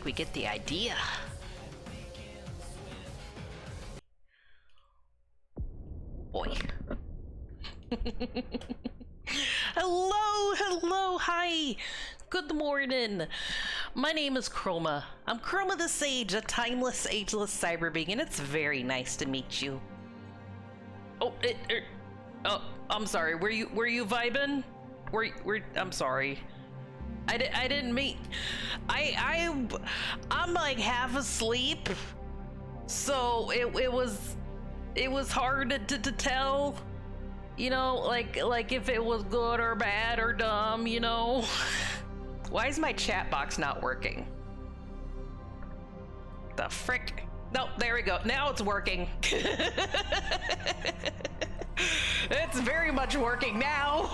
think we get the idea. Boy. Hello, hi. Good morning. My name is Chroma. I'm Chroma the Sage, a timeless, ageless cyber being, and it's very nice to meet you. Oh, I'm sorry. Were you vibing? I'm sorry. I didn't mean. I'm like half asleep, so it was hard to tell. You know, like if it was good or bad or dumb, you know? Why is my chat box not working? The frick? No, there we go. Now it's working. It's very much working now.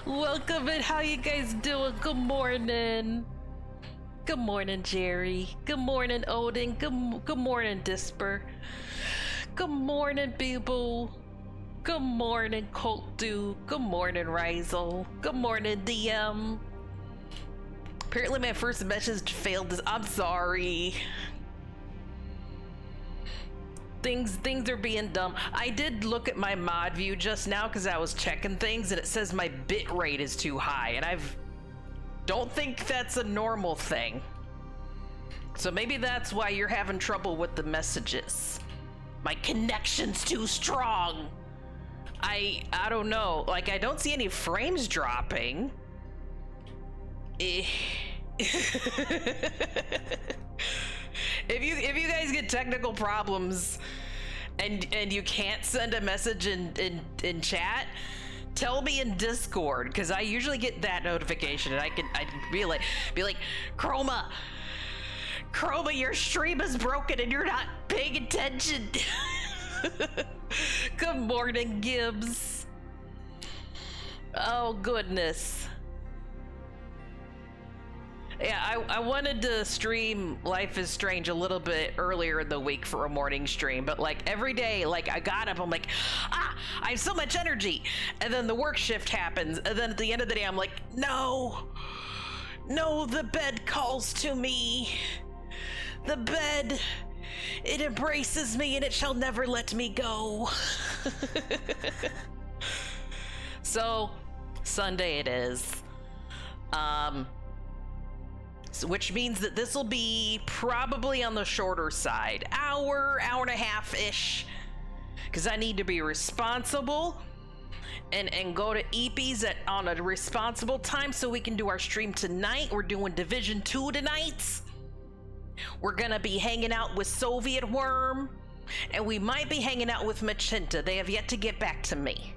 Welcome and how you guys doing? Good morning. Good morning, Jerry. Good morning, Odin. Good morning, Disper. Good morning, Boo. Good morning, Colt Dude. Good morning, Rizel. Good morning, DM. Apparently my first message failed this. I'm sorry. Things are being dumb. I did look at my mod view just now because I was checking things and it says my bit rate is too high and don't think that's a normal thing. So maybe that's why you're having trouble with the messages. My connection's too strong. I don't know. Like, I don't see any frames dropping. If you guys get technical problems and you can't send a message in chat, tell me in Discord, because I usually get that notification and I'd be like, Chroma, your stream is broken and you're not paying attention. Good morning, Gibbs. Oh goodness. Yeah, I wanted to stream Life is Strange a little bit earlier in the week for a morning stream, but like every day, like I got up, I'm like, I have so much energy, and then the work shift happens, and then at the end of the day, I'm like, no, the bed calls to me. The bed, it embraces me and it shall never let me go. So, Sunday it is. Which means that this will be probably on the shorter side. Hour and a half-ish. Because I need to be responsible and go to Eepee's on a responsible time so we can do our stream tonight. We're doing Division 2 tonight. We're gonna be hanging out with Soviet Worm. And we might be hanging out with Machinta. They have yet to get back to me.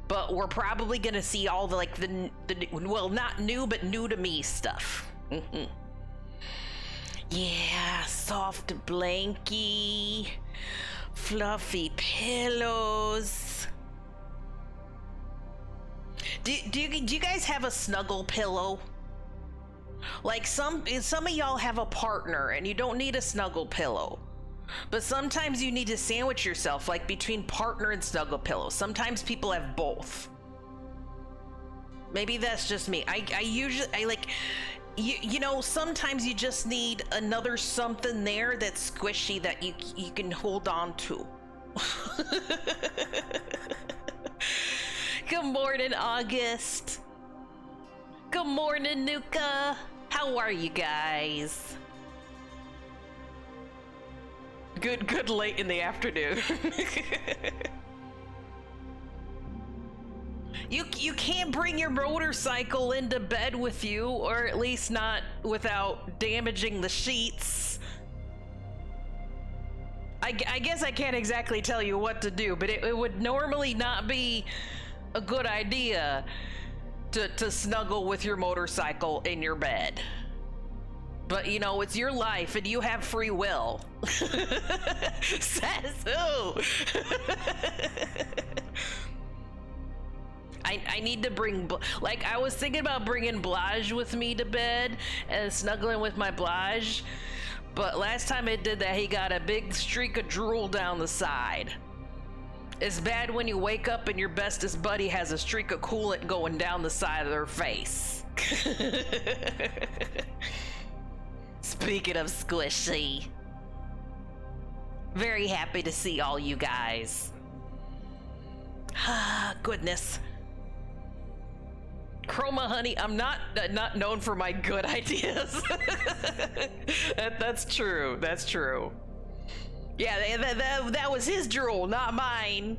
But we're probably gonna see all the well, not new, but new to me stuff. Yeah, soft blankie, fluffy pillows. Do you guys have a snuggle pillow? Like some of y'all have a partner and you don't need a snuggle pillow. But sometimes you need to sandwich yourself, like between partner and snuggle pillow. Sometimes people have both. Maybe that's just me. I usually like, you know, sometimes you just need another something there that's squishy that you can hold on to. Good morning, August. Good morning, Nuka. How are you guys? Good late in the afternoon. You can't bring your motorcycle into bed with you, or at least not without damaging the sheets. I guess I can't exactly tell you what to do, but it would normally not be a good idea to snuggle with your motorcycle in your bed. But you know, it's your life and you have free will. Says who? I need to bring, like, I was thinking about bringing Blage with me to bed and snuggling with my Blage, but last time I did that, he got a big streak of drool down the side. It's bad when you wake up and your bestest buddy has a streak of coolant going down the side of their face. Speaking of squishy, very happy to see all you guys. Ah, goodness. Chroma, honey, I'm not known for my good ideas. That's true. That's true. Yeah, that was his drool, not mine.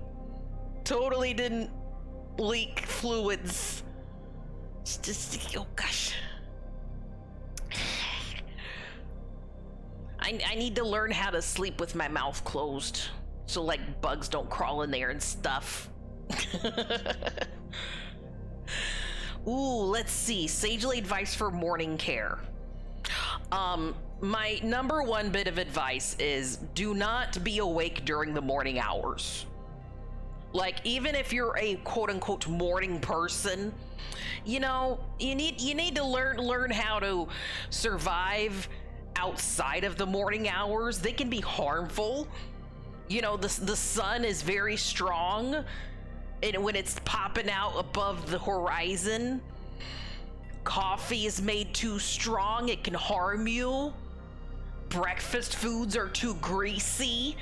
Totally didn't leak fluids. It's just, oh gosh. I need to learn how to sleep with my mouth closed, so like bugs don't crawl in there and stuff. Ooh, let's see. Sagely advice for morning care. My number one bit of advice is do not be awake during the morning hours. Like, even if you're a quote unquote morning person, you know, you need to learn how to survive outside of the morning hours. They can be harmful. You know, the sun is very strong, and when it's popping out above the horizon, coffee is made too strong, it can harm you. Breakfast foods are too greasy,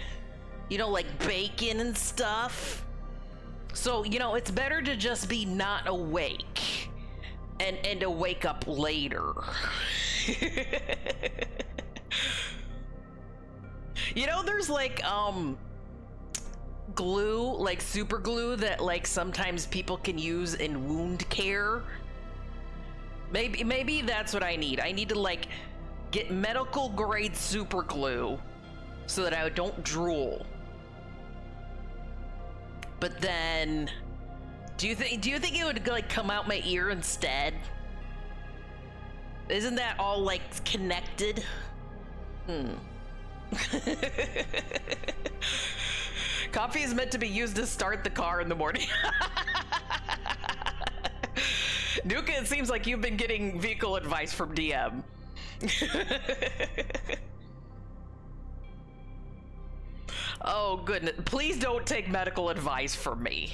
you know, like bacon and stuff. So, you know, it's better to just be not awake and to wake up later. You know, there's like glue, like super glue that like sometimes people can use in wound care. Maybe that's what I need. I need to like get medical grade super glue so that I don't drool. But then, do you think it would like come out my ear instead? Isn't that all like connected? Coffee is meant to be used to start the car in the morning. Nuka, it seems like you've been getting vehicle advice from DM. Oh goodness, please don't take medical advice from me.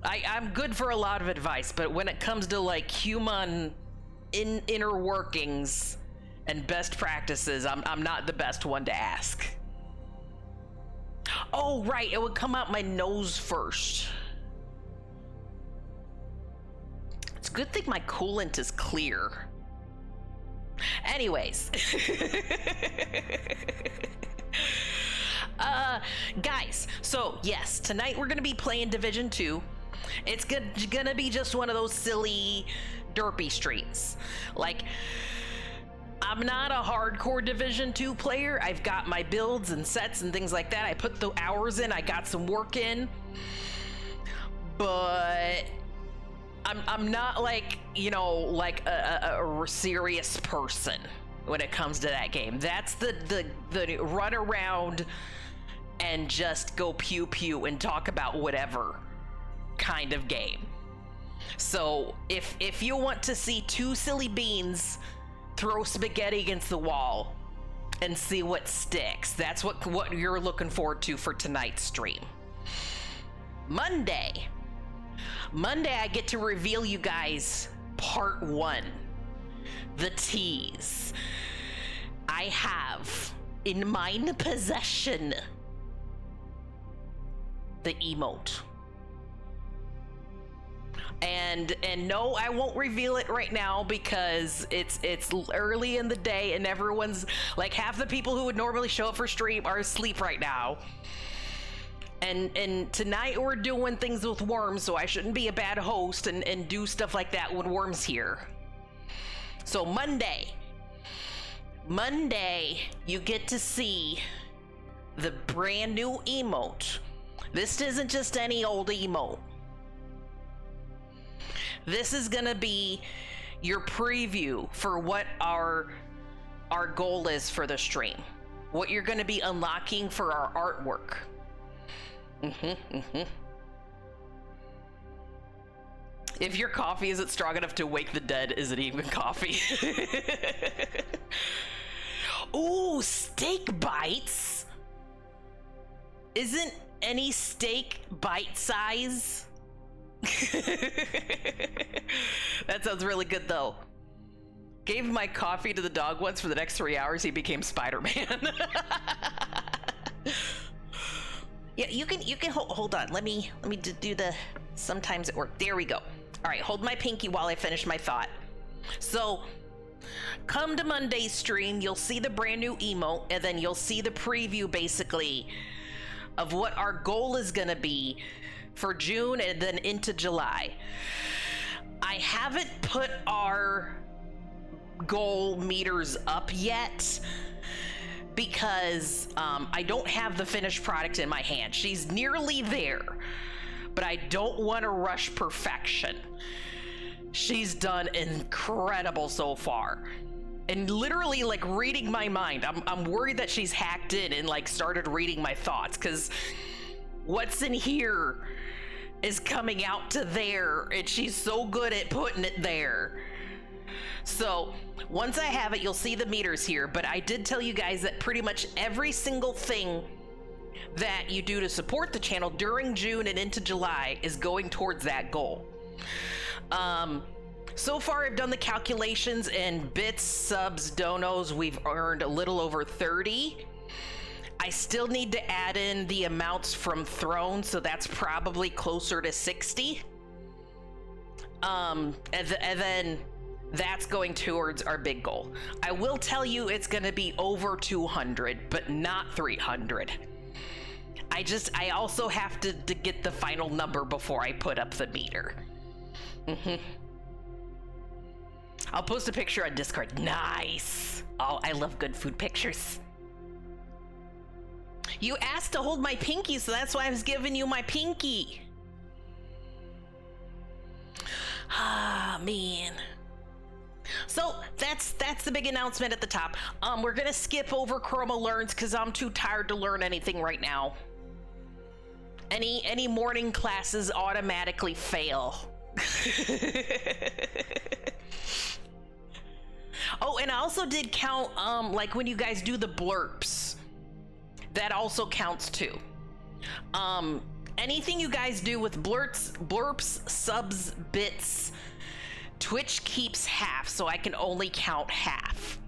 I'm good for a lot of advice, but when it comes to like human inner workings and best practices, I'm not the best one to ask. Oh right, it would come out my nose first. It's a good thing my coolant is clear. Anyways. Guys, so yes, tonight we're gonna be playing Division 2. It's gonna be just one of those silly derpy streams. Like, I'm not a hardcore Division 2 player. I've got my builds and sets and things like that. I put the hours in, I got some work in, but I'm not like, you know, like a serious person when it comes to that game. That's the run around and just go pew pew and talk about whatever kind of game. So if you want to see two silly beans throw spaghetti against the wall and see what sticks, that's what you're looking forward to for tonight's stream. Monday I get to reveal you guys part 1, the tease. I have in mine possession the emote. And no, I won't reveal it right now because it's early in the day and everyone's like, half the people who would normally show up for stream are asleep right now. And tonight we're doing things with Worms, so I shouldn't be a bad host and do stuff like that when Worms here. So Monday, you get to see the brand new emote. This isn't just any old emote. This is gonna be your preview for what our goal is for the stream. What you're gonna be unlocking for our artwork. If your coffee isn't strong enough to wake the dead, is it even coffee? Ooh, steak bites. Isn't any steak bite size. That sounds really good though. Gave my coffee to the dog once. For the next 3 hours he became Spider-Man. Yeah, you can hold on. Let me do the sometimes it works. There we go. All right, hold my pinky while I finish my thought. So come to Monday's stream, you'll see the brand new emote, and then you'll see the preview basically of what our goal is gonna be for June and then into July. I haven't put our goal meters up yet because I don't have the finished product in my hand. She's nearly there, but I don't want to rush perfection. She's done incredible so far. And literally like reading my mind. I'm worried that she's hacked in and like started reading my thoughts, because what's in here is coming out to there, and she's so good at putting it there. So once I have it, you'll see the meters here, but I did tell you guys that pretty much every single thing that you do to support the channel during June and into July is going towards that goal. So far I've done the calculations, and bits, subs, donos, we've earned a little over 30. I still need to add in the amounts from Throne, so that's probably closer to 60. And then that's going towards our big goal. I will tell you it's gonna be over 200, but not 300. I also have to get the final number before I put up the meter. I'll post a picture on Discord. Nice. Oh, I love good food pictures. You asked to hold my pinky, so that's why I was giving you my pinky. Ah, man. So that's the big announcement at the top. We're gonna skip over Chroma Learns because I'm too tired to learn anything right now. Any morning classes automatically fail. Oh, and I also did count like when you guys do the blurps, that also counts too. Anything you guys do with blurps, subs, bits, Twitch keeps half, so I can only count half.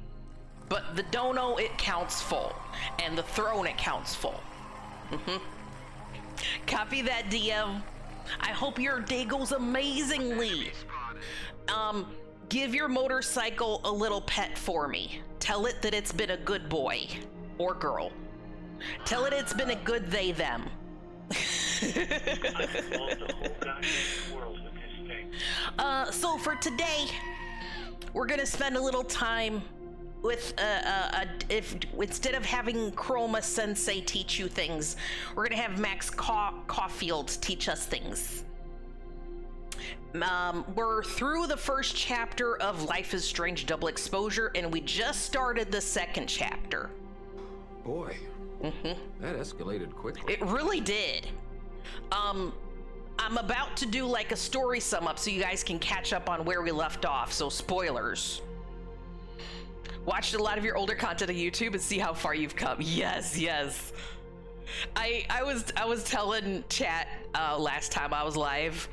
But the dono, it counts full, and the throne, it counts full. Copy that, DM. I hope your day goes amazingly. Give your motorcycle a little pet for me. Tell it that it's been a good boy or girl. Tell it it's been a good they, them. So for today, we're gonna spend a little time with if instead of having Chroma Sensei teach you things, we're gonna have Max Caulfield teach us things. We're through the first chapter of Life is Strange Double Exposure, and we just started the second chapter. Boy, that escalated quickly. It really did. I'm about to do like a story sum up so you guys can catch up on where we left off, so spoilers. Watched a lot of your older content on YouTube and see how far you've come. Yes, yes. I was telling chat last time I was live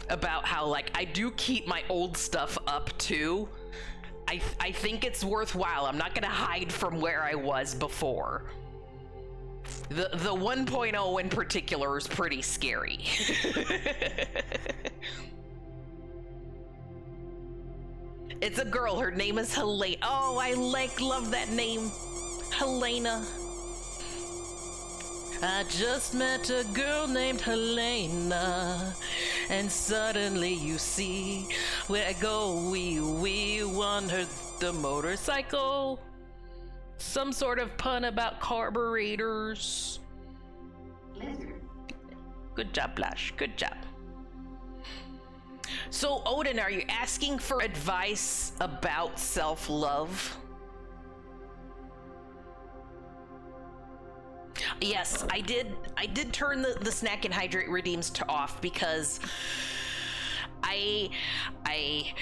about how like I do keep my old stuff up too. I think it's worthwhile. I'm not gonna hide from where I was before. The 1.0 in particular is pretty scary. It's a girl. Her name is Helena. Oh, I love that name, Helena. I just met a girl named Helena, and suddenly you see where I go. We won her the motorcycle. Some sort of pun about carburetors. Good job, Blash. Good job. So, Odin, are you asking for advice about self-love? Yes, I did turn the snack and hydrate redeems to off because I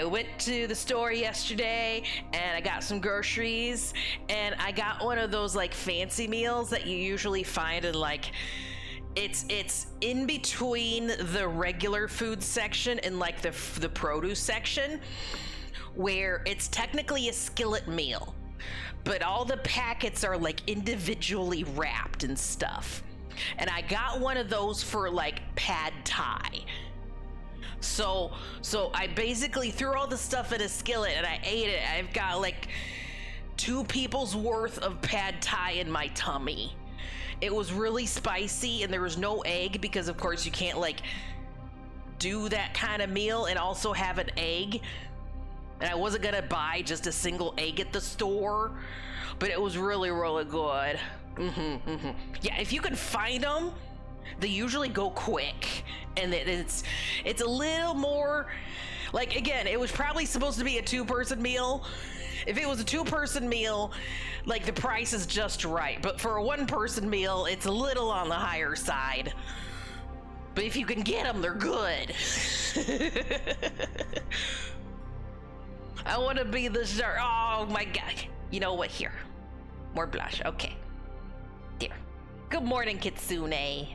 went to the store yesterday and I got some groceries and I got one of those like fancy meals that you usually find in like it's in between the regular food section and like the produce section, where it's technically a skillet meal, but all the packets are like individually wrapped and stuff. And I got one of those for like pad thai. So I basically threw all the stuff in a skillet and I ate it. I've got like 2 people's worth of pad thai in my tummy. It was really spicy and there was no egg because of course you can't like do that kind of meal and also have an egg. And I wasn't gonna buy just a single egg at the store, but it was really, really good. Yeah, if you can find them, they usually go quick, and it's a little more like, again, it was probably supposed to be a 2-person meal. If it was a 2-person meal, like the price is just right, but for a 1-person meal, it's a little on the higher side. But if you can get them, they're good. I want to be the shark. Oh my god. You know what? Here. More blush. Okay. There. Good morning, Kitsune.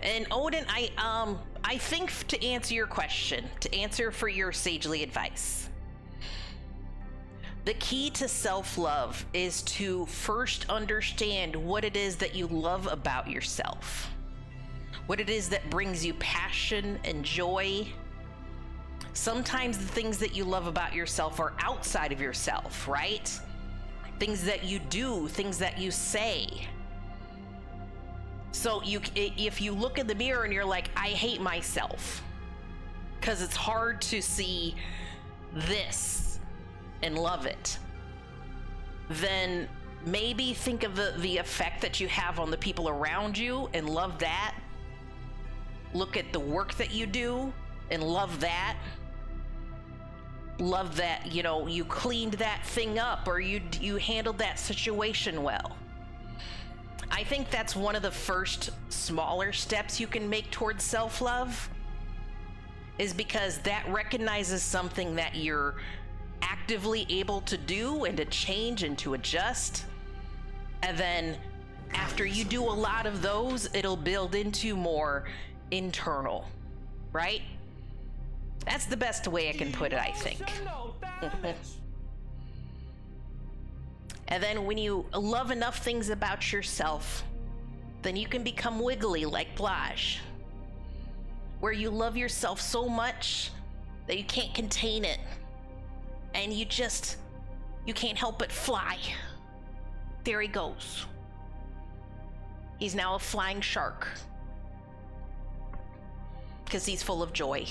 And Odin, I think to answer your question, to answer for your sagely advice, the key to self-love is to first understand what it is that you love about yourself. What it is that brings you passion and joy. Sometimes the things that you love about yourself are outside of yourself, right? Things that you do, things that you say. So if you look in the mirror and you're like, I hate myself, because it's hard to see this and love it, then maybe think of the effect that you have on the people around you and love that. Look at the work that you do and love that. Love that, you know, you cleaned that thing up or you handled that situation well. I think that's one of the first smaller steps you can make towards self-love, is because that recognizes something that you're actively able to do and to change and to adjust. And then after you do a lot of those, it'll build into more internal, right? That's the best way I can put it, I think. And then when you love enough things about yourself, then you can become wiggly like Blaj, where you love yourself so much that you can't contain it, and you can't help but fly. There he goes. He's now a flying shark, because he's full of joy.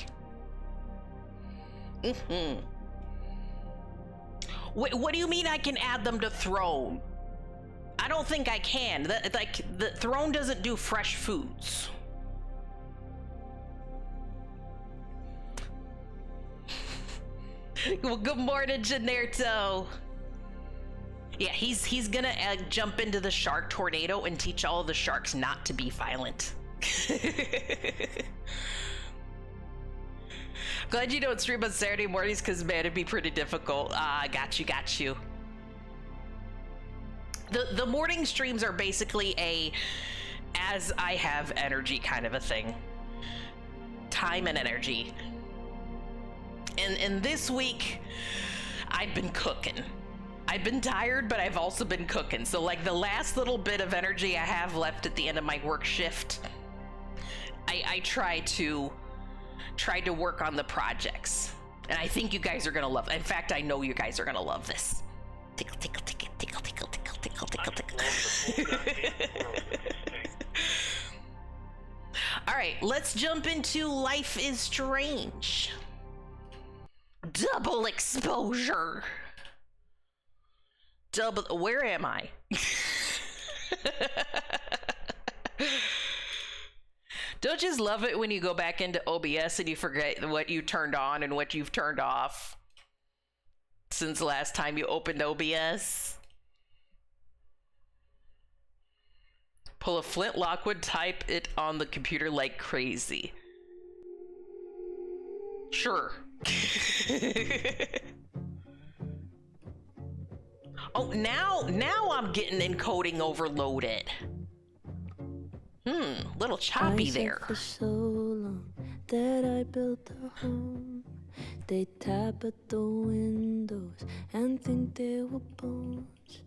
What do you mean I can add them to Throne? I don't think I can. The Throne doesn't do fresh foods. Well, good morning, Generto. Yeah, he's gonna jump into the shark tornado and teach all the sharks not to be violent. Glad you don't stream on Saturday mornings, because man, it'd be pretty difficult. Got you. The morning streams are basically a as I have energy kind of a thing. Time and energy. And this week, I've been cooking. I've been tired, but I've also been cooking. So like the last little bit of energy I have left at the end of my work shift, I try to work on the projects, and I think you guys are gonna love it. In fact, I know you guys are gonna love this. Tickle, tickle, tickle, tickle, tickle, tickle, tickle, tickle, tickle. All right, let's jump into Life is Strange. Double exposure. Where am I? Don't just love it when you go back into OBS and you forget what you turned on and what you've turned off since last time you opened OBS? Pull a flintlock would type it on the computer like crazy. Sure. Oh, now I'm getting encoding overloaded. Little choppy there. For so long that I built a home. They tap at the windows and think they were bones.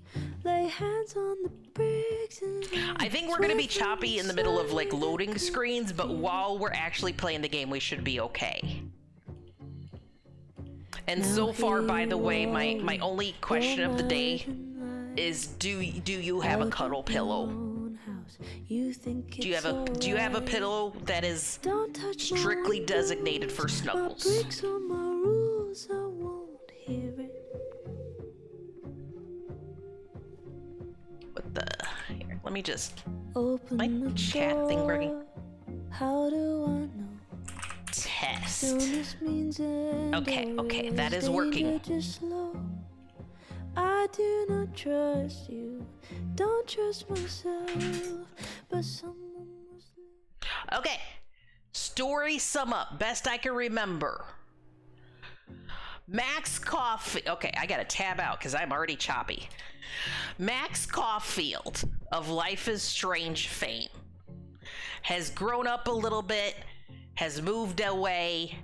Lay hands on the bricks and I think we're gonna be choppy in the middle of like loading screens, but while we're actually playing the game, we should be okay. And so far, by the way, my only question of the day is do you have a cuddle pillow? Do you have a pillow that is strictly designated for snuggles? What the? Here, let me just. My chat thing working. How do I know? Test. Okay, that is working. I do not trust you, don't trust myself, but someone must. Okay, story sum up, best I can remember. Max Caulfield. Okay, I gotta tab out because I'm already choppy. Max Caulfield of Life is Strange fame has grown up a little bit, has moved away.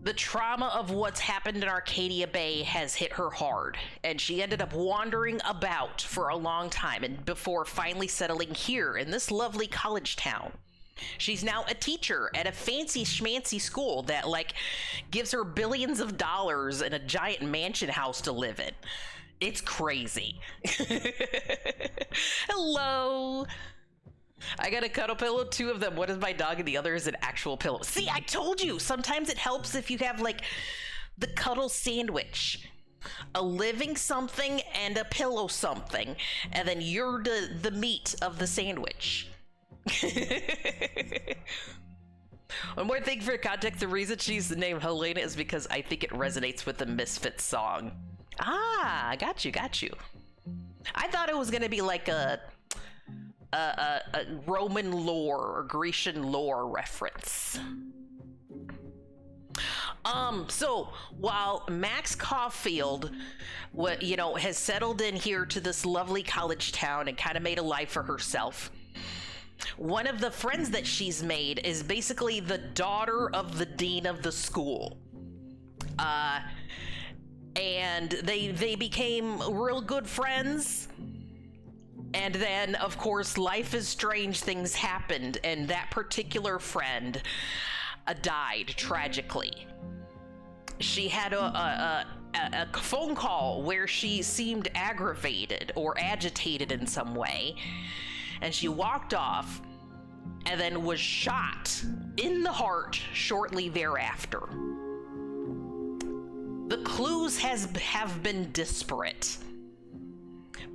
The trauma of what's happened in Arcadia Bay has hit her hard, and she ended up wandering about for a long time and before finally settling here in this lovely college town. She's now a teacher at a fancy schmancy school that like gives her billions of dollars and a giant mansion house to live in. It's crazy. Hello. I got a cuddle pillow, 2 of them. One is my dog and the other is an actual pillow. See, I told you, sometimes it helps if you have like the cuddle sandwich. A living something and a pillow something, and then you're the meat of the sandwich. One more thing for context, the reason she's named Helena is because I think it resonates with the Misfits song. Ah, got you. I thought it was gonna be like a Roman lore or Grecian lore reference. So while Max Caulfield, has settled in here to this lovely college town and kind of made a life for herself, one of the friends that she's made is basically the daughter of the dean of the school. And they became real good friends. And then, of course, Life is Strange things happened, and that particular friend died tragically. She had a phone call where she seemed aggravated or agitated in some way, and she walked off and then was shot in the heart shortly thereafter. The clues have been disparate.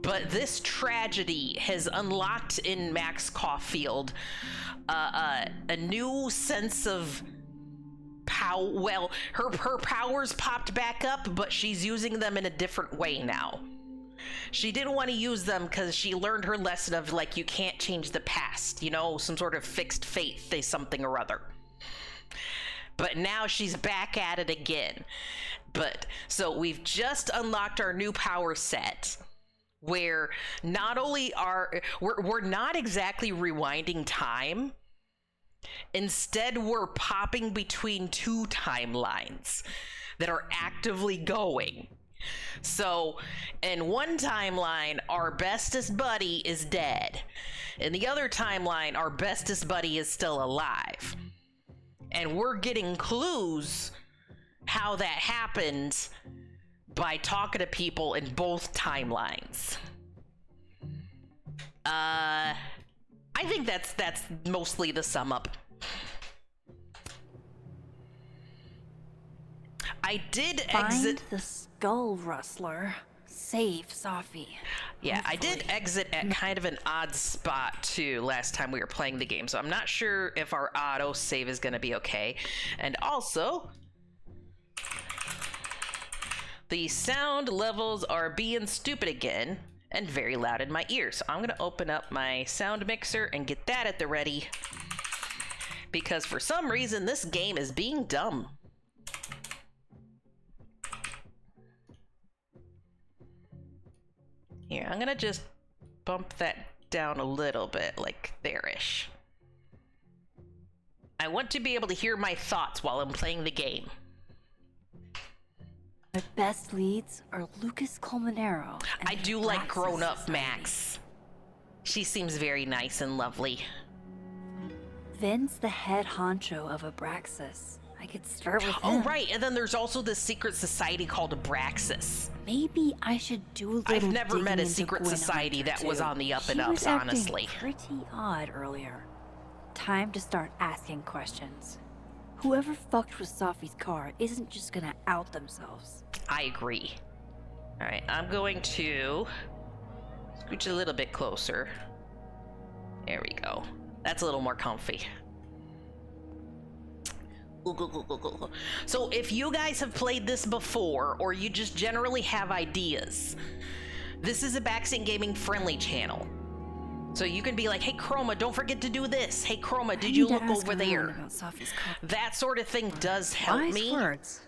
But this tragedy has unlocked in Max Caulfield a new sense of power. Well, her powers popped back up, but she's using them in a different way now. She didn't want to use them because she learned her lesson of, like, you can't change the past, some sort of fixed fate, something or other. But now she's back at it again. So we've just unlocked our new power set, where not only we're not exactly rewinding time, instead we're popping between 2 timelines that are actively going. So in one timeline, our bestest buddy is dead. In the other timeline, our bestest buddy is still alive. And we're getting clues how that happened by talking to people in both timelines. I think that's mostly the sum up. I did exit the skull rustler. Save Safi. Yeah, I did exit at kind of an odd spot too last time we were playing the game, so I'm not sure if our auto save is going to be okay. And also, the sound levels are being stupid again, and very loud in my ears. So I'm gonna open up my sound mixer and get that at the ready, because for some reason this game is being dumb. Here, I'm gonna just bump that down a little bit, like there-ish. I want to be able to hear my thoughts while I'm playing the game. My best leads are Lucas Colmenero. I do like Grown Up Max. She seems very nice and lovely. Vin's the head honcho of Abraxas. I could start with him. Oh, right, and then there's also this secret society called Abraxas. Maybe I should do a little I've never digging met a into secret Gwen society Hunter, that was too. on the up She and was ups, acting honestly. pretty odd earlier. Time to start asking questions. Whoever fucked with Sophie's car isn't just gonna out themselves. I agree. All right, I'm going to scooch a little bit closer. There we go. That's a little more comfy. So if you guys have played this before, or you just generally have ideas, this is a Backseat Gaming friendly channel. So you can be like, hey Chroma, don't forget to do this. Hey Chroma, did you look over there? About Sophie's car. That sort of thing does help Wise me. words.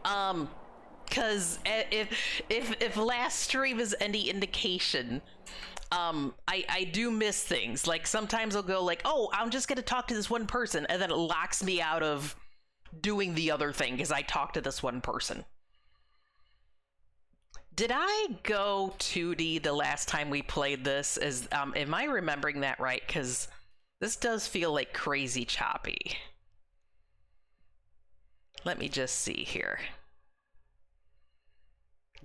Cause if last stream is any indication, I do miss things. Like sometimes I'll go like, oh, I'm just gonna talk to this one person, and then it locks me out of doing the other thing because I talked to this one person. Did I go 2D the last time we played this? Am I remembering that right? Because this does feel like crazy choppy. Let me just see here.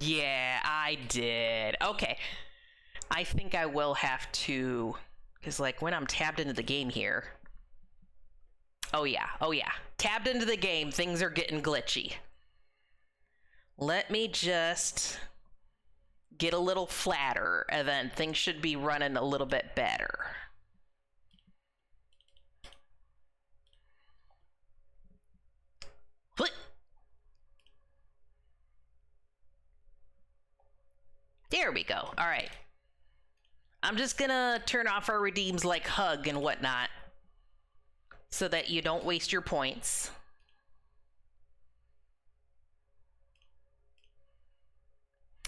Yeah, I did. Okay. I think I will have to, because like when I'm tabbed into the game here. Oh yeah. Tabbed into the game, things are getting glitchy. Let me just get a little flatter, and then things should be running a little bit better. There we go. All right. I'm just gonna turn off our redeems like hug and whatnot so that you don't waste your points.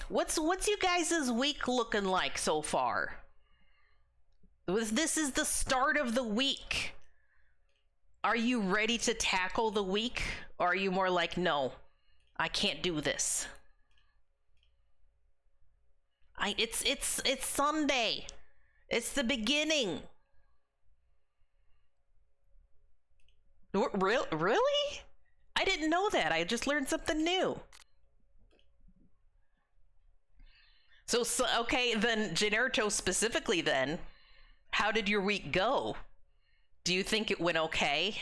What's you guys' week looking like so far? This is the start of the week. Are you ready to tackle the week? Or are you more like, no, I can't do this? It's Sunday. It's the beginning. Really? I didn't know that. I just learned something new. So okay, then Generto specifically then, how did your week go? Do you think it went okay?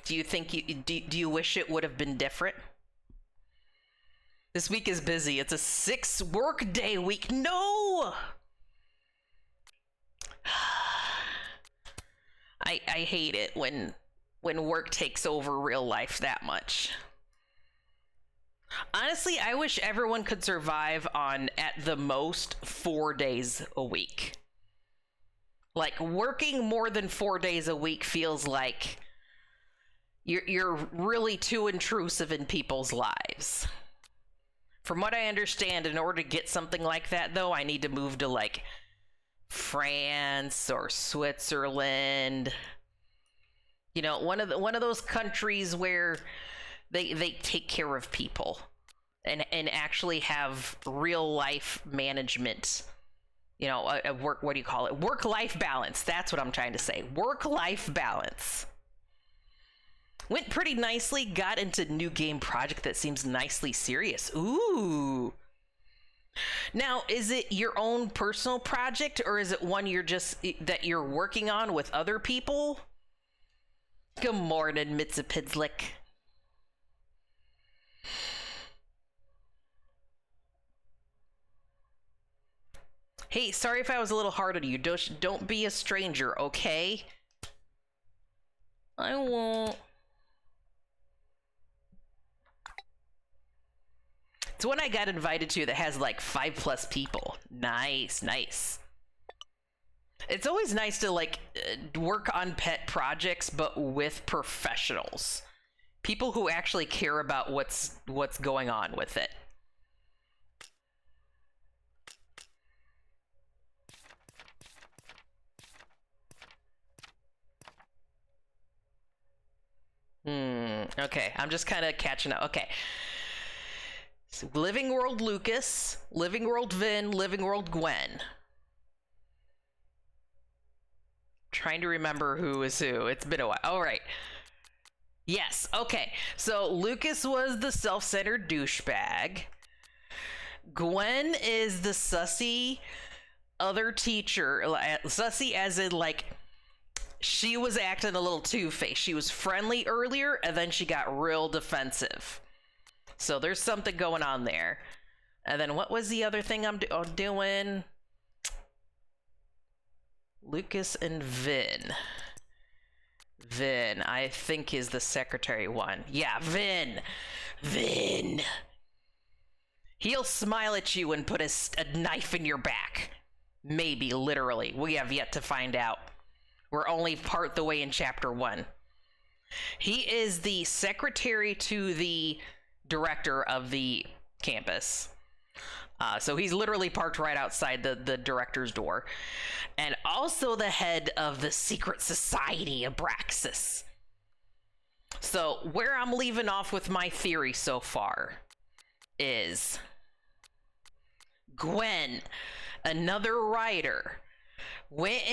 Do you think do you wish it would have been different? This week is busy. It's a 6-work-day week. No! I hate it when work takes over real life that much. Honestly, I wish everyone could survive on, at the most, 4 days a week. Like, working more than 4 days a week feels like you're really too intrusive in people's lives. From what I understand, in order to get something like that, though, I need to move to, like, France or Switzerland. You know, one of those countries where they take care of people and actually have real life management. You know, what do you call it? Work-life balance. That's what I'm trying to say. Work-life balance. Went pretty nicely. Got into new game project that seems nicely serious. Ooh. Now, is it your own personal project, or is it one that you're working on with other people? Good morning, Mitsapidlick. Hey, sorry if I was a little hard on you. Don't be a stranger, okay? I won't. It's one I got invited to that has like 5+ people. Nice, nice. It's always nice to like work on pet projects, but with professionals. People who actually care about what's going on with it. Okay, I'm just kind of catching up. Okay. So, Living World Lucas, Living World Vin, Living World Gwen. Trying to remember who is who. It's been a while. All right. Yes, okay. So Lucas was the self-centered douchebag. Gwen is the sussy other teacher. Sussy as in like, she was acting a little two-faced. She was friendly earlier, and then she got real defensive. So there's something going on there. And then what was the other thing I'm doing? Lucas and Vin. Vin, I think, is the secretary one. Yeah, Vin. Vin. He'll smile at you and put a knife in your back. Maybe, literally. We have yet to find out. We're only part the way in chapter 1. He is the secretary to the director of the campus. So he's literally parked right outside the director's door. And also the head of the secret society, Abraxas. So where I'm leaving off with my theory so far is Gwen, another writer, went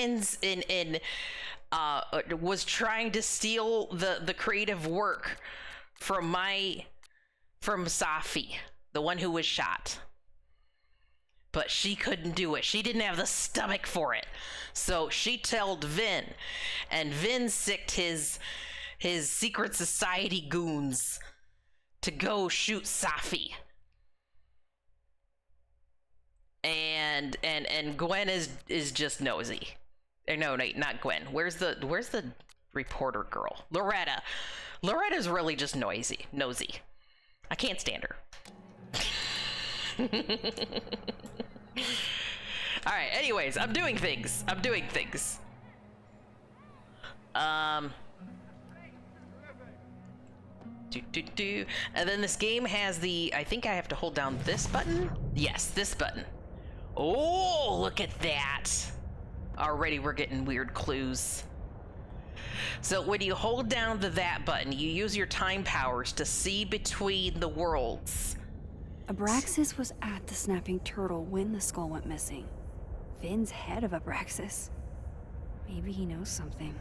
was trying to steal the creative work from Safi, the one who was shot. But she couldn't do it. She didn't have the stomach for it. So she told Vin, and Vin sicked his secret society goons to go shoot Safi. And Gwen is just nosy. No, not Gwen. Where's the reporter girl? Loretta. Loretta's really just nosy. I can't stand her. All right, anyways, I'm doing things. And then this game has I think I have to hold down this button. Yes, this button. Oh, look at that. Already we're getting weird clues. So when you hold down that button, you use your time powers to see between the worlds. Abraxas was at the Snapping Turtle when the skull went missing. Vin's head of Abraxas. Maybe he knows something.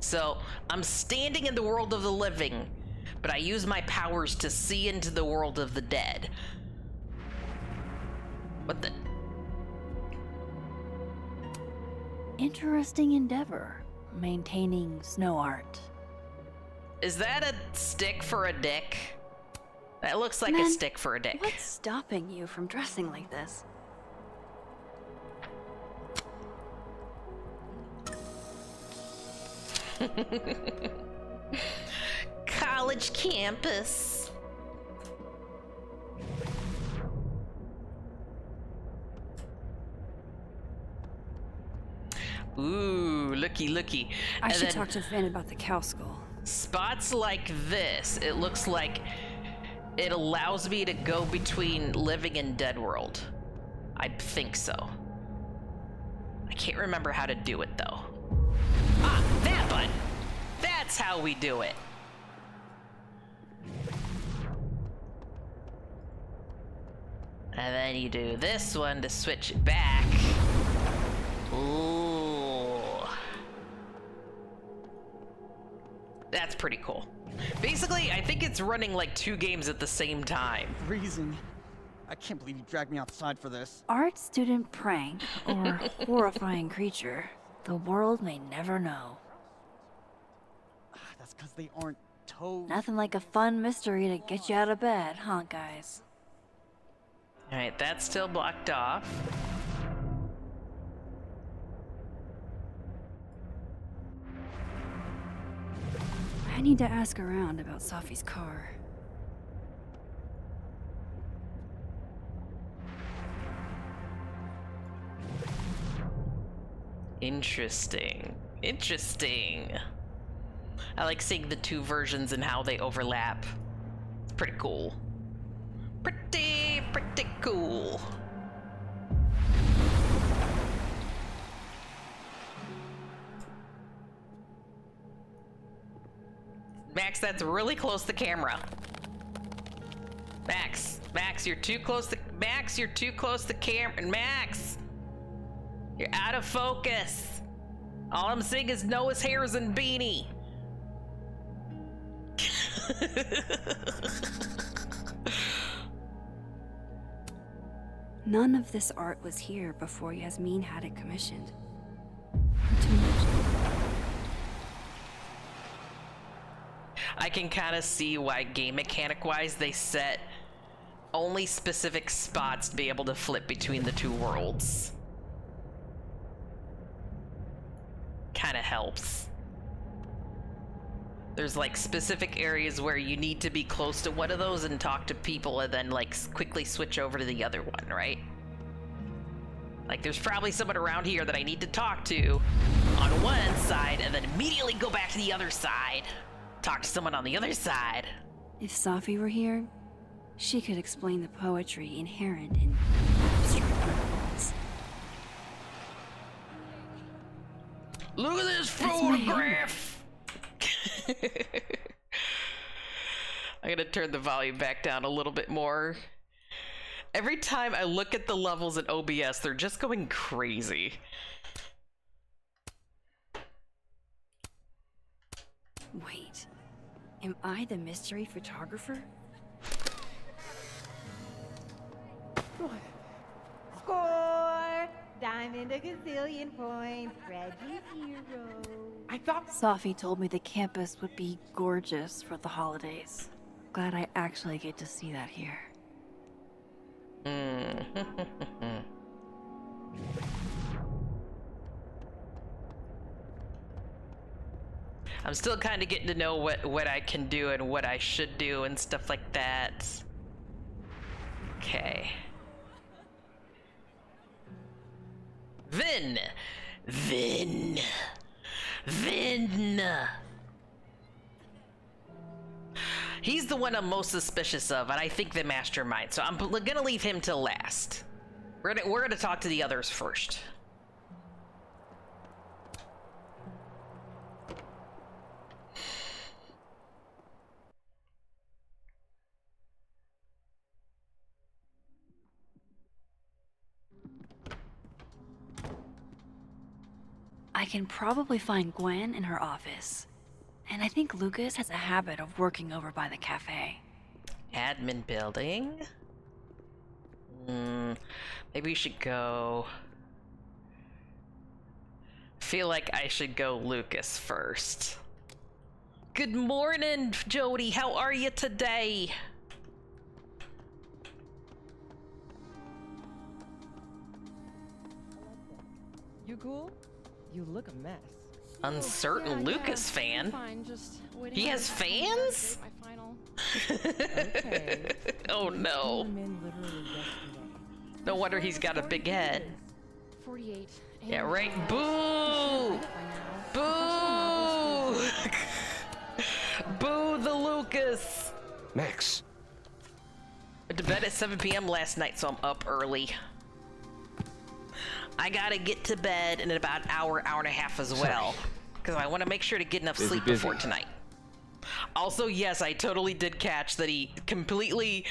So I'm standing in the world of the living, but I use my powers to see into the world of the dead. What the? Interesting endeavor, maintaining snow art. Is that a stick for a dick? That looks like Man, a stick for a dick. What's stopping you from dressing like this? College campus. Ooh, looky. I And should then talk to Vin about the cow skull. spots like this, it looks like it allows me to go between living and dead world. I think so. I can't remember how to do it though. Ah, that button. That's how we do it. And then you do this one to switch it back. Ooh. That's pretty cool. Basically, I think it's running like 2 games at the same time. Freezing. I can't believe you dragged me outside for this. Art student prank or horrifying creature. The world may never know. That's because they aren't toads. Nothing like a fun mystery to get you out of bed, huh, guys? Alright, that's still blocked off. I need to ask around about Safi's car. Interesting. Interesting. I like seeing the two versions and how they overlap. It's pretty cool. Pretty cool. Max, that's really close to camera. Max, you're too close to camera. Max, you're out of focus. All I'm seeing is Noah's hairs and beanie. None of this art was here before Yasmin had it commissioned. Too much. I can kind of see why game mechanic wise they set only specific spots to be able to flip between the two worlds. Kind of helps. There's like specific areas where you need to be close to one of those and talk to people and then like quickly switch over to the other one, right? Like there's probably someone around here that I need to talk to on one side and then immediately go back to the other side. Talk to someone on the other side. If Safi were here, she could explain the poetry inherent in abstract worlds. Look at this That's my photograph! I'm gonna turn the volume back down a little bit more. Every time I look at the levels in OBS, they're just going crazy. Wait, am I the mystery photographer? Score! Diamond a gazillion points. Reggie's hero. I thought Safi told me the campus would be gorgeous for the holidays. Glad I actually get to see that here. I'm still kind of getting to know what I can do and what I should do and stuff like that. Okay. Vin! He's the one I'm most suspicious of, and I think the mastermind, so I'm gonna leave him till last. We're gonna talk to the others first. I can probably find Gwen in her office. And I think Lucas has a habit of working over by the cafe. Admin building? Maybe we should go... Feel like I should go Lucas first. Good morning, Jody. How are you today? you cool? You look a mess. Uncertain Lucas fan? Fine, just He has fans? my final. Okay. Oh no. Came in literally yesterday. No wonder he's got a big head. 48. Yeah, and, right. Boo! Boo! Boo the Lucas! Max, Went to bed at 7 p.m. last night, so I'm up early. I gotta get to bed in about an hour and a half as well. Because I want to make sure to get enough sleep before tonight. Also, yes, I totally did catch that he completely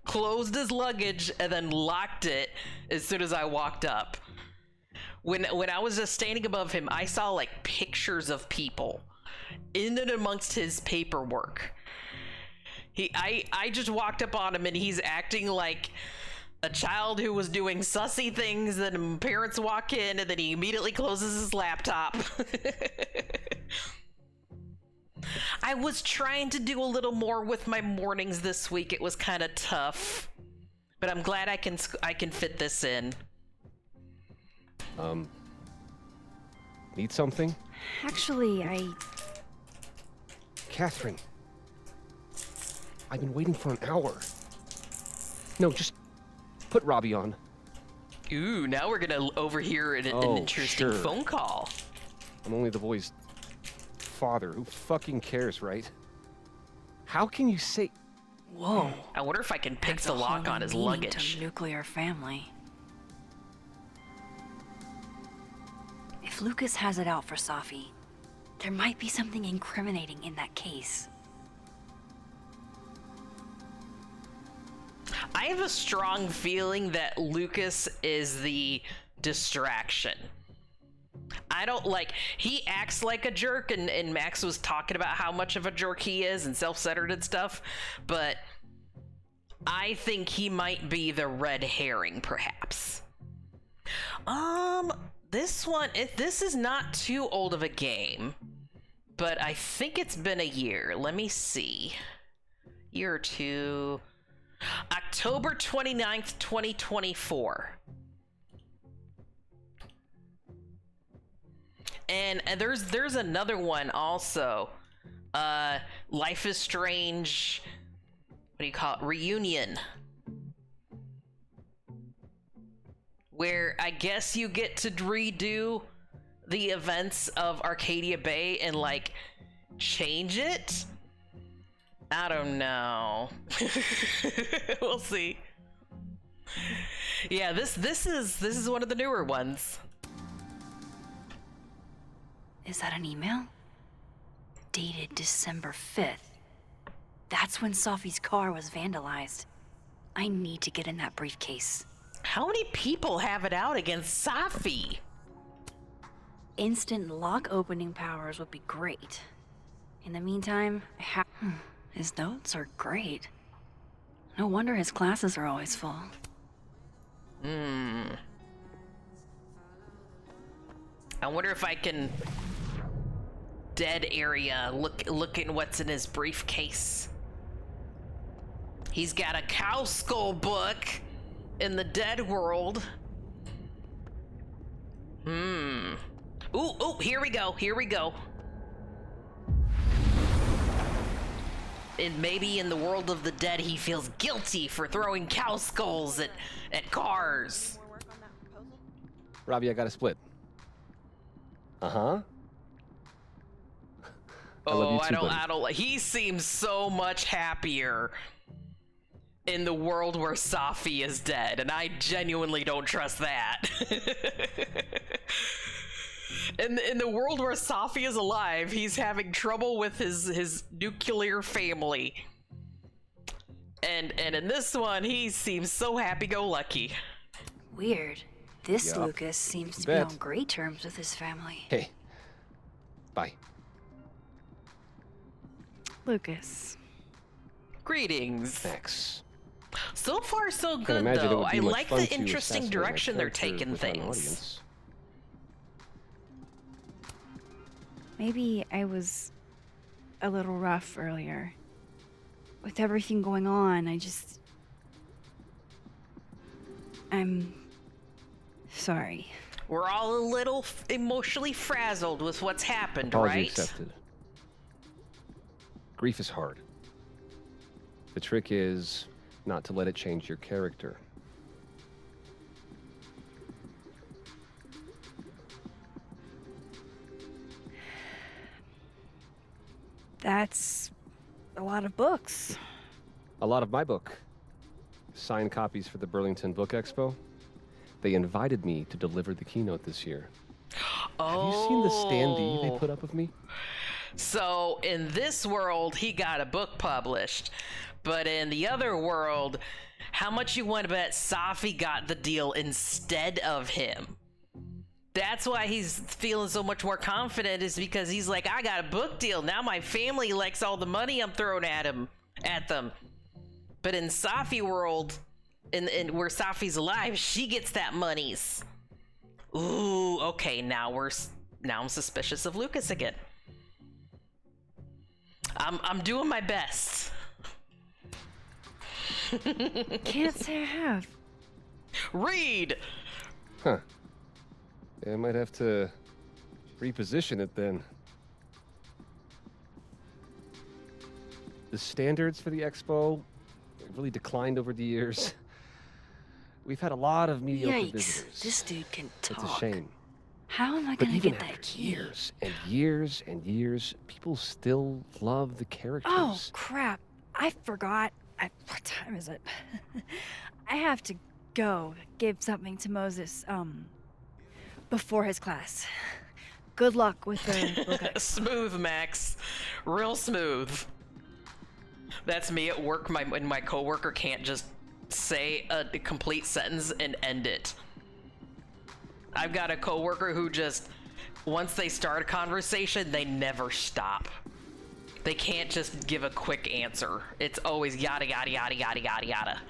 closed his luggage and then locked it as soon as I walked up. When I was just standing above him, I saw like pictures of people in and amongst his paperwork. I just walked up on him and he's acting like a child who was doing sussy things, then parents walk in and then he immediately closes his laptop. I was trying to do a little more with my mornings this week. It was kind of tough, but I'm glad I can fit this in. Need something? Actually, Catherine. I've been waiting for an hour. No, just put Robbie on. Ooh, now we're gonna overhear an Oh, interesting sure. phone call. I'm only the boy's father. Who fucking cares, right? How can you say... Whoa. I wonder if I can pick That's the a lock whole on new his meaning luggage. to nuclear family. If Lucas has it out for Safi, there might be something incriminating in that case. I have a strong feeling that Lucas is the distraction. I don't like, he acts like a jerk, and Max was talking about how much of a jerk he is and self-centered and stuff, but I think he might be the red herring, perhaps. This one, this is not too old of a game, but I think it's been a year. Let me see. Year or two. October 29th, 2024. And there's another one also. Life is Strange. What do you call it? Reunion. Where I guess you get to redo the events of Arcadia Bay and like change it. I don't know. We'll see. Yeah, this is one of the newer ones. Is that an email? Dated December 5th. That's when Safi's car was vandalized. I need to get in that briefcase. How many people have it out against Safi? Instant lock opening powers would be great. In the meantime, his notes are great. No wonder his classes are always full. I wonder if I can dead area look at what's in his briefcase. He's got a cow skull book in the dead world. Ooh, here we go. And maybe in the world of the dead, he feels guilty for throwing cow skulls at cars. Robbie, I got a split. Uh-huh. I love you too, buddy. I don't. He seems so much happier in the world where Safi is dead, and I genuinely don't trust that. In the world where Safi is alive, he's having trouble with his nuclear family. And in this one, he seems so happy-go-lucky. Weird. This Yup. Lucas seems to be Bet. on great terms with his family. Hey. Bye. Lucas. Greetings. Thanks. So far, so Can't good, imagine it though. would be I much like fun the to interesting assassinate my direction they're character taking without an things. audience. Maybe I was a little rough earlier. With everything going on, I'm sorry. We're all a little emotionally frazzled with what's happened, Apology right? accepted. Grief is hard. The trick is not to let it change your character. That's a lot of books. A lot of my book. Signed copies for the Burlington Book Expo. They invited me to deliver the keynote this year. Have you seen the standee they put up of me? So in this world, he got a book published, but in the other world, how much you want to bet Safi got the deal instead of him? That's why he's feeling so much more confident, is because he's like, I got a book deal. Now my family likes all the money I'm throwing at them. But in Safi world, in where Safi's alive, she gets that monies. Ooh, okay, now I'm suspicious of Lucas again. I'm doing my best. Can't say I have. Read. Huh. Yeah, I might have to reposition it then. The standards for the expo really declined over the years. We've had a lot of mediocre Yikes, visitors. this dude can talk. It's a shame. How am I But gonna even get after that key? years and years and years, people still love the characters. Oh, crap. I forgot. What time is it? I have to go give something to Moses, before his class. Good luck with the book expo. Smooth, Max. Real smooth. That's me at work when my coworker can't just say a complete sentence and end it. I've got a coworker who just, once they start a conversation, they never stop. They can't just give a quick answer. It's always yada yada yada yada yada yada.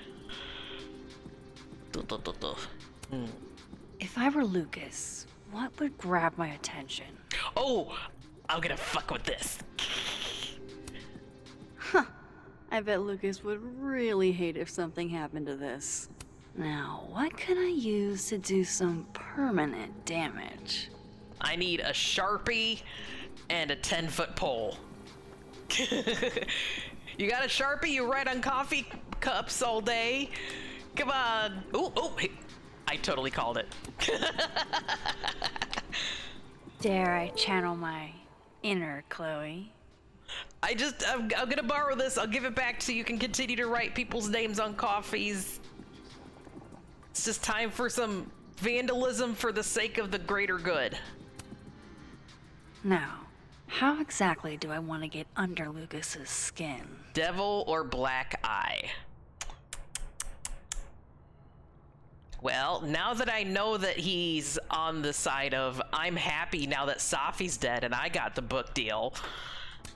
If I were Lucas, what would grab my attention? Oh, I'm gonna fuck with this. I bet Lucas would really hate if something happened to this. Now, what can I use to do some permanent damage? I need a Sharpie and a 10-foot pole. You got a Sharpie? You write on coffee cups all day? Come on. Hey, I totally called it. Dare I channel my inner Chloe? I'm gonna borrow this. I'll give it back so you can continue to write people's names on coffees. It's just time for some vandalism for the sake of the greater good. Now, how exactly do I want to get under Lucas's skin? Devil or black eye? Well, now that I know that he's on the side of I'm happy now that Safi's dead and I got the book deal,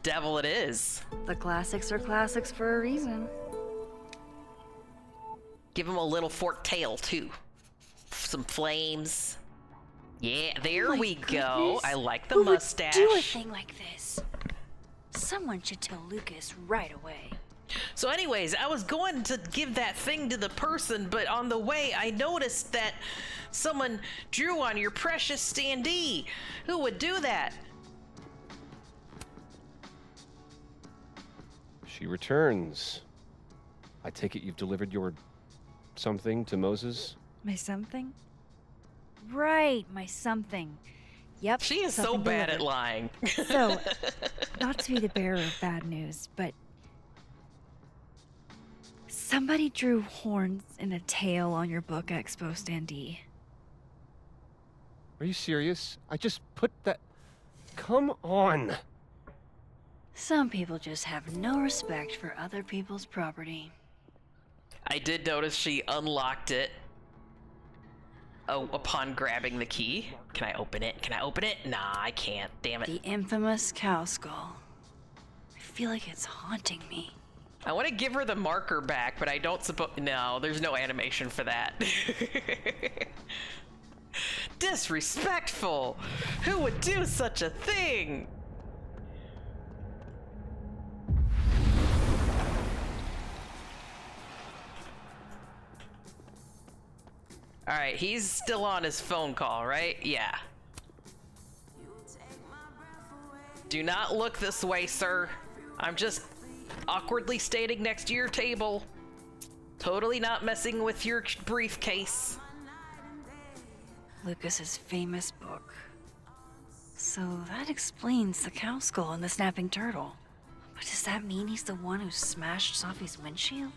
devil it is. The classics are classics for a reason. Give him a little forked tail too. Some flames. Yeah, there Oh my we go. goodness. I like the Who mustache. would do a thing like this? Someone should tell Lucas right away. So anyways, I was going to give that thing to the person, but on the way I noticed that someone drew on your precious standee. Who would do that? She returns. I take it you've delivered your something to Moses? My something? Right, my something. Yep. She is so something bad at delivered. lying. So, not to be the bearer of bad news, but somebody drew horns and a tail on your book expo standee. Are you serious? I just put that... Come on! Some people just have no respect for other people's property. I did notice she unlocked it. Oh, upon grabbing the key. Can I open it? Can I open it? Nah, I can't. Damn it. The infamous cow skull. I feel like it's haunting me. I want to give her the marker back, but I don't suppose... No, there's no animation for that. Disrespectful! Who would do such a thing? Alright, he's still on his phone call, right? Yeah. Do not look this way, sir. I'm just awkwardly standing next to your table. Totally not messing with your briefcase. Lucas's famous book. So that explains the cow skull and the snapping turtle. But does that mean he's the one who smashed Safi's windshield?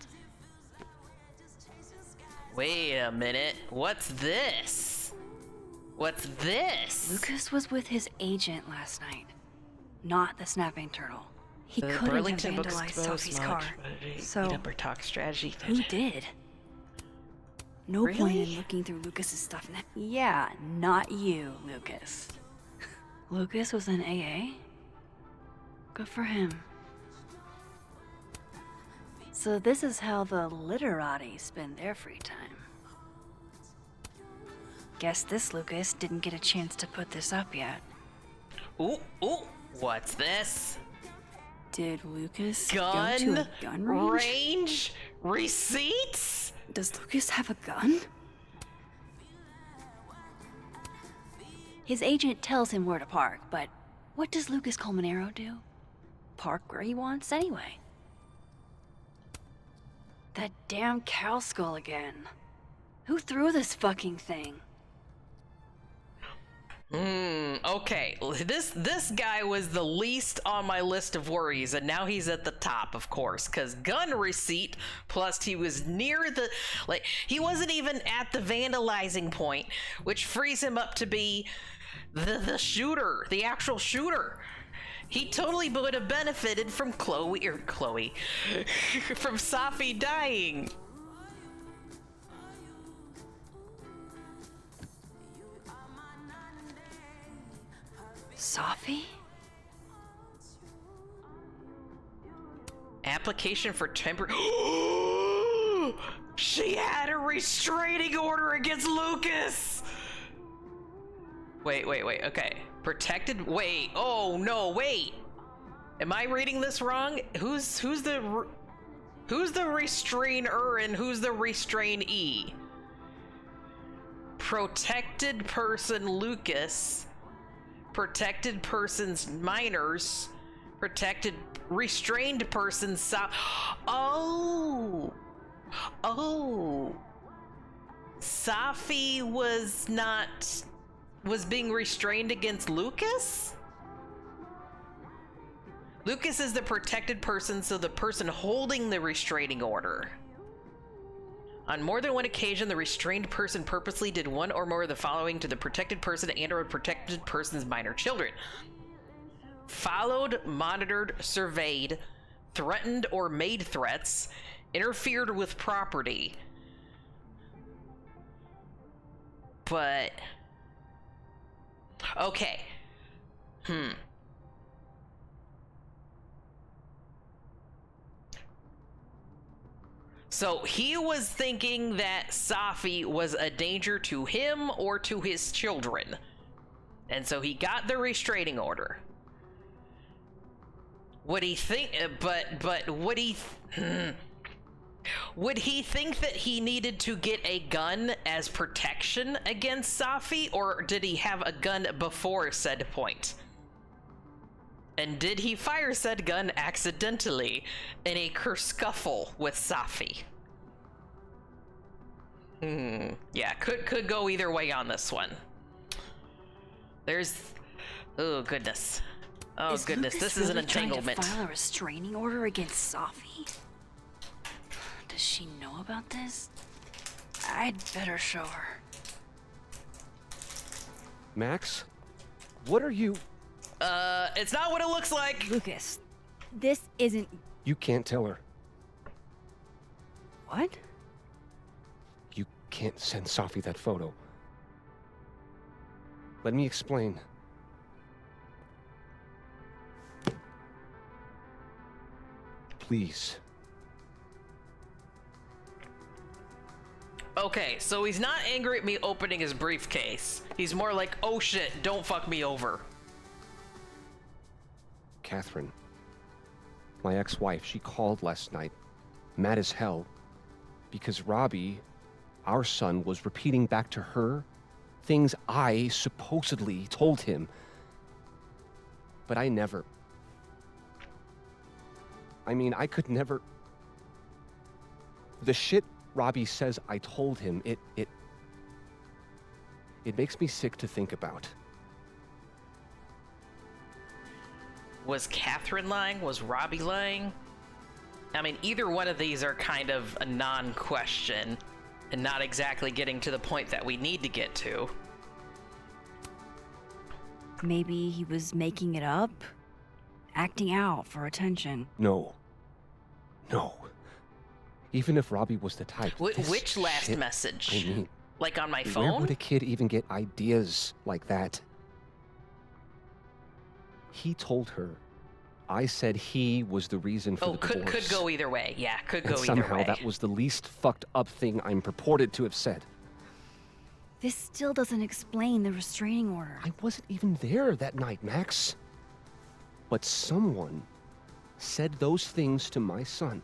Wait a minute. What's this? What's this? Lucas was with his agent last night, not the snapping turtle. He The couldn't Burlington have Books vandalized Expo Sophie's smart car. strategy, So, eat up or talk strategy. who did? No point Really? in looking through Lucas's stuff now. Yeah, not you, Lucas. Lucas was in AA? Good for him. So this is how the literati spend their free time. Guess this Lucas didn't get a chance to put this up yet. Ooh, what's this? Did Lucas Gun? go to a gun range? Range? Receipts? Does Lucas have a gun? His agent tells him where to park, but what does Lucas Colmenero do? Park where he wants anyway. That damn cow skull again. Who threw this fucking thing? Okay. This guy was the least on my list of worries, and now he's at the top, of course, because gun receipt, plus he was near the, like, he wasn't even at the vandalizing point, which frees him up to be the shooter, the actual shooter. He totally would have benefited from from Safi dying. Safi? Application for temporary. She had a restraining order against Lucas. Wait. Okay. Protected. Wait. Oh no. Wait. Am I reading this wrong? Who's the restrainer and who's the restrainee? Protected person Lucas. Protected persons minors. Protected restrained persons Oh. Safi was being restrained against Lucas? Lucas is the protected person, so the person holding the restraining order. On more than one occasion, the restrained person purposely did one or more of the following to the protected person and or protected person's minor children. Followed, monitored, surveyed, threatened or made threats, interfered with property. But... okay. So he was thinking that Safi was a danger to him or to his children. And so he got the restraining order. Would he think, but would he, would he think that he needed to get a gun as protection against Safi, or did he have a gun before said point? And did he fire said gun accidentally in a kerfuffle with Safi? Yeah, could go either way on this one. There's, oh goodness. Oh goodness, this is an entanglement. Trying to file a restraining order against Safi? Does she know about this? I'd better show her. Max, what are you? It's not what it looks like. Lucas, this isn't... You can't tell her. What? You can't send Safi that photo. Let me explain. Please. Okay, so he's not angry at me opening his briefcase. He's more like, oh shit, don't fuck me over. Catherine, my ex-wife, she called last night, mad as hell, because Robbie, our son, was repeating back to her things I supposedly told him. But I never. I mean, I could never. The shit Robbie says I told him, it makes me sick to think about. Was Catherine lying? Was Robbie lying? I mean, either one of these are kind of a non-question and not exactly getting to the point that we need to get to. Maybe he was making it up? Acting out for attention? No. Even if Robbie was the type. Which last shit, message? I mean, like on my where phone? would a kid even get ideas like that? He told her I said he was the reason for the divorce. Could go either way. Yeah, could go and either somehow way. that was the least fucked up thing I'm purported to have said. This still doesn't explain the restraining order. I wasn't even there that night, Max. But someone said those things to my son.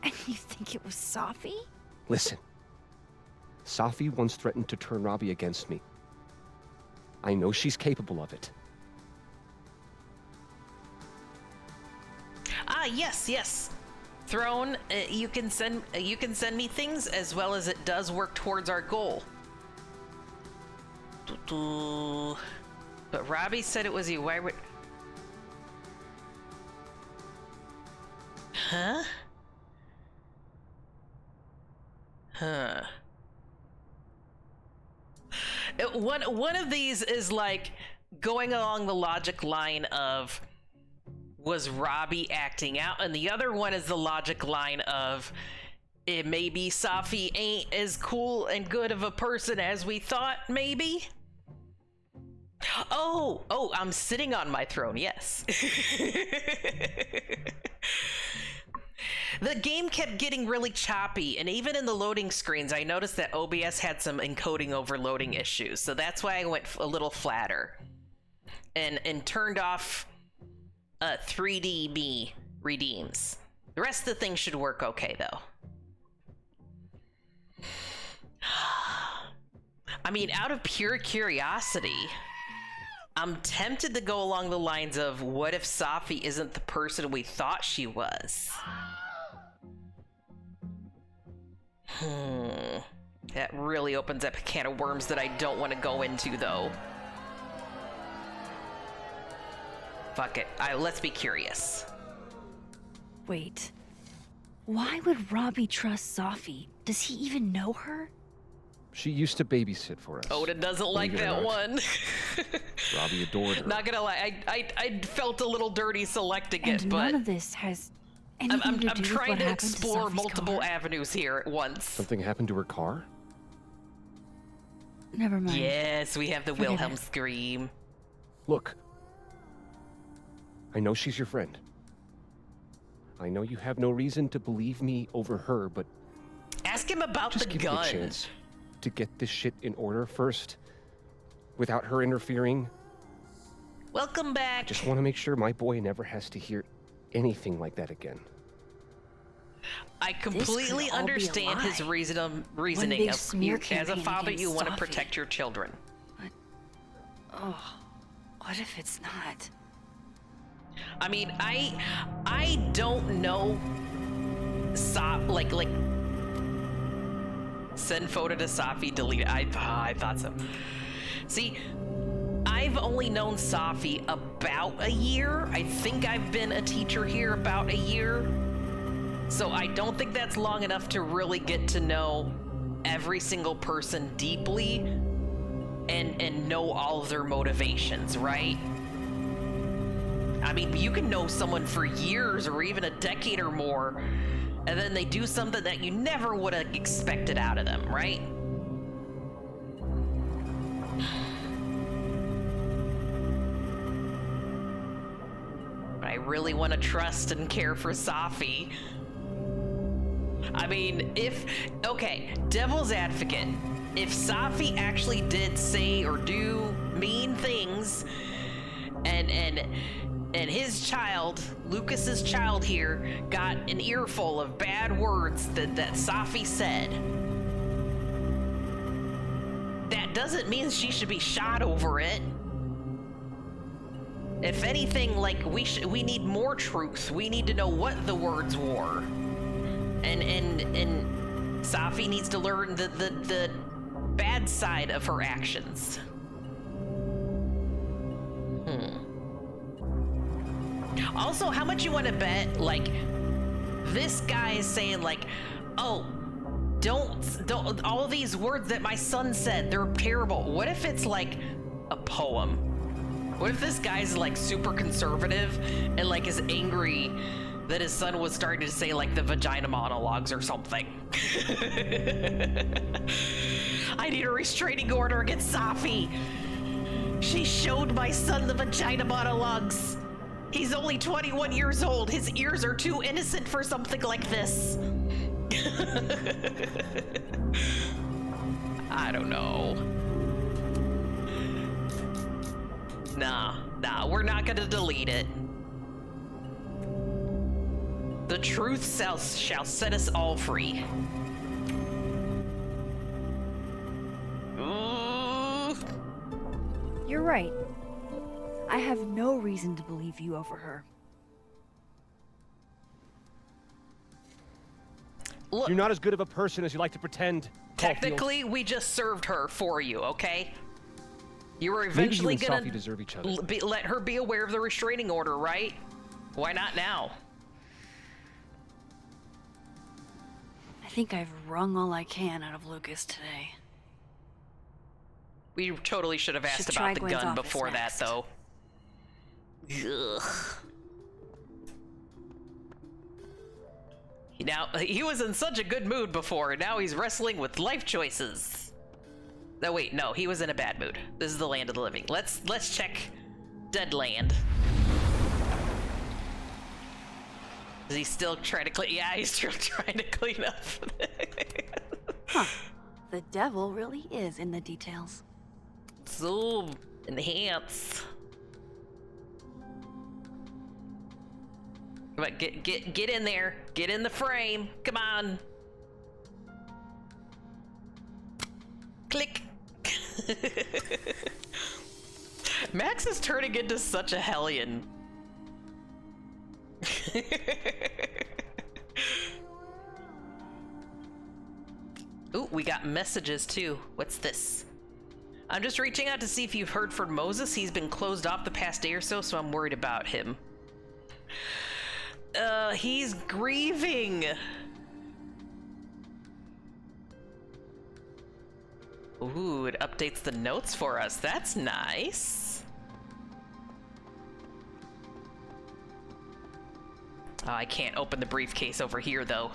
And you think it was Safi? Listen, Safi once threatened to turn Robbie against me. I know she's capable of it. Ah, yes. Throne, you can send me things as well as it does work towards our goal. But Robbie said it was you. Why would? Huh? Huh. One of these is like going along the logic line of, was Robbie acting out? And the other one is the logic line of, it maybe Safi ain't as cool and good of a person as we thought, maybe? Oh, I'm sitting on my throne, yes. The game kept getting really choppy, and even in the loading screens, I noticed that OBS had some encoding overloading issues, so that's why I went a little flatter. And turned off 3DB redeems. The rest of the thing should work okay, though. I mean, out of pure curiosity, I'm tempted to go along the lines of, what if Safi isn't the person we thought she was? That really opens up a can of worms that I don't want to go into, though. Fuck it. Let's be curious. Wait. Why would Robbie trust Safi? Does he even know her? She used to babysit for us. Oda doesn't like Believe it or that not. one. Robbie adored her. Not gonna lie, I felt a little dirty selecting And it, but none of this has anything I'm to do with trying what to happened explore Safi's multiple car? avenues here at once. Something happened to her car? Never mind. Yes, we have the Forget Wilhelm it. scream. Look. I know she's your friend. I know you have no reason to believe me over her, but Ask him about just the give me a gun. chance to get this shit in order first, without her interfering. Welcome back. Just want to make sure my boy never has to hear anything like that again. I completely could all be a understand his lie. reasoning big of smear as a campaign father, you against want to Safi. protect your children. Oh, what if it's not? I mean, I don't know. Like send photo to Safi, delete it. I thought so. See, I've only known Safi about a year. I think I've been a teacher here about a year. So I don't think that's long enough to really get to know every single person deeply and know all of their motivations, right? I mean, you can know someone for years or even a decade or more, and then they do something that you never would have expected out of them, right? But I really want to trust and care for Safi. I mean, okay, devil's advocate, if Safi actually did say or do mean things, and his child, Lucas's child here, got an earful of bad words that Safi said, that doesn't mean she should be shot over it. If anything, like, we need more truth. We need to know what the words were. And Safi needs to learn the bad side of her actions. Also, how much you want to bet, like, this guy is saying, like, oh, don't, all these words that my son said, they're terrible. What if it's like a poem? What if this guy's like super conservative and like is angry that his son was starting to say like the vagina monologues or something? I need a restraining order against Safi. She showed my son the vagina monologues. He's only 21 years old. His ears are too innocent for something like this. I don't know. Nah, we're not gonna delete it. The truth shall set us all free. You're right. I have no reason to believe you over her. Look, You're not as good of a person as you like to pretend. Caulfield. technically, we just served her for you, okay? You were Maybe you eventually and gonna Sophie deserve each other. let her be aware of the restraining order, right? Why not now? I think I've wrung all I can out of Lucas today. We totally should have asked Should try about the Gwen's gun office before next. that, though. Ugh. Now, he was in such a good mood before, now he's wrestling with life choices. No, wait, no, he was in a bad mood. This is the land of the living. Let's check Deadland. Is he still trying to clean? Yeah, he's still trying to clean up. Huh. The devil really is in the details. Zoom, enhance. Come on, get in there. Get in the frame. Come on. Click. Max is turning into such a hellion. Ooh, we got messages too. What's this? I'm just reaching out to see if you've heard from Moses. He's been closed off the past day or so I'm worried about him. He's grieving. Ooh, it updates the notes for us. That's nice. Oh, I can't open the briefcase over here, though.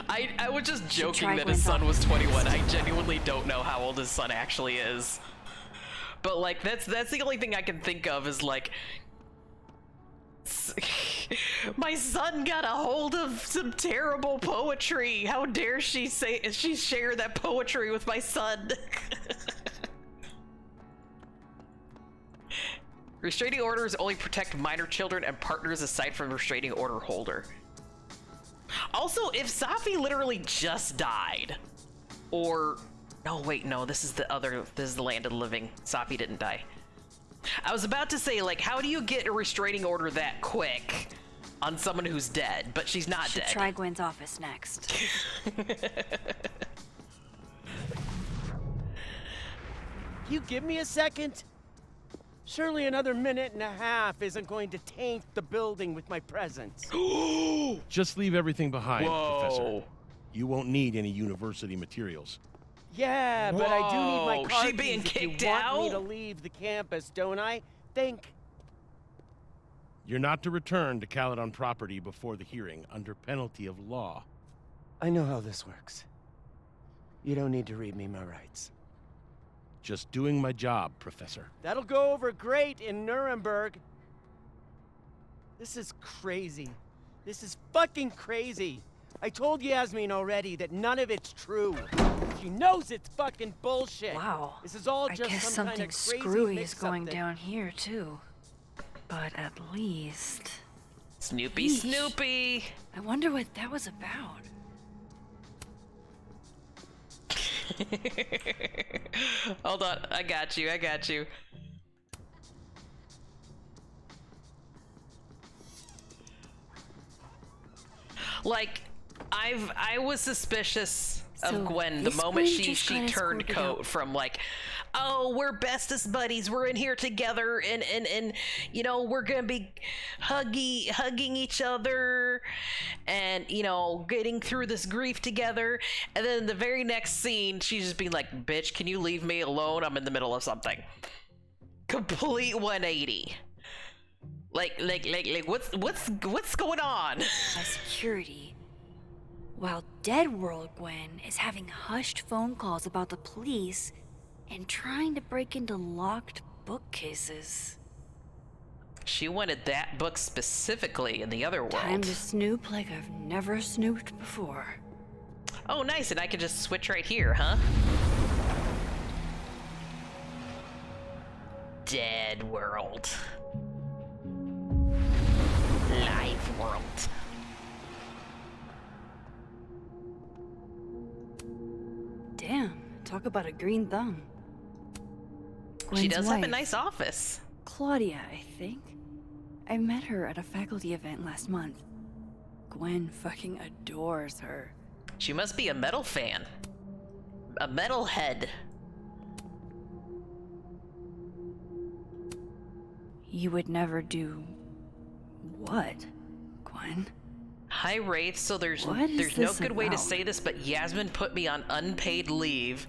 I was just joking that his son was 21. I genuinely don't know how old his son actually is. But like that's the only thing I can think of is like my son got a hold of some terrible poetry. How dare she share that poetry with my son? Restraining orders only protect minor children and partners aside from restraining order holder. Also, if Safi literally just died, or no, wait, no, this is the land of the living. Safi didn't die. I was about to say, like, how do you get a restraining order that quick on someone who's dead, but she's not Should dead? try Gwen's office next. You give me a second? Surely another minute and a half isn't going to taint the building with my presence. Just leave everything behind, Professor. Whoa. You won't need any university materials. Yeah, but I do need my Whoa, car she being keys if you kicked want me out? to leave the campus, don't I? Think. You're not to return to Caledon property before the hearing under penalty of law. I know how this works. You don't need to read me my rights. Just doing my job, Professor. That'll go over great in Nuremberg. This is crazy. This is fucking crazy. I told Yasmin already that none of it's true. She knows it's fucking bullshit. Wow. This is all I just guess some kind something of crazy screwy is mix-up going that- down here, too. But at least... Snoopy, Yeesh. Snoopy. I wonder what that was about. Hold on, I got you. Like, I was suspicious So of Gwen the this moment Gwen she just got turned escorted coat out. from like, oh, we're bestest buddies, we're in here together, and you know, we're gonna be hugging each other, and you know, getting through this grief together. And then the very next scene, she's just being like, bitch, can you leave me alone? I'm in the middle of something. Complete 180. Like what's going on? By security. While Dead World Gwen is having hushed phone calls about the police and trying to break into locked bookcases. She wanted that book specifically in the other world. Time to snoop like I've never snooped before. Oh, nice, and I can just switch right here, huh? Dead World. Live World. Damn, talk about a green thumb. She Gwen's does have a wife, nice office. Claudia, I think. I met her at a faculty event last month. Gwen fucking adores her. She must be a metal fan. A metalhead. You would never do... what, Gwen? Hi, Wraith. So there's What is no this good way to about? say this, but Yasmin put me on unpaid leave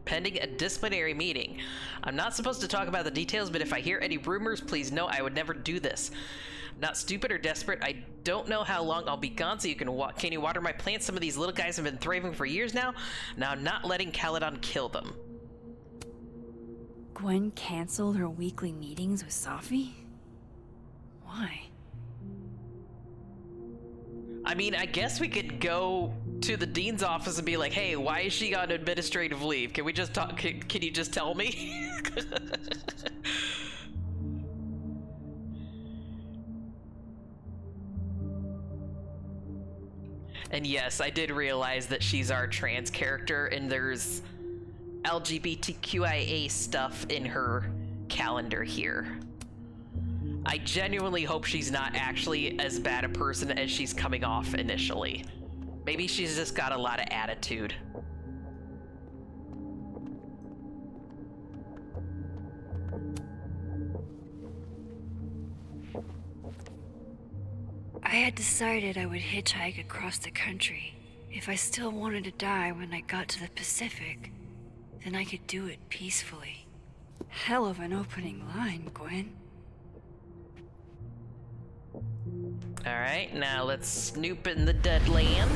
pending a disciplinary meeting. I'm not supposed to talk about the details, but if I hear any rumors, please know I would never do this. I'm not stupid or desperate. I don't know how long I'll be gone, so you can you water my plants? Some of these little guys have been thriving for years now. Now I'm not letting Caledon kill them. Gwen canceled her weekly meetings with Safi? Why? I mean, I guess we could go to the dean's office and be like, hey, why is she on administrative leave? Can we just talk? Can you just tell me? And yes, I did realize that she's our trans character and there's LGBTQIA stuff in her calendar here. I genuinely hope she's not actually as bad a person as she's coming off initially. Maybe she's just got a lot of attitude. I had decided I would hitchhike across the country. If I still wanted to die when I got to the Pacific, then I could do it peacefully. Hell of an opening line, Gwen. Alright, now let's snoop in the dead land.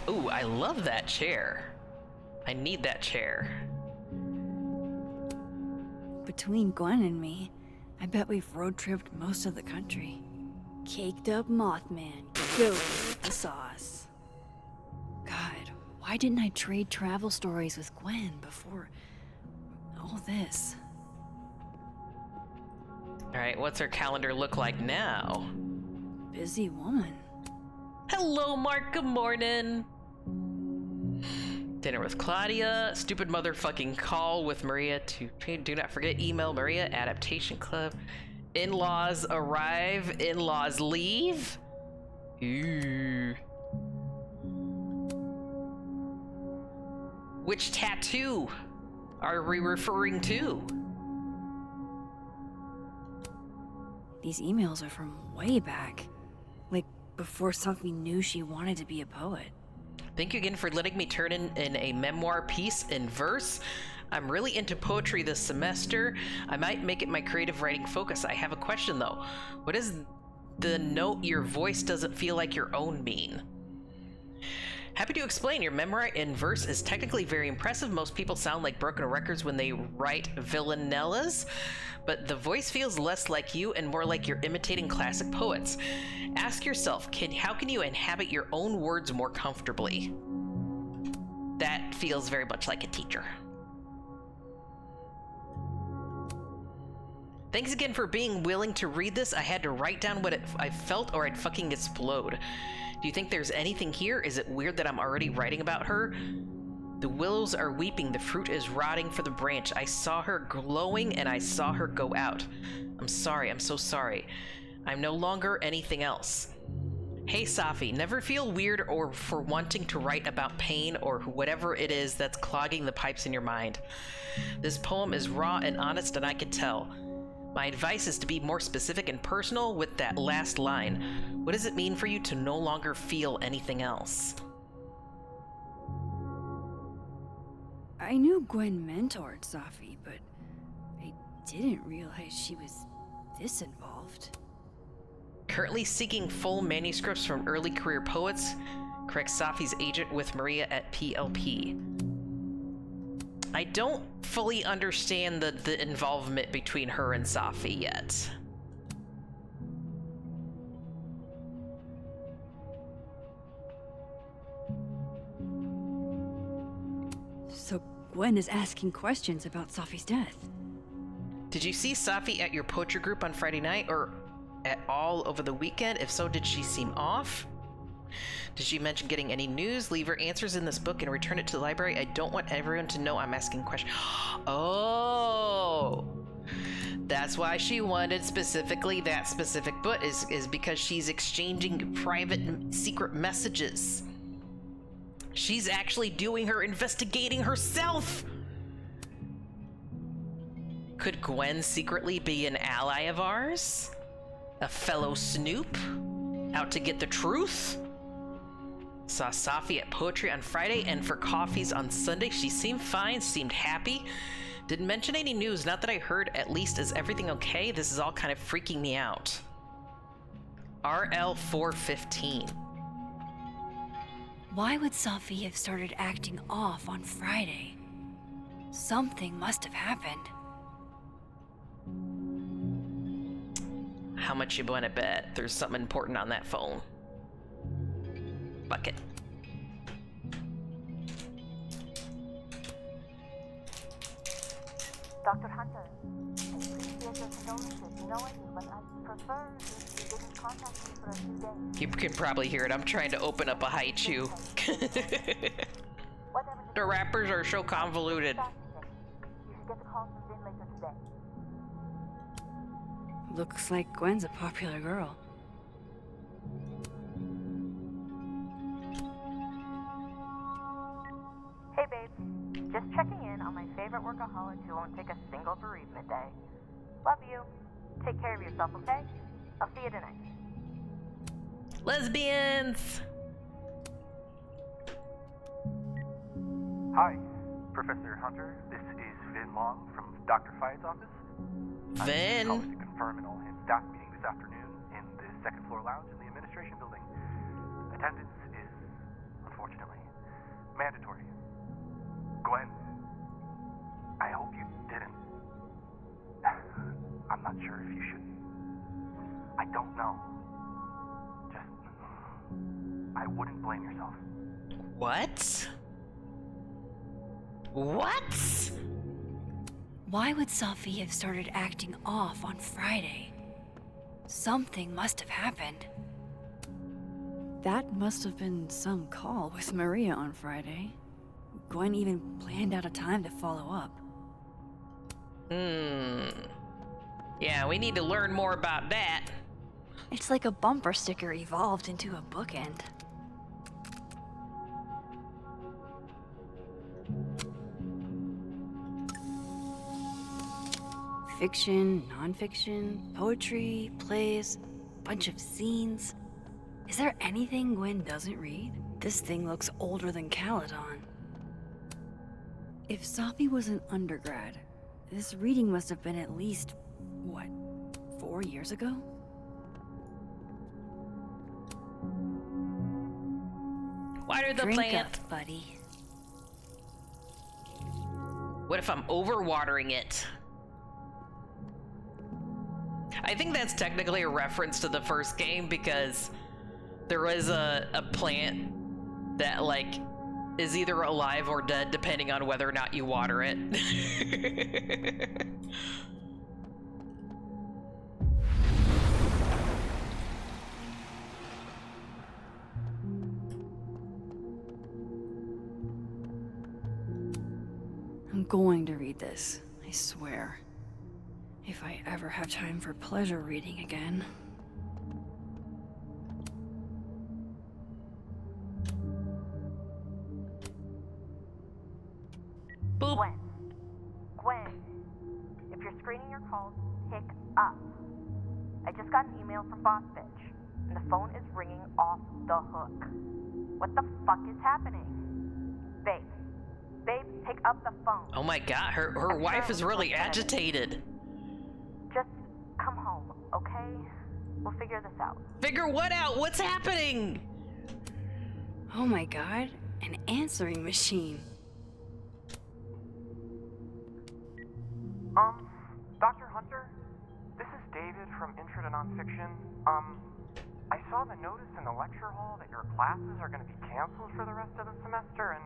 Ooh, I love that chair. I need that chair. Between Gwen and me, I bet we've road-tripped most of the country. Caked up Mothman, go with the sauce. God, why didn't I trade travel stories with Gwen before all this? Alright, what's her calendar look like now? Busy woman. Hello, Mark, good morning. Dinner with Claudia, stupid motherfucking call with Maria to do not forget email Maria, adaptation club. In-laws arrive, in-laws leave. Ooh. Which tattoo are we referring to? These emails are from way back. Like, before Safi knew she wanted to be a poet. Thank you again for letting me turn in a memoir piece in verse. I'm really into poetry this semester. I might make it my creative writing focus. I have a question though. What does the note your voice doesn't feel like your own mean? Happy to explain. Your memoir in verse is technically very impressive. Most people sound like broken records when they write villanellas, but the voice feels less like you and more like you're imitating classic poets. Ask yourself, how can you inhabit your own words more comfortably? That feels very much like a teacher. Thanks again for being willing to read this. I had to write down what I felt or I'd fucking explode. Do you think there's anything here? Is it weird that I'm already writing about her? The willows are weeping, the fruit is rotting for the branch. I saw her glowing and I saw her go out. I'm sorry, I'm so sorry. I'm no longer anything else. Hey Safi, never feel weird or for wanting to write about pain or whatever it is that's clogging the pipes in your mind. This poem is raw and honest and I can tell. My advice is to be more specific and personal with that last line. What does it mean for you to no longer feel anything else? I knew Gwen mentored Safi, but I didn't realize she was this involved. Currently seeking full manuscripts from early career poets. Correct Safi's agent with Maria at PLP. I don't fully understand the involvement between her and Safi yet. So Gwen is asking questions about Safi's death. Did you see Safi at your poetry group on Friday night or at all over the weekend? If so, did she seem off? Did she mention getting any news? Leave her answers in this book and return it to the library. I don't want everyone to know I'm asking questions. Oh, That's why she wanted specifically that specific book, is because she's exchanging private secret messages. She's actually doing her investigating herself. Could Gwen secretly be an ally of ours? A fellow snoop? Out to get the truth? Saw Safi at poetry on Friday and for coffees on Sunday. She seemed fine, seemed happy. Didn't mention any news, not that I heard, at least. Is everything okay? This is all kind of freaking me out. RL415. Why would Safi have started acting off on Friday? Something must have happened. How much you wanna bet there's something important on that phone? Bucket. Dr. Hunter, I appreciate your condolences, knowing you, but I prefer if you didn't contact me for a few days. You can probably hear it. I'm trying to open up a Haichu. The rappers are so convoluted. You should get the call from Vin later today. Looks like Gwen's a popular girl. Hey, babe. Just checking in on my favorite workaholic who won't take a single bereavement day. Love you. Take care of yourself, okay? I'll see you tonight. Lesbians! Hi, Professor Hunter. This is Vin Long from Dr. Fye's office. Vin? I'm calling to confirm an all-hands staff meeting this afternoon in the second floor lounge in the administration building. Attendance is, unfortunately, mandatory. Gwen, I hope you didn't. I'm not sure if you should. I don't know. Just, I wouldn't blame yourself. What? What? Why would Safi have started acting off on Friday? Something must have happened. That must have been some call with Maria on Friday. Gwen even planned out a time to follow up. Yeah, we need to learn more about that. It's like a bumper sticker evolved into a bookend. Fiction, nonfiction, poetry, plays, bunch of zines. Is there anything Gwen doesn't read? This thing looks older than Caledon. If Safi was an undergrad, this reading must have been at least, what, 4 years ago? Water the Drink plant. up, buddy. What if I'm overwatering it? I think that's technically a reference to the first game because there was a plant that like is either alive or dead depending on whether or not you water it. I'm going to read this, I swear. If I ever have time for pleasure reading again. Boop. Gwen, if you're screening your calls, pick up. I just got an email from Boss Bitch, and the phone is ringing off the hook. What the fuck is happening? Babe, pick up the phone. Oh my god, her wife is really agitated. Just come home, okay? We'll figure this out. Figure what out? What's happening? Oh my god, an answering machine. Dr. Hunter? This is David from Intro to Nonfiction. I saw the notice in the lecture hall that your classes are going to be canceled for the rest of the semester, and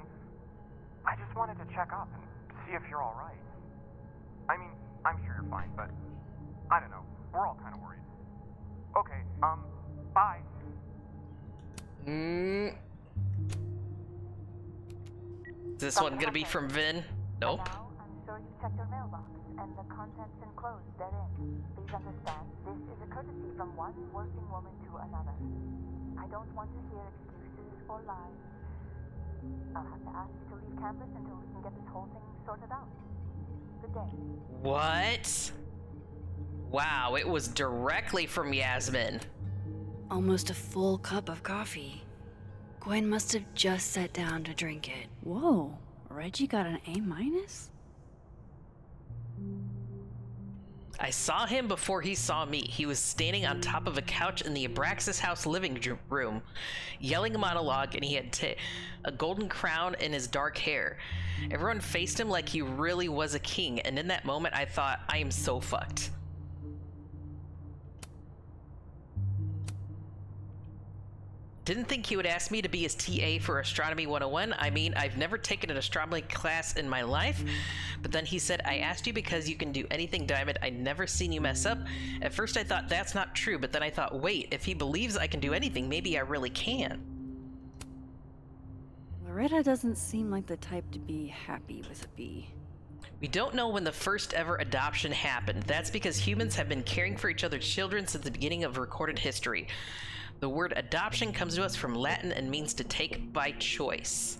I just wanted to check up and see if you're all right. I mean, I'm sure you're fine, but I don't know. We're all kind of worried. Okay, bye. Is this one gonna be from Vin? Nope. By now, I'm sure you've checked your mailbox, and the contents enclosed therein. Please understand, this is a courtesy from one working woman to another. I don't want to hear excuses or lies. I'll have to ask you to leave campus until we can get this whole thing sorted out. Good day. What? Wow, it was directly from Yasmin. Almost a full cup of coffee. Gwen must have just sat down to drink it. Whoa, Reggie got an A-? I saw him before he saw me. He was standing on top of a couch in the Abraxas house living room, yelling a monologue, and he had a golden crown in his dark hair. Everyone faced him like he really was a king, and in that moment I thought, I am so fucked. Didn't think he would ask me to be his TA for Astronomy 101. I mean, I've never taken an astronomy class in my life. But then he said, I asked you because you can do anything, Diamond. I'd never seen you mess up. At first I thought that's not true, but then I thought, wait, if he believes I can do anything, maybe I really can. Loretta doesn't seem like the type to be happy with a B. We don't know when the first ever adoption happened. That's because humans have been caring for each other's children since the beginning of recorded history. The word adoption comes to us from Latin and means to take by choice.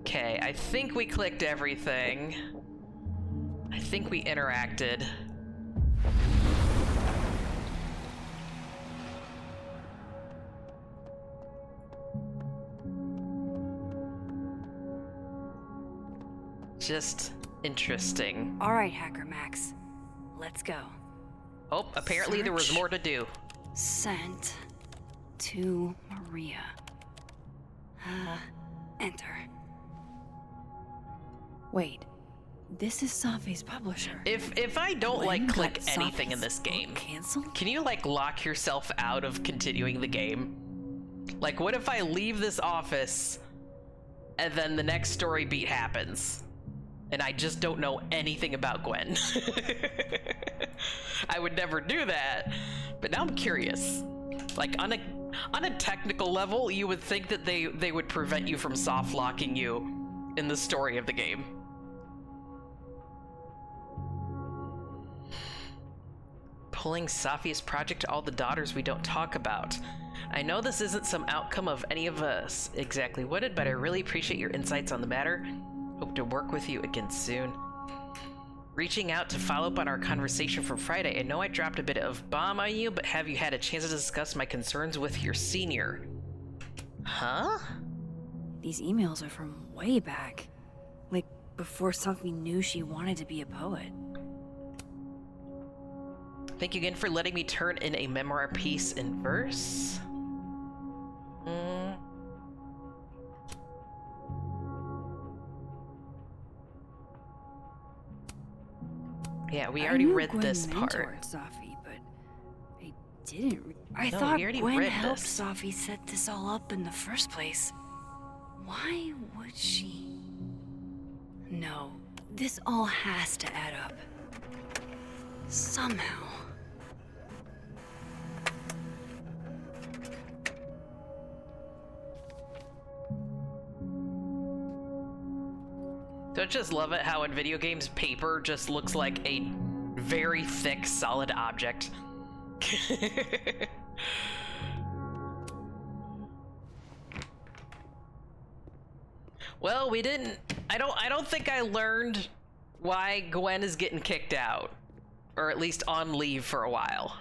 Okay, I think we clicked everything. I think we interacted. Just interesting. All right, Hacker Max. Let's go. Oh, apparently there was more to do. Sent to Maria. Enter. Wait, this is Safi's publisher. If I don't like click anything in this game, can you like lock yourself out of continuing the game? Like, what if I leave this office and then the next story beat happens and I just don't know anything about Gwen? I would never do that, but now I'm curious. Like, on a technical level, you would think that they would prevent you from soft locking you in the story of the game. Pulling Safi's project to all the daughters we don't talk about. I know this isn't some outcome of any of us exactly wooded, but I really appreciate your insights on the matter. Hope to work with you again soon. Reaching out to follow up on our conversation from Friday. I know I dropped a bit of bomb on you, but have you had a chance to discuss my concerns with your senior? Huh? These emails are from way back. Like, before Safi knew she wanted to be a poet. Thank you again for letting me turn in a memoir piece in verse. Yeah, we already read this part. Safi, but I didn't. I thought Gwen helped Safi set this all up in the first place. Why would she? No, this all has to add up. Somehow. Don't just love it how in video games paper just looks like a very thick, solid object. Well, we didn't. I don't think I learned why Gwen is getting kicked out, or at least on leave for a while.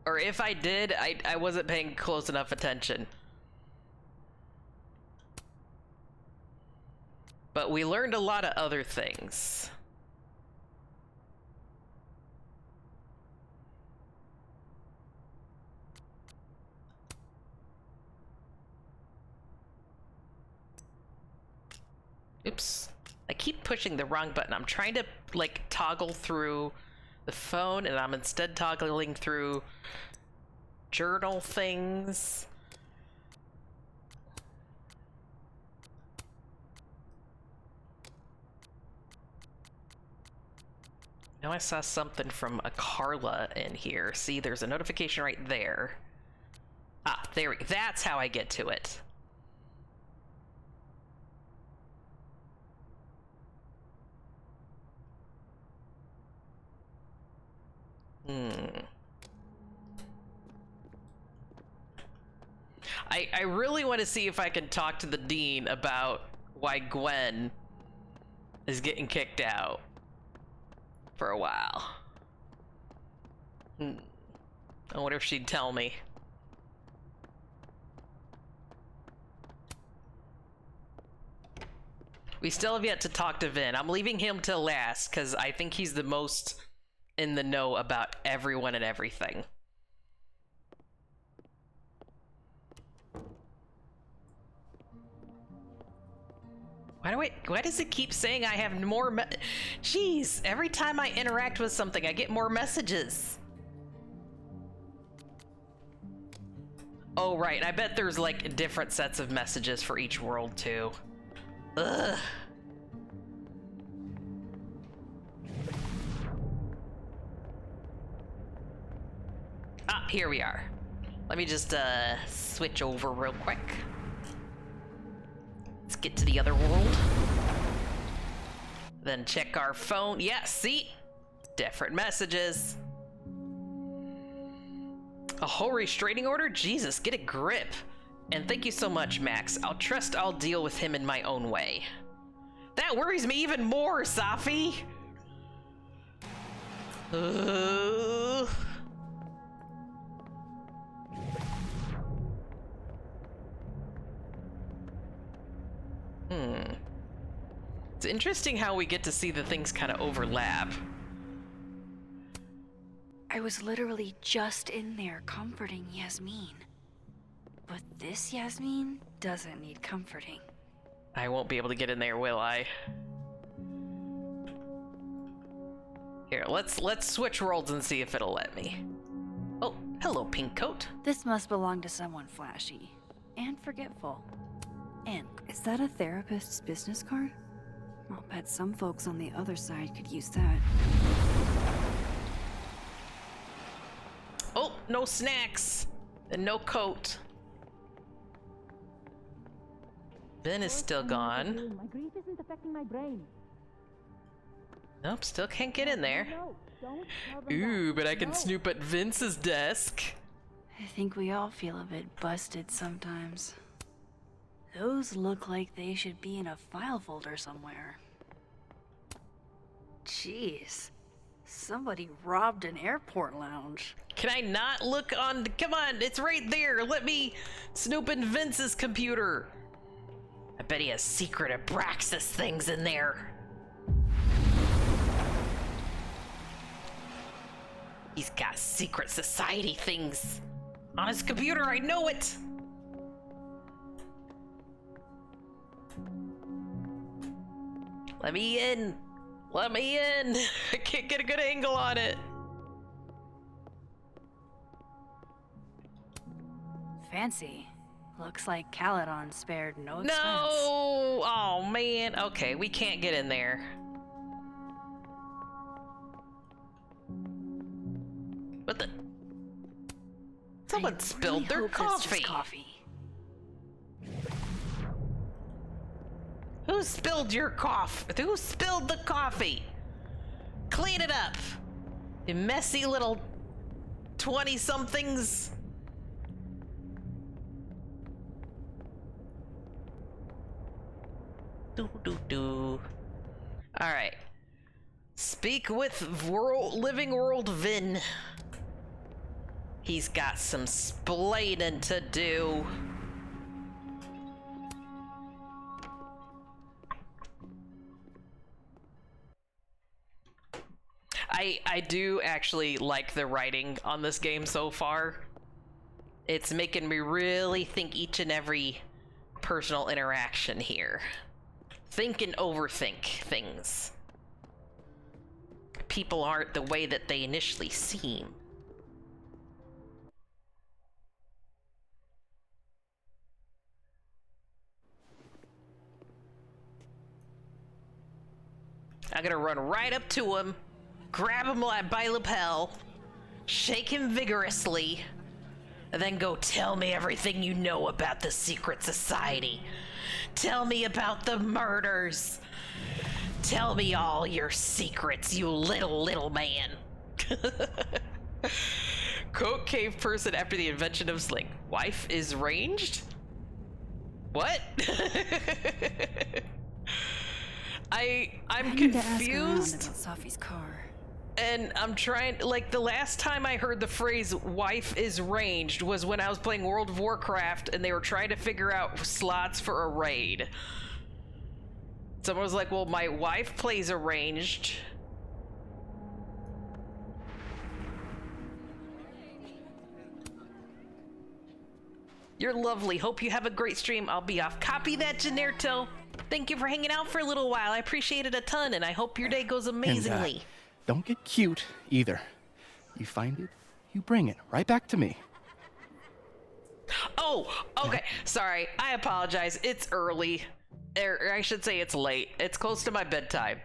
Or if I did, I wasn't paying close enough attention. But we learned a lot of other things. Oops. I keep pushing the wrong button. I'm trying to, like, toggle through the phone, and I'm instead toggling through journal things. Now I saw something from a Carla in here. See, there's a notification right there. Ah, there we go. That's how I get to it. I really want to see if I can talk to the dean about why Gwen is getting kicked out for a while. I wonder if she'd tell me. We still have yet to talk to Vin. I'm leaving him till last because I think he's the most in the know about everyone and everything. Why does it keep saying I have more Jeez, every time I interact with something, I get more messages. Oh, right, and I bet there's like different sets of messages for each world too. Ugh. Ah, here we are. Let me just switch over real quick. Let's get to the other world. Then check our phone. Yeah, see? Different messages. A whole restraining order? Jesus, get a grip. And thank you so much, Max. I'll deal with him in my own way. That worries me even more, Safi. It's interesting how we get to see the things kind of overlap. I was literally just in there comforting Yasmin. But this Yasmin doesn't need comforting. I won't be able to get in there, will I? Here, let's switch worlds and see if it'll let me. Oh, hello, pink coat. This must belong to someone flashy and forgetful. And is that a therapist's business card? I'll bet some folks on the other side could use that. Oh, no snacks and no coat. Ben is still gone. My grief isn't affecting my brain. Nope, still can't get in there. No, don't tell them Ooh, that. but I can No. snoop at Vince's desk. I think we all feel a bit busted sometimes. Those look like they should be in a file folder somewhere. Jeez, somebody robbed an airport lounge. Can I not look on? Come on, it's right there. Let me snoop in Vince's computer. I bet he has secret Abraxas things in there. He's got secret society things on his computer, I know it. Let me in. Let me in. I can't get a good angle on it. Fancy. Looks like Caledon spared no expense. No! Oh man. Okay, we can't get in there. What the? Someone spilled their hope that's just coffee. coffee. Who spilled your coffee? Who spilled the coffee? Clean it up. You messy little 20-somethings. Do. All right. Speak with Living World Vin. He's got some splaining to do. I do actually like the writing on this game so far. It's making me really think each and every personal interaction here. Think and overthink things. People aren't the way that they initially seem. I'm gonna run right up to him, grab him by lapel, shake him vigorously, And then go tell me everything you know about the secret society. Tell me about the murders. Tell me all your secrets, you little man. Quote cave person after the invention of sling. Wife is ranged? What? I'm need to ask around confused. about Sophie's car. And I'm trying, like, the last time I heard the phrase wife is ranged was when I was playing World of Warcraft and they were trying to figure out slots for a raid. Someone was like, well, my wife plays a ranged. You're lovely. Hope you have a great stream. I'll be off. Copy that, Generto. Thank you for hanging out for a little while. I appreciate it a ton, and I hope your day goes amazingly. And, don't get cute either. You find it, you bring it right back to me. Oh, okay. Sorry. I apologize. It's early. Or I should say it's late. It's close to my bedtime.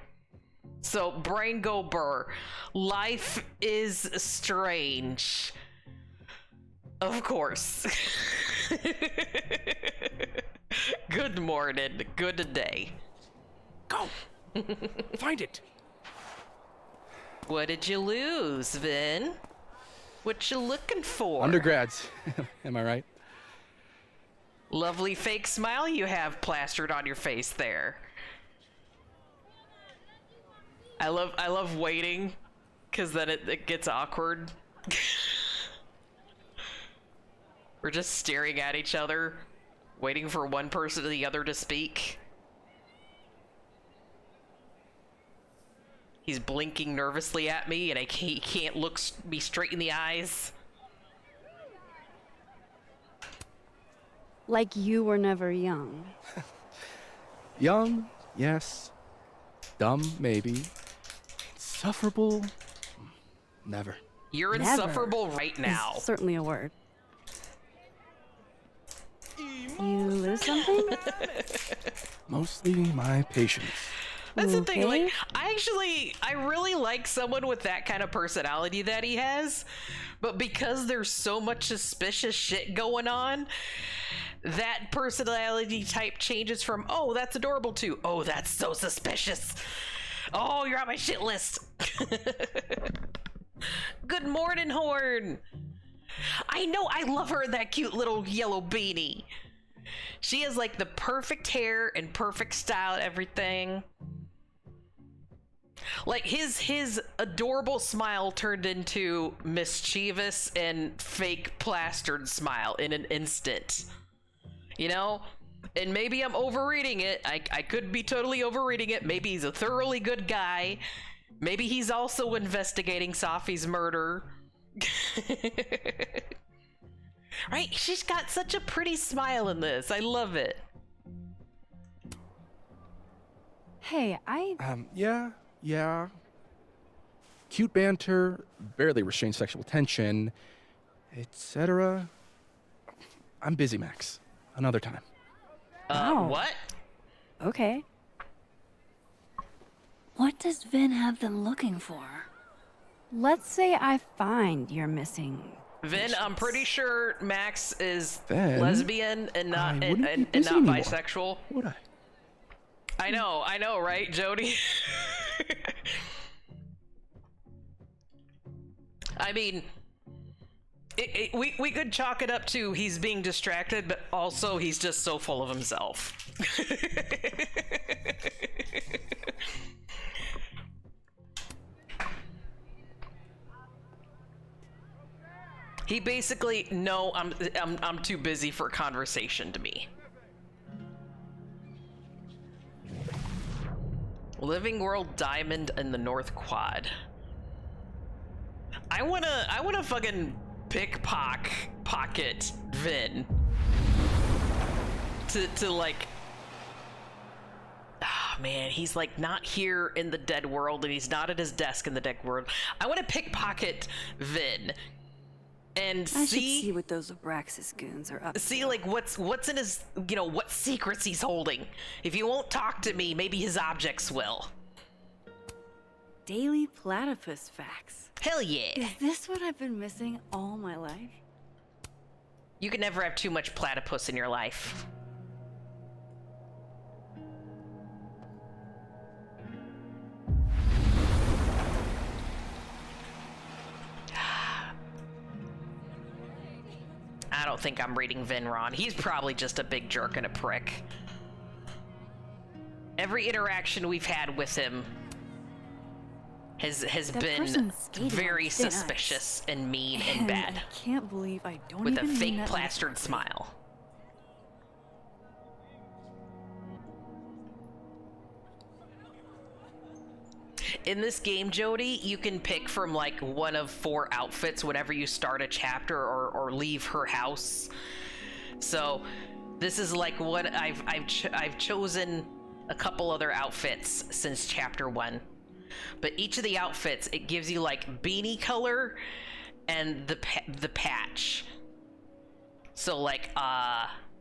So, brain go burr. Life is strange. Of course. Good morning. Good day. Go. Find it. What did you lose, Vin? What you looking for? Undergrads. Am I right? Lovely fake smile you have plastered on your face there. I love waiting, because then it gets awkward. We're just staring at each other, waiting for one person or the other to speak. He's blinking nervously at me, and he can't look me straight in the eyes. Like you were never young. Young, yes. Dumb, maybe. Insufferable, never. You're Never insufferable right now. is certainly a word. You lose something? Mostly my patience. That's the thing, Okay. like, I really like someone with that kind of personality that he has, but because there's so much suspicious shit going on, that personality type changes from, oh, that's adorable, to, oh, that's so suspicious. Oh, you're on my shit list. Good morning, Horn. I know, I love her in that cute little yellow beanie. She has, like, the perfect hair and perfect style and everything. Like, his adorable smile turned into mischievous and fake plastered smile in an instant. You know? And maybe I'm overreading it. I could be totally overreading it. Maybe he's a thoroughly good guy. Maybe he's also investigating Sophie's murder. Right? She's got such a pretty smile in this. I love it. Hey, Yeah. Cute banter, barely restrained sexual tension, etc. I'm busy, Max. Another time. Wow. What? Okay. What does Vin have them looking for? Let's say I find you're missing. Vin, I'm pretty sure Max is Vin, lesbian and not I wouldn't be and busy not anymore. bisexual. Would I? I know, right, Jody? I mean, we could chalk it up to he's being distracted, but also he's just so full of himself. He basically, no, I'm too busy for conversation to me. Living World Diamond in the North Quad. I wanna fucking pickpocket Vin. To like, ah, man, he's like not here in the dead world and he's not at his desk in the dead world. I wanna pickpocket Vin and I should see what those Abraxas goons are up to. see like what's in his, you know, what secrets he's holding. If he won't talk to me, maybe his objects will. Daily platypus facts. Hell yeah. Is this what I've been missing all my life? You can never have too much platypus in your life. I don't think I'm reading Vinron. He's probably just a big jerk and a prick. Every interaction we've had with him has That been person's skating on very thin ice. suspicious and mean and And bad, I can't believe I don't with a even mean fake that plastered metaphorically. smile. In this game, Jody, you can pick from like one of 4 outfits whenever you start a chapter or leave her house. So this is like what I've chosen a couple other outfits since chapter 1. But each of the outfits, it gives you like beanie color and the patch. So like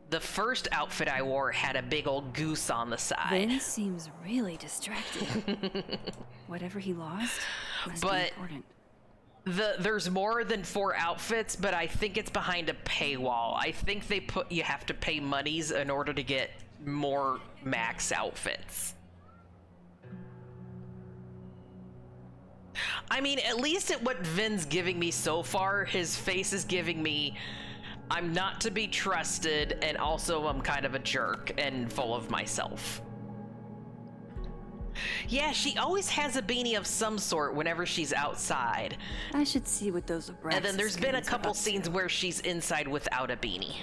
the first outfit I wore had a big old goose on the side. Vin seems really distracted. Whatever he lost must be But important. there's more than 4 outfits, but I think it's behind a paywall. I think you have to pay monies in order to get more max outfits. I mean, at least at what Vin's giving me so far, his face is giving me I'm not to be trusted, and also I'm kind of a jerk and full of myself. Yeah, she always has a beanie of some sort whenever she's outside. I should see what those Abraxas And then there's been a goons are couple up to. scenes where she's inside without a beanie.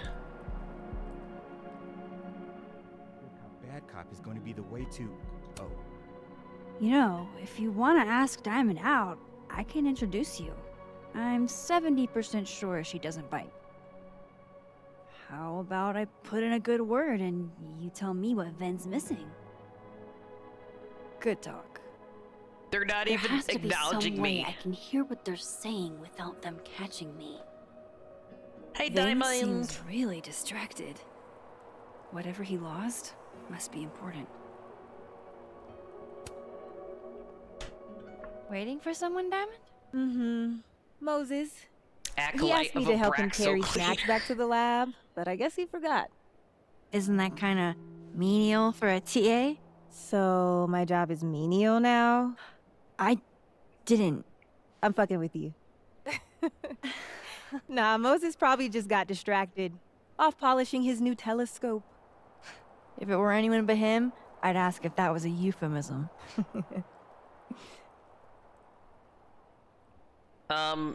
Bad cop is going to be the way to. Oh, You know, if you want to ask Diamond out, I can introduce you. I'm 70% sure she doesn't bite. How about I put in a good word and you tell me what Ven's missing? Good talk. They're not There even has to be acknowledging some way me. I can hear what they're saying without them catching me. Hey, Vin Diamond. seems really distracted. Whatever he lost must be important. Waiting for someone, Diamond? Mm-hmm. Moses. He Acolyte asked me of to help him Abraxo carry Clear. snacks back to the lab, but I guess he forgot. Isn't that kind of menial for a TA? So my job is menial now? I didn't. I'm fucking with you. Nah, Moses probably just got distracted. Off polishing his new telescope. If it were anyone but him, I'd ask if that was a euphemism.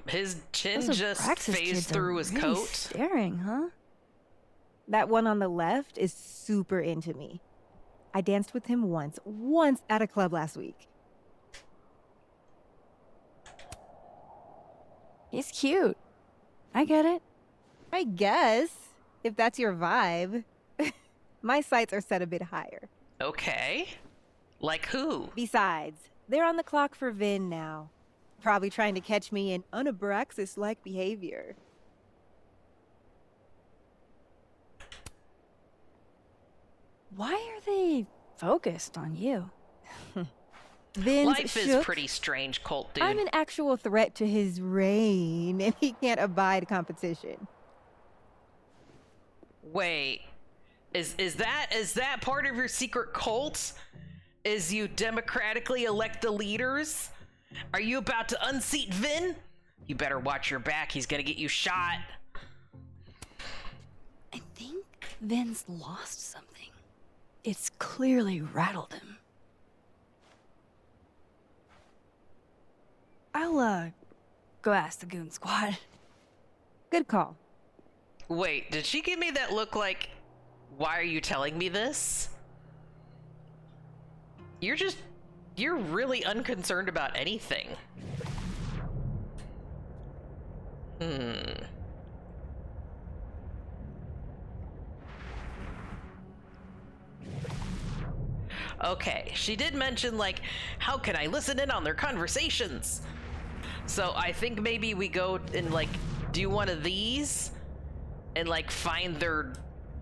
His chin Those just Abraxas phased kids are through his really coat. Staring, huh? That one on the left is super into me. I danced with him once at a club last week. He's cute. I get it. I guess, if that's your vibe. My sights are set a bit higher. Okay. Like who? Besides, they're on the clock for Vin now. Probably trying to catch me in unabraxas-like behavior. Why are they focused on you? Vin's Life is shook. pretty strange, Colt dude. I'm an actual threat to his reign, and he can't abide competition. Wait. Is that part of your secret cult? Is you democratically elect the leaders? Are you about to unseat Vin? You better watch your back. He's gonna get you shot. I think Vin's lost something. It's clearly rattled him. I'll, go ask the Goon Squad. Good call. Wait, did she give me that look like, why are you telling me this? You're really unconcerned about anything. Okay, she did mention, like, how can I listen in on their conversations? So I think maybe we go and, like, do one of these and, like, find their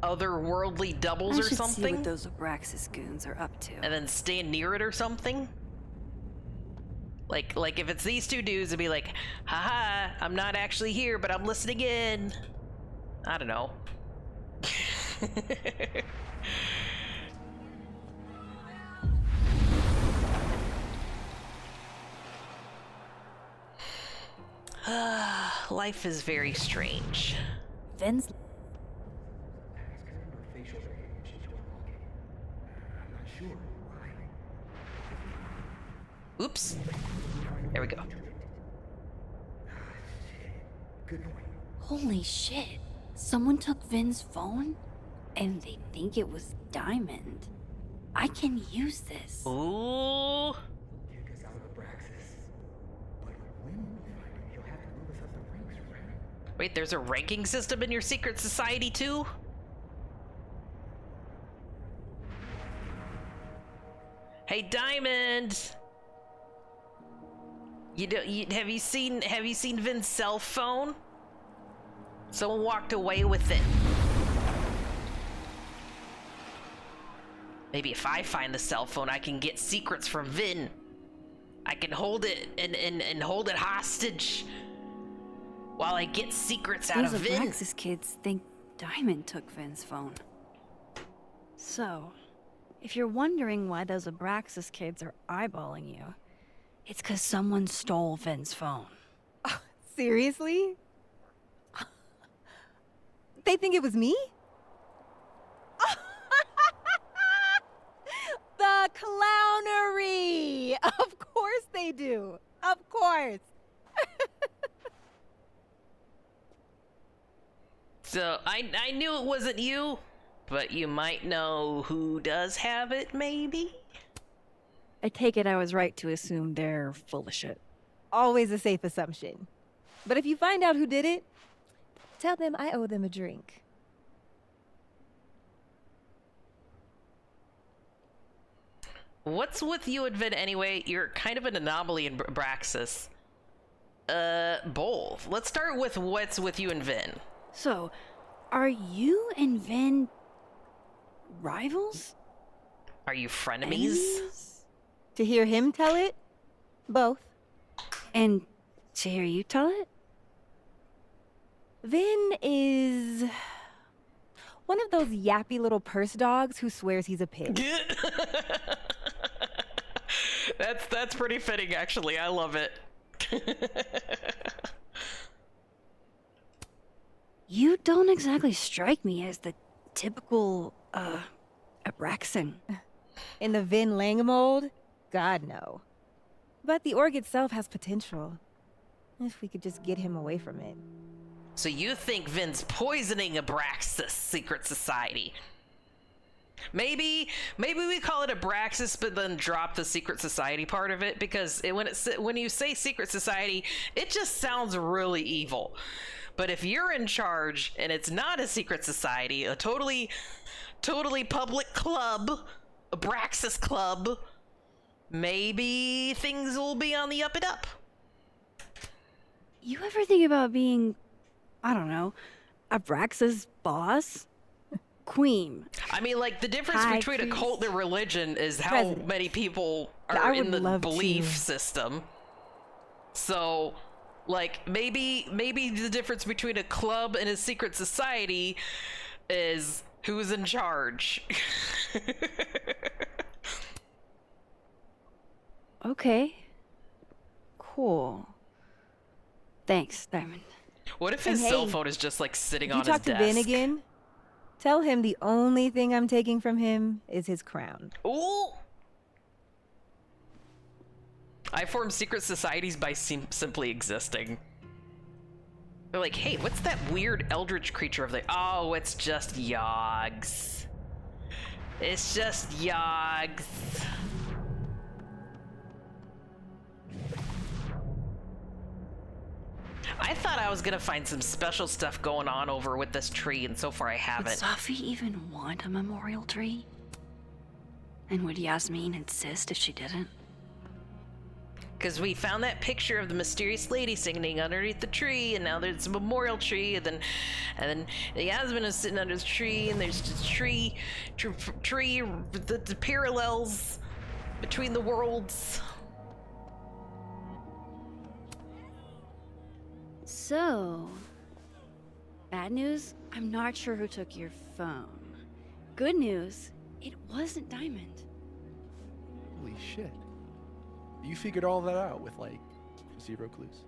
otherworldly doubles I or should something? see what those Abraxas goons are up to. And then stand near it or something? Like if it's these two dudes, it'd be like, haha, I'm not actually here, but I'm listening in. I don't know. Life is very strange. Vin's Oops. There we go. Holy shit. Someone took Vin's phone? And they think it was Diamond. I can use this. Ooh. Wait, there's a ranking system in your secret society too? Hey, Diamond. Have you seen Vin's cell phone? Someone walked away with it. Maybe if I find the cell phone, I can get secrets from Vin. I can hold it and hold it hostage while I get secrets out Those of Vin. Abraxas kids think Diamond took Vin's phone. So, if you're wondering why those Abraxas kids are eyeballing you, It's because someone stole Vin's phone. Seriously? They think it was me? The clownery! Of course they do. Of course. So I knew it wasn't you, but you might know who does have it, maybe? I take it I was right to assume they're full of shit. Always a safe assumption. But if you find out who did it, tell them I owe them a drink. What's with you and Vin anyway? You're kind of an anomaly in Abraxas. Both. Let's start with what's with you and Vin. So, are you and Vin rivals? Are you frenemies? Enemies? To hear him tell it, both. And to hear you tell it? Vin is one of those yappy little purse dogs who swears he's a pig. That's pretty fitting, actually. I love it. You don't exactly strike me as the typical, Abraxan. In the Vin Lang mold? God, no. But the org itself has potential. If we could just get him away from it. So you think Vin's poisoning Abraxas secret society? Maybe we call it Abraxas, but then drop the secret society part of it, because when you say secret society, it just sounds really evil. But if you're in charge and it's not a secret society, a totally public club, Abraxas club, maybe things will be on the up and up. You ever think about being, I don't know, Abraxas' boss? Queen. I mean, like, the difference High between priest. a cult and religion is how President. many people I are would in the love belief to. system. So, like, maybe the difference between a club and a secret society is who's in charge. Okay. Cool. Thanks, Diamond. What if And his cell hey, phone is just, like, sitting If on you talk his to desk? Vin again, tell him the only thing I'm taking from him is his crown. Ooh! I form secret societies by simply existing. They're like, hey, what's that weird eldritch creature over there? Oh, it's just Yogs. It's just Yogs. I thought I was gonna find some special stuff going on over with this tree, and so far I Would haven't. Sophie even want a memorial tree? And would Yasmin insist if she didn't? Because we found that picture of the mysterious lady singing underneath the tree, and now there's a memorial tree, and then Yasmin is sitting under the tree, and there's just tree, the parallels between the worlds. So, Bad news, I'm not sure who took your phone. Good news, it wasn't Diamond. Holy shit. You figured all that out with, like, 0 clues?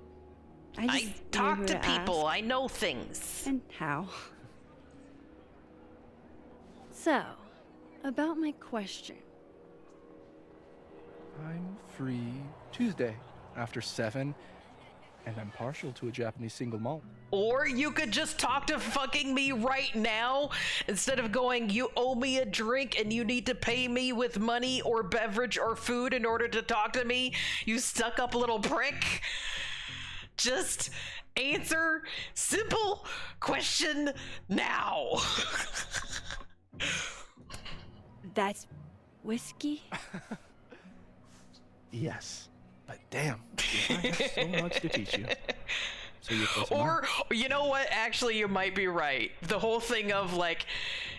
I talk to people. I know things. And how? So, about my question. I'm free Tuesday after 7, and I'm partial to a Japanese single malt. Or you could just talk to fucking me right now instead of going, you owe me a drink and you need to pay me with money or beverage or food in order to talk to me, you stuck up little prick. Just answer simple question now. That's whiskey? Yes, but damn, I have so much to teach you. So you're close Or, you know what? Actually, you might be right. The whole thing of like,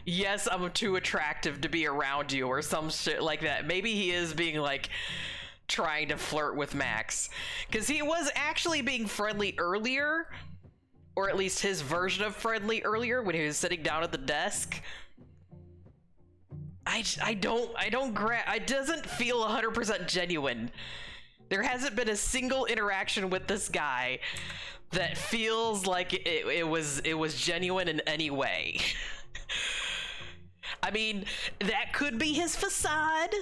yes, I'm too attractive to be around you or some shit like that. Maybe he is being like, trying to flirt with Max. Because he was actually being friendly earlier. Or at least his version of friendly earlier when he was sitting down at the desk. It doesn't feel 100% genuine. There hasn't been a single interaction with this guy that feels like it was genuine in any way. I mean, that could be his facade.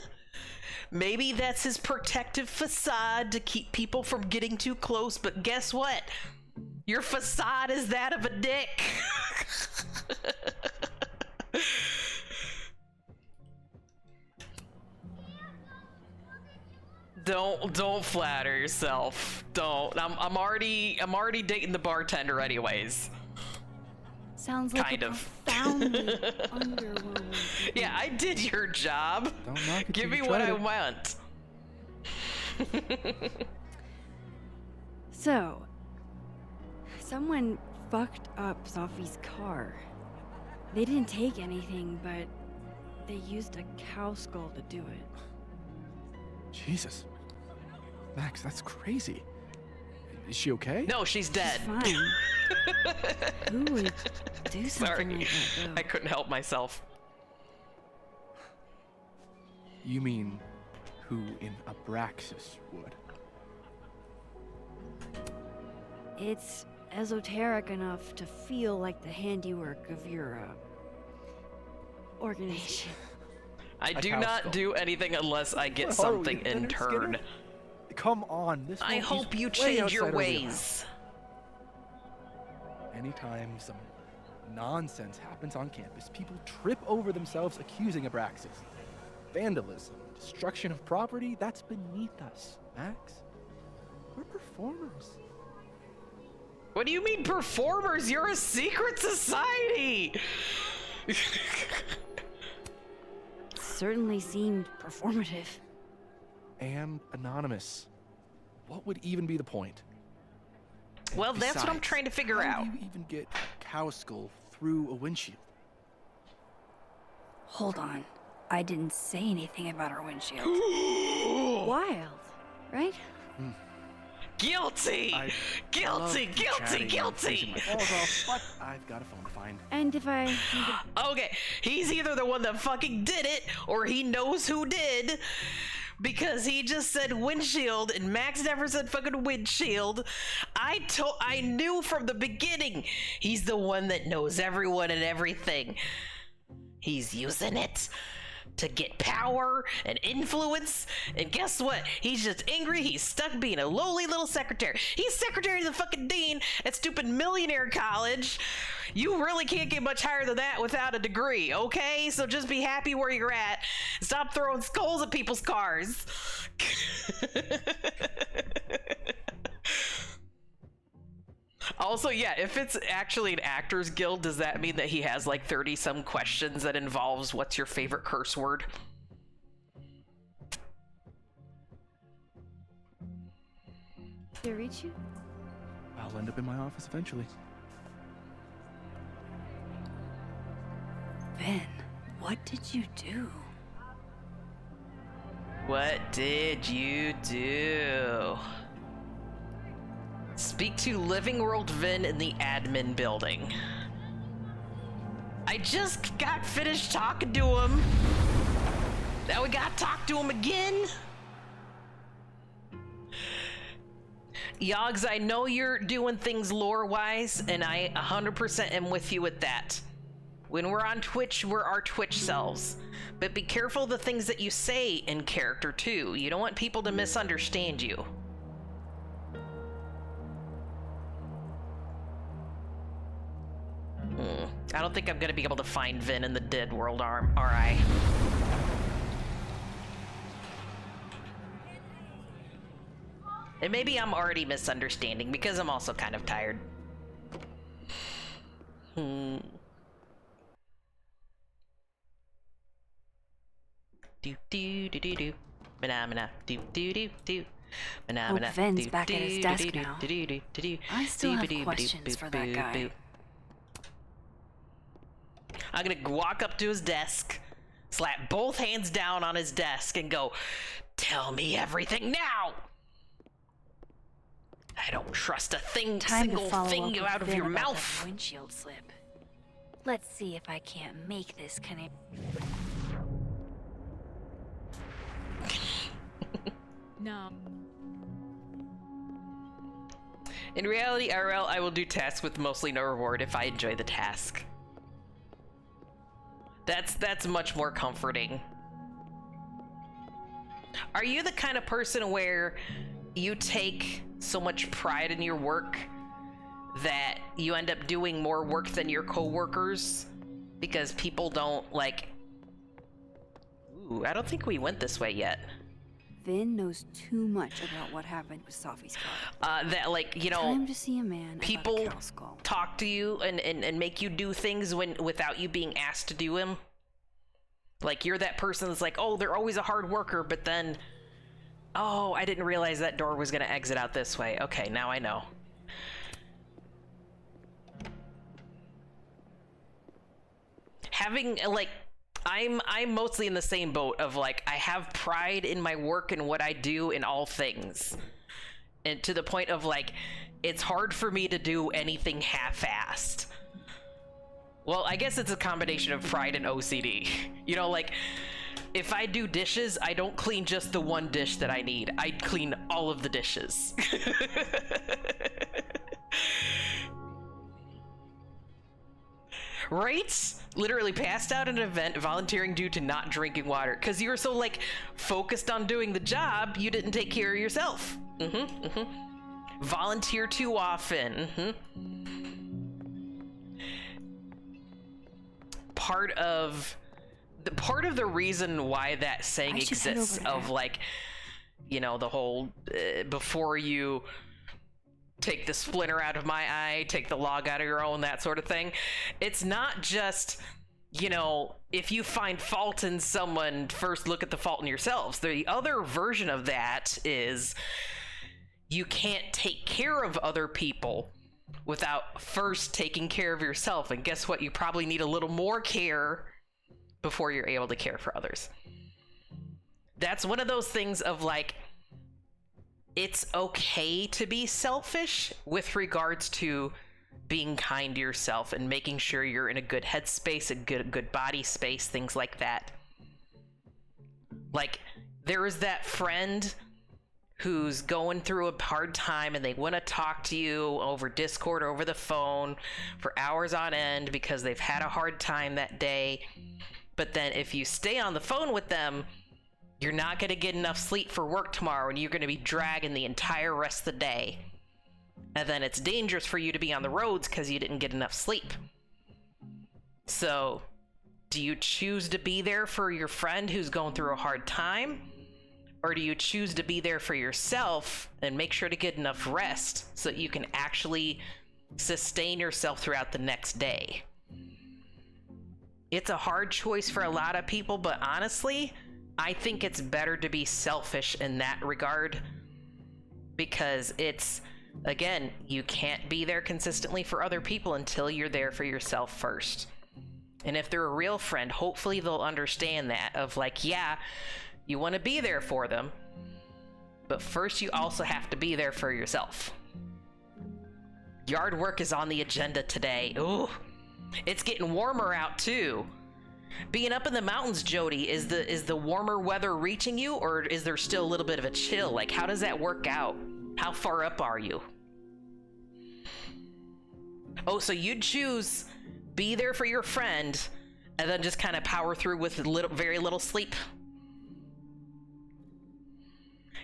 Maybe that's his protective facade to keep people from getting too close, but guess what? Your facade is that of a dick. Don't flatter yourself. Don't. I'm already dating the bartender anyways. Sounds like kind a of. profoundly underwhelming. Yeah, I did your job. Don't knock it Give till me you what tried I it. want. So, someone fucked up Sophie's car. They didn't take anything, but they used a cow skull to do it. Jesus. Max, that's crazy. Is she okay? No, she's dead. Fine. Who would do something Sorry, like that, though? I couldn't help myself. You mean who in Abraxas would? It's esoteric enough to feel like the handiwork of your organization. I do cow not skull. do anything unless I get What are we, something in Leonard turn. Skinner? Come on, this I one hope is you way change your outside our ways. wheelhouse. Anytime some nonsense happens on campus, people trip over themselves accusing Abraxas. Vandalism, destruction of property, that's beneath us, Max. We're performers. What do you mean performers? You're a secret society. Certainly seemed performative. And anonymous. What would even be the point? Well, that's what I'm Besides, trying to figure how out. do you even get a cow skull through a windshield? Hold on. I didn't say anything about our windshield. Wild, right? Guilty! I Guilty! love Guilty! chatting and Guilty! freezing my balls off, but I've got a phone to find. And if I... Okay, he's either the one that fucking did it, or he knows who did, because he just said windshield, and Max never said fucking windshield. I knew from the beginning, he's the one that knows everyone and everything. He's using it to get power and influence, and guess what? He's just angry. He's stuck being a lowly little secretary. He's secretary to the fucking dean at stupid millionaire college. You really can't get much higher than that without a degree, okay? So just be happy where you're at. Stop throwing skulls at people's cars. Also, yeah, if it's actually an actors guild, does that mean that he has like 30 some questions that involves what's your favorite curse word? Did I reach you? I'll end up in my office eventually. Ben, what did you do? What did you do? Speak to Living World Vin in the admin building. I just got finished talking to him. Now we gotta talk to him again. Yogs, I know you're doing things lore-wise, and I 100% am with you with that. When we're on Twitch, we're our Twitch selves. But be careful the things that you say in character, too. You don't want people to misunderstand you. I don't think I'm gonna be able to find Vin in the Dead World RI. And maybe I'm already misunderstanding because I'm also kind of tired. Do do do do do. Mana do do do do. Hope Vin's back at his desk now. I still have questions for that guy. I'm gonna walk up to his desk, slap both hands down on his desk, and go, "Tell me everything now." I don't trust a single thing out of your mouth. Windshield slip. Let's see if I can't make this connect. No. In reality, IRL, I will do tasks with mostly no reward if I enjoy the task. That's much more comforting. Are you the kind of person where you take so much pride in your work that you end up doing more work than your coworkers because people don't like... Ooh, I don't think we went this way yet. Vin knows too much about what happened with Sophie's car. That, like, you know, time to see a man people talk to you and make you do things without you being asked to do them. Like, you're that person that's like, oh, they're always a hard worker, but then, oh, I didn't realize that door was gonna exit out this way. Okay, now I know. Having, like, I'm mostly in the same boat of, like, I have pride in my work and what I do in all things. And to the point of, like, it's hard for me to do anything half-assed. Well, I guess it's a combination of pride and OCD. You know, like, if I do dishes, I don't clean just the one dish that I need. I clean all of the dishes. Right? Literally passed out at an event volunteering due to not drinking water. Because you were so, like, focused on doing the job, you didn't take care of yourself. Volunteer too often. Part of the reason why that saying exists of, like, you know, the whole before you take the splinter out of my eye, take the log out of your own, that sort of thing. It's not just, you know, if you find fault in someone, first look at the fault in yourselves. The other version of that is you can't take care of other people without first taking care of yourself. And guess what? You probably need a little more care before you're able to care for others. That's one of those things of, like, it's okay to be selfish with regards to being kind to yourself and making sure you're in a good headspace, a good body space, things like that. Like, there is that friend who's going through a hard time and they want to talk to you over Discord or over the phone for hours on end because they've had a hard time that day. But then if you stay on the phone with them, you're not going to get enough sleep for work tomorrow and you're going to be dragging the entire rest of the day. And then it's dangerous for you to be on the roads because you didn't get enough sleep. So, do you choose to be there for your friend who's going through a hard time? Or do you choose to be there for yourself and make sure to get enough rest so that you can actually sustain yourself throughout the next day? It's a hard choice for a lot of people, but honestly, I think it's better to be selfish in that regard because it's, again, you can't be there consistently for other people until you're there for yourself first. And if they're a real friend, hopefully they'll understand that of, like, yeah, you want to be there for them, but first you also have to be there for yourself. Yard work is on the agenda today. Ooh, It's getting warmer out too. Being up in the mountains, Jody, is the warmer weather reaching you, or is there still a little bit of a chill? Like, how does that work out? How far up are you? Oh, so you'd choose be there for your friend and then just kind of power through with very little sleep.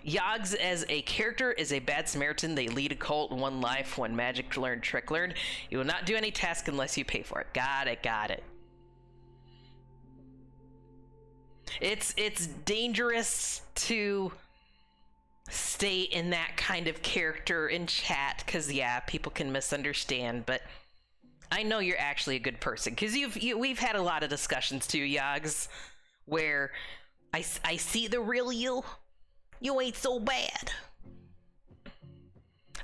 Yogs as a character is a bad Samaritan. They lead a cult, one life, one magic learned, trick learned. You will not do any task unless you pay for it. Got it, got it. It's dangerous to stay in that kind of character in chat, because yeah, people can misunderstand, but I know you're actually a good person, because we've had a lot of discussions too, Yogs, where I see the real you. You ain't so bad.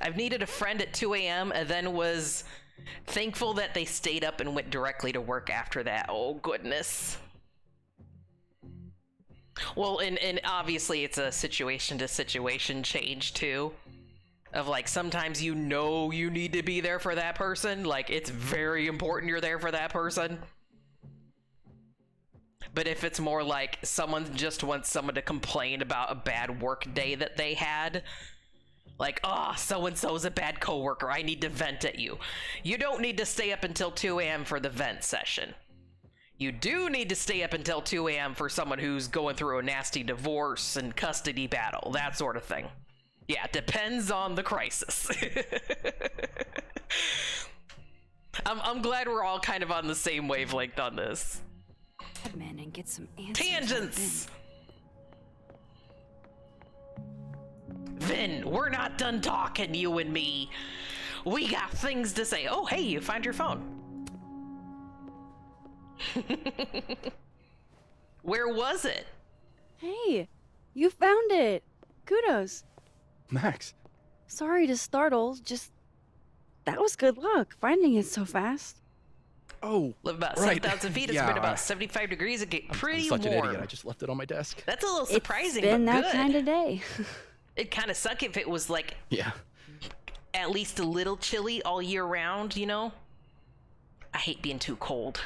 I've needed a friend at 2 a.m. and then was thankful that they stayed up and went directly to work after that. Oh goodness. Well, and obviously it's a situation to situation change too. Of like, sometimes you know you need to be there for that person. Like, it's very important you're there for that person. But if it's more like someone just wants someone to complain about a bad work day that they had, like, oh, so-and-so's a bad coworker, I need to vent at you. You don't need to stay up until 2 a.m. for the vent session. You do need to stay up until 2 a.m. for someone who's going through a nasty divorce and custody battle, that sort of thing. Yeah, it depends on the crisis. I'm glad we're all kind of on the same wavelength on this. Man, and get some answers. Tangents! Vin, we're not done talking, you and me. We got things to say. Oh, hey, you found your phone. Where was it? Hey, you found it. Kudos. Max. Sorry to startle, just... that was good luck, finding it so fast. Oh, live about right. 7,000 feet. It's been about 75 degrees. It get pretty I'm such warm. an idiot. I just left it on my desk. That's a little surprising, It's been but that good. kind of day. It'd kind of suck if it was like yeah, at least a little chilly all year round, you know? I hate being too cold.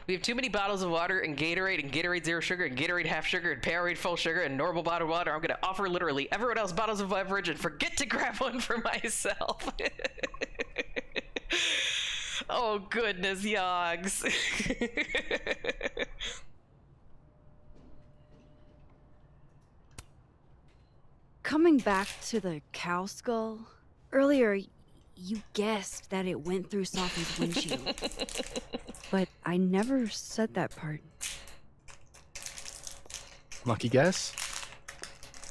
We have too many bottles of water and Gatorade Zero Sugar and Gatorade Half Sugar and Powerade Full Sugar and normal bottled water. I'm gonna offer literally everyone else bottles of beverage and forget to grab one for myself. Oh goodness, Yogs. Coming back to the cow skull, earlier you guessed that it went through Sophie's windshield. But I never said that part. Lucky guess.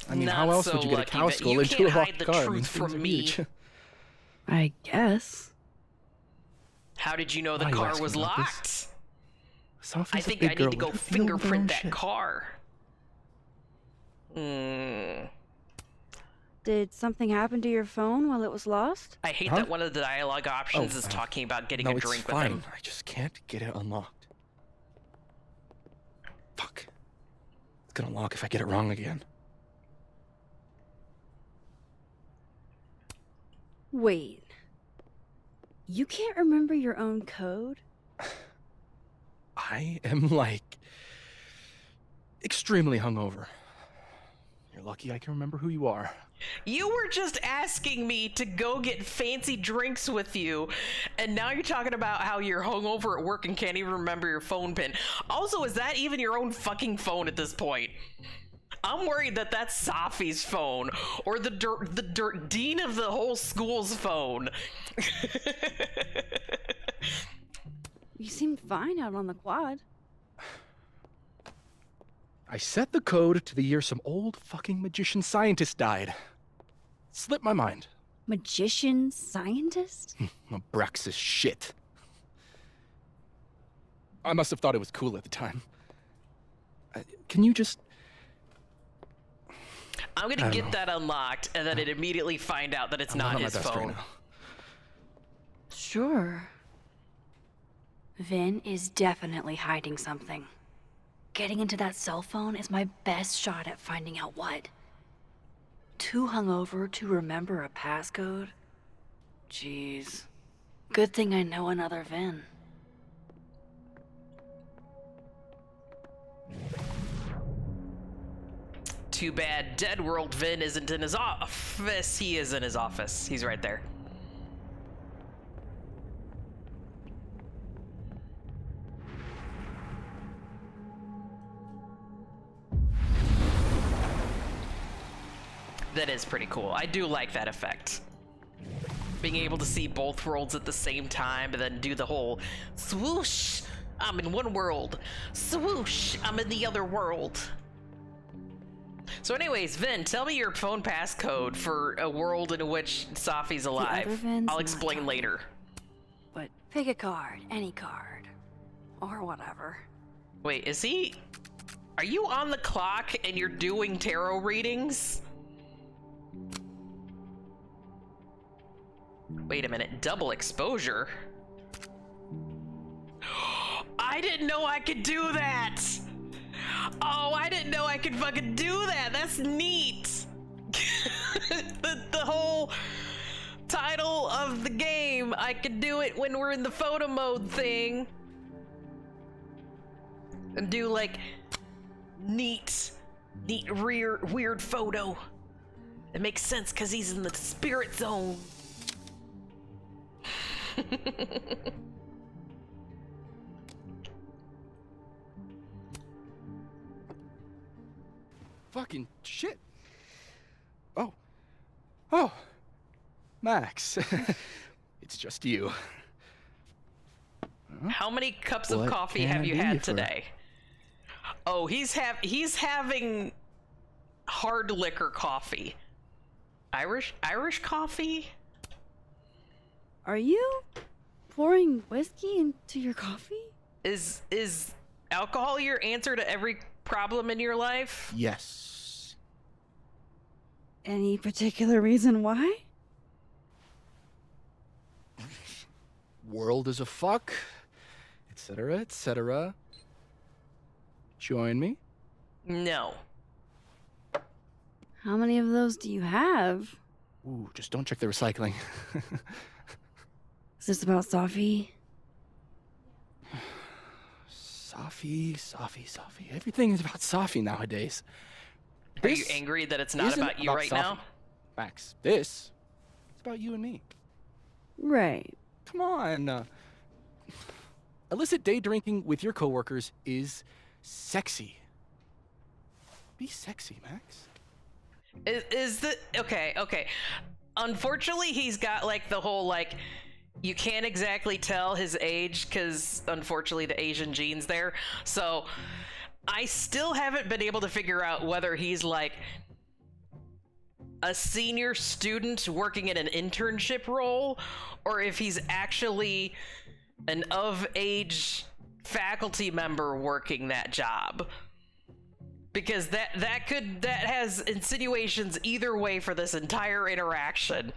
I mean, Not how else so would you get a lucky, cow but skull you into can't a hide locked the car? I mean, truth things from are me. huge. I guess. How did you know the Why are you car asking was about this? locked? Sophie's I a think big I girl. need to go Let her deal with her own fingerprint that shit. car. Did something happen to your phone while it was lost? I hate Huh? that one of the dialogue options Oh, is talking about getting no, a it's drink fine. with him. I just can't get it unlocked. Fuck. It's gonna lock if I get it wrong again. Wait. You can't remember your own code? I am, like, extremely hungover. You're lucky I can remember who you are. You were just asking me to go get fancy drinks with you, and now you're talking about how you're hungover at work and can't even remember your phone pin. Also, is that even your own fucking phone at this point? I'm worried that that's Sophie's phone, or the dean of the whole school's phone. You seemed fine out on the quad. I set the code to the year some old fucking magician scientist died. Slipped my mind. Magician scientist? Abraxas shit. I must have thought it was cool at the time. Can you just... I'm gonna get that unlocked, and then it immediately find out that it's I'm not on my his best right phone. now. Sure. Vin is definitely hiding something. Getting into that cell phone is my best shot at finding out what. Too hungover to remember a passcode? Jeez. Good thing I know another Vin. Too bad Dead World Vin isn't in his office. He is in his office. He's right there. That is pretty cool. I do like that effect. Being able to see both worlds at the same time and then do the whole swoosh, I'm in one world. Swoosh, I'm in the other world. So anyways, Vin, tell me your phone passcode for a world in which Safi's alive. I'll explain later. But pick a card, any card. Or whatever. Wait, is he... Are you on the clock and you're doing tarot readings? Wait a minute, double exposure? I didn't know I could do that! Oh, I didn't know I could fucking do that! That's neat! the whole title of the game, I could do it when we're in the photo mode thing. And do like, neat weird photo. It makes sense because he's in the spirit zone. Fucking shit. Oh, Max. It's just you. How many cups of What coffee can have I you do had you for? today? Oh, he's having hard liquor coffee. Irish coffee? Are you pouring whiskey into your coffee? Is alcohol your answer to every problem in your life? Yes. Any particular reason why? World is a fuck, etc., etc. Join me? No. How many of those do you have? Ooh, just don't check the recycling. Is this about Safi? Safi. Everything is about Safi nowadays. Are you angry that it's not isn't about you right Safi. now? Max, it's about you and me. Right. Come on. Illicit day drinking with your coworkers is sexy. Be sexy, Max. Is the okay. Unfortunately, he's got like the whole like you can't exactly tell his age because unfortunately the Asian genes there. So I still haven't been able to figure out whether he's like a senior student working in an internship role or if he's actually an of-age faculty member working that job. Because that has insinuations either way for this entire interaction.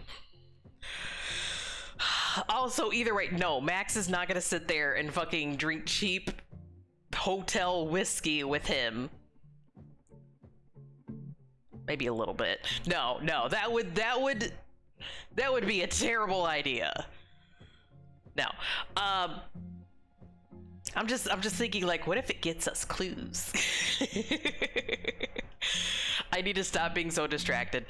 Also, either way, no, Max is not gonna sit there and fucking drink cheap hotel whiskey with him. Maybe a little bit. No, that would be a terrible idea. No. I'm just thinking like, what if it gets us clues? I need to stop being so distracted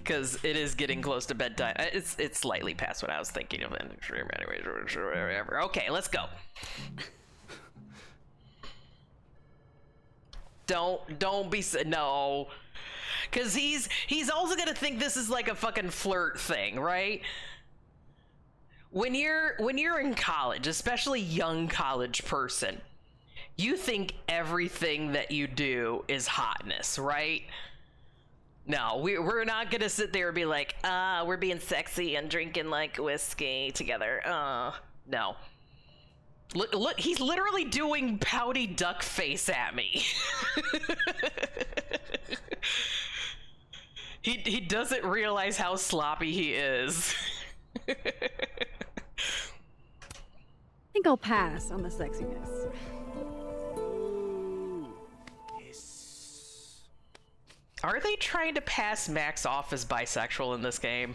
because it is getting close to bedtime. It's slightly past what I was thinking of. Okay, let's go. Don't be no, because he's also gonna think this is like a fucking flirt thing, right? When you're in college, especially young college person, you think everything that you do is hotness, right? No, we're not gonna sit there and be like, we're being sexy and drinking like whiskey together. No. Look, he's literally doing pouty duck face at me. He doesn't realize how sloppy he is. I think I'll pass on the sexiness. Are they trying to pass Max off as bisexual in this game?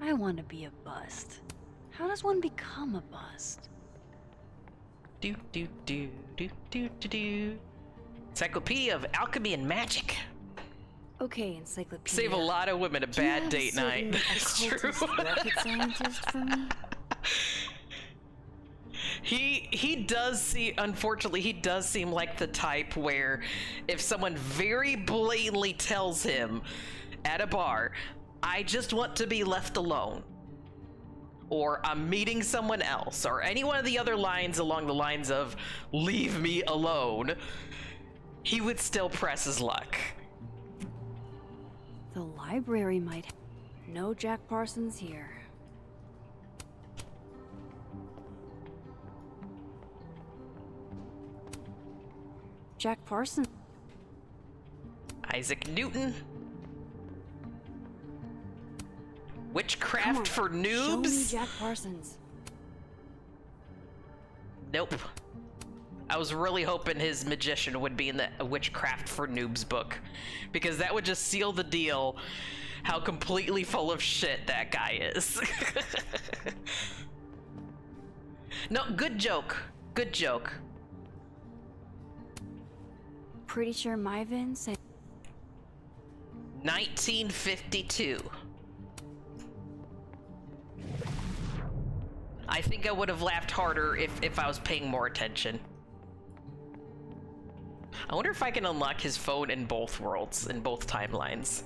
I want to be a bust. How does one become a bust? Do do do do do do do. Encyclopedia of Alchemy and Magic. Okay, encyclopedia. Save a lot of women a Do you bad have date a night. certain That's true. occultist rocket scientist for me? He does see, unfortunately, he does seem like the type where if someone very blatantly tells him at a bar, I just want to be left alone, or I'm meeting someone else, or any one of the other lines along the lines of leave me alone, he would still press his luck. The library might. No Jack Parsons here. Jack Parsons. Isaac Newton. Witchcraft Come on, for Show me noobs? Jack Parsons. Nope. I was really hoping his magician would be in the Witchcraft for Noobs book, because that would just seal the deal how completely full of shit that guy is. No, good joke. Good joke. Pretty sure Myvin said 1952. I think I would have laughed harder if I was paying more attention. I wonder if I can unlock his phone in both worlds, in both timelines.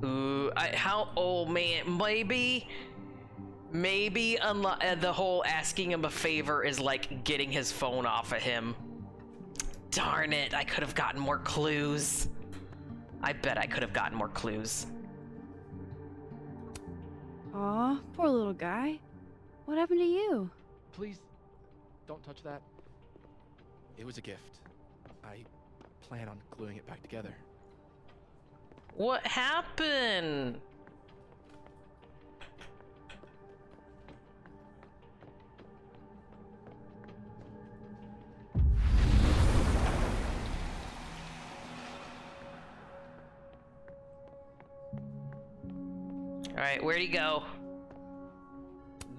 Ooh, oh man, maybe the whole asking him a favor is like getting his phone off of him. Darn it, I could have gotten more clues. I bet I could have gotten more clues. Aw, poor little guy. What happened to you? Please, don't touch that. It was a gift. I plan on gluing it back together. What happened? All right, where'd he go?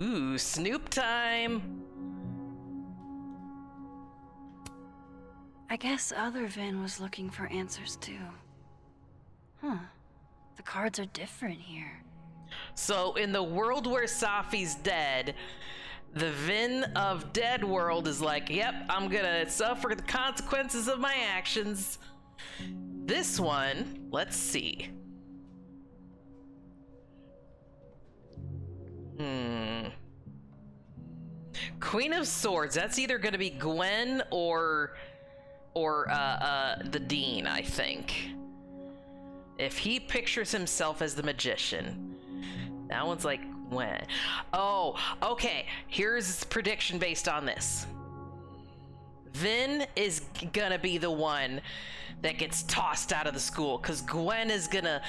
Ooh, Snoop time. I guess other Vin was looking for answers too. Huh. The cards are different here. So in the world where Safi's dead, the Vin of Dead world is like, yep, I'm gonna suffer the consequences of my actions. This one, let's see. Queen of Swords, that's either gonna be Gwen or the Dean, I think. If he pictures himself as the magician, that one's like Gwen. Oh, okay, here's a prediction based on this. Vin is gonna be the one that gets tossed out of the school, because Gwen is gonna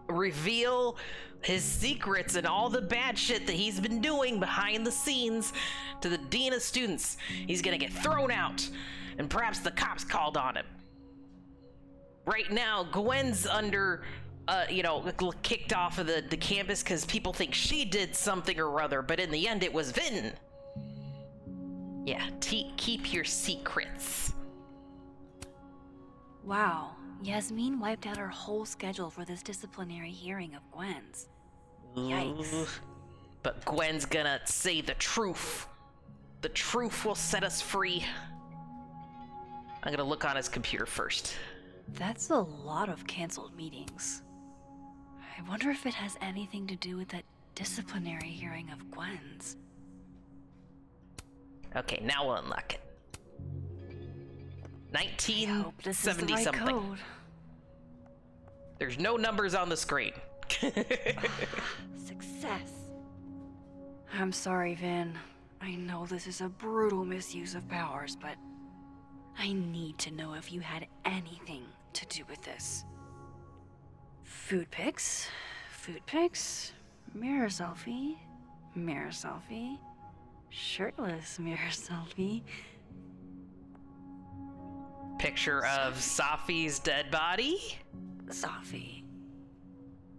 reveal his secrets and all the bad shit that he's been doing behind the scenes to the dean of students. He's gonna get thrown out, and perhaps the cops called on him. Right now, Gwen's under, kicked off of the campus because people think she did something or other, but in the end, it was Vin. Yeah, keep your secrets. Wow, Yasmin wiped out her whole schedule for this disciplinary hearing of Gwen's. Yikes. Ooh, but Gwen's gonna say the truth. The truth will set us free. I'm gonna look on his computer first. That's a lot of canceled meetings. I wonder if it has anything to do with that disciplinary hearing of Gwen's. Okay, now we'll unlock it. I hope this is the 1970 right something. code. There's no numbers on the screen. Success. I'm sorry, Vin. I know this is a brutal misuse of powers, but I need to know if you had anything to do with this. Food pics, mirror selfie, shirtless mirror selfie. Picture of Safi's dead body. Safi.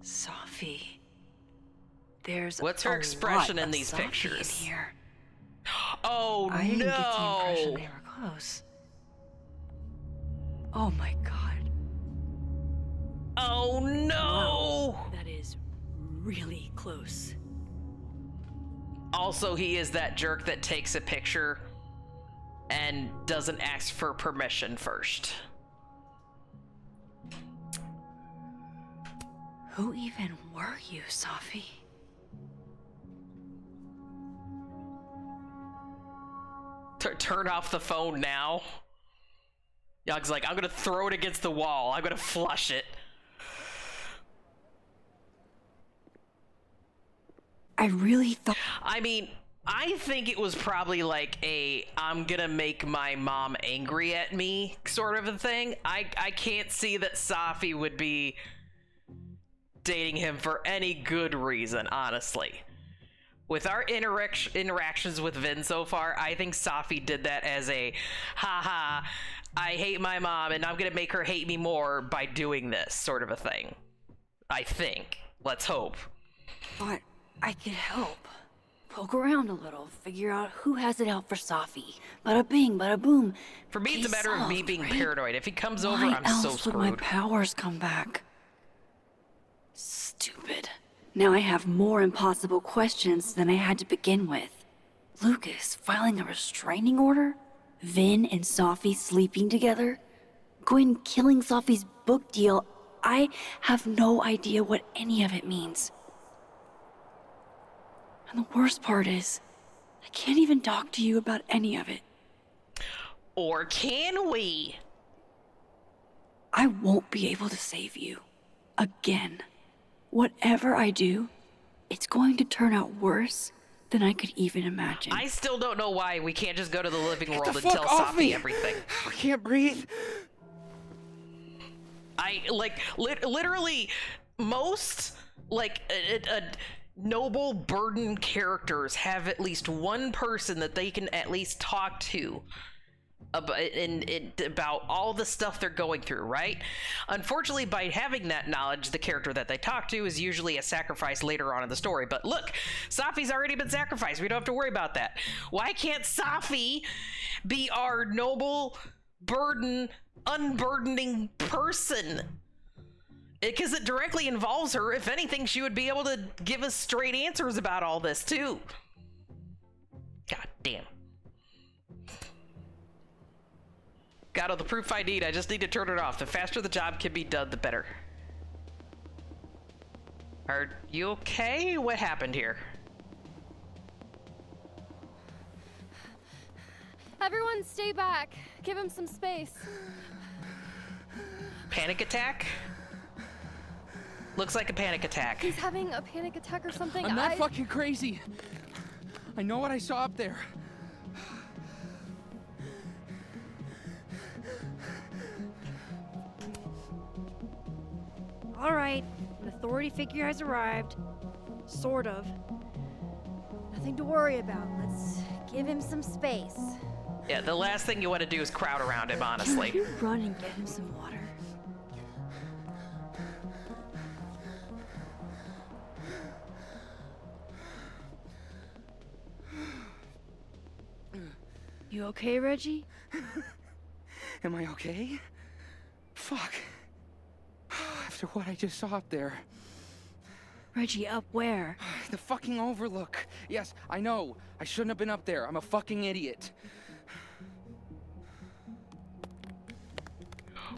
Sophie. There's What's her a expression lot in of these Sophie pictures? in here. Oh I didn't get the impression no! they were close. Oh my god. Oh no! Whoa, that is really close. Also, he is that jerk that takes a picture and doesn't ask for permission first. Who even were you, Sophie? Turn off the phone now. Yogg's like, I'm gonna throw it against the wall. I'm gonna flush it. I really thought. I mean, I think it was probably like a I'm gonna make my mom angry at me sort of a thing. I can't see that Sophie would be dating him for any good reason, honestly. With our interactions with Vin so far, I think Sophie did that as a haha, I hate my mom and I'm gonna make her hate me more by doing this sort of a thing. I think. Let's hope. Thought I could help. Poke around a little, figure out who has it out for Sophie. Bada bing, bada boom. For me, it's a Case matter of me solved, being right? paranoid. If he comes over, Why I'm else so would screwed. my powers come back? Stupid. Now I have more impossible questions than I had to begin with. Lucas filing a restraining order? Vin and Sophie sleeping together? Gwen killing Sophie's book deal? I have no idea what any of it means. And the worst part is, I can't even talk to you about any of it. Or can we? I won't be able to save you. Again. Whatever I do, it's going to turn out worse than I could even imagine. I still don't know why we can't just go to the living world the and fuck tell off Sophie me. everything. I can't breathe. I like literally most like noble burden characters have at least one person that they can at least talk to about all the stuff they're going through, right? Unfortunately, by having that knowledge, the character that they talk to is usually a sacrifice later on in the story. But look, Sophie's already been sacrificed. We don't have to worry about that. Why can't Sophie be our noble burden unburdening person? Because it directly involves her. If anything, she would be able to give us straight answers about all this too. God damn. Got all the proof I need. I just need to turn it off. The faster the job can be done, the better. Are you okay? What happened here? Everyone stay back. Give him some space. Panic attack? Looks like a panic attack. He's having a panic attack or something. I'm not fucking crazy. I know what I saw up there. All right, an authority figure has arrived. Sort of. Nothing to worry about. Let's give him some space. Yeah, the last thing you want to do is crowd around him, honestly. Can you run and get him some water? You okay, Reggie? Am I okay? Fuck. After what I just saw up there. Reggie, up where? The fucking overlook. Yes, I know. I shouldn't have been up there. I'm a fucking idiot.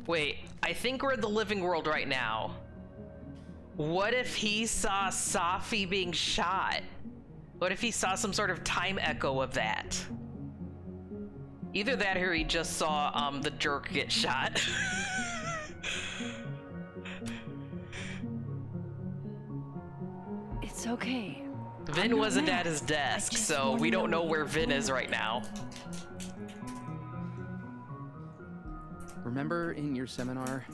Wait, I think we're in the living world right now. What if he saw Sophie being shot? What if he saw some sort of time echo of that? Either that or he just saw the jerk get shot. It's okay. Vin wasn't at his desk, so we don't know where Vin is right now. Remember in your seminar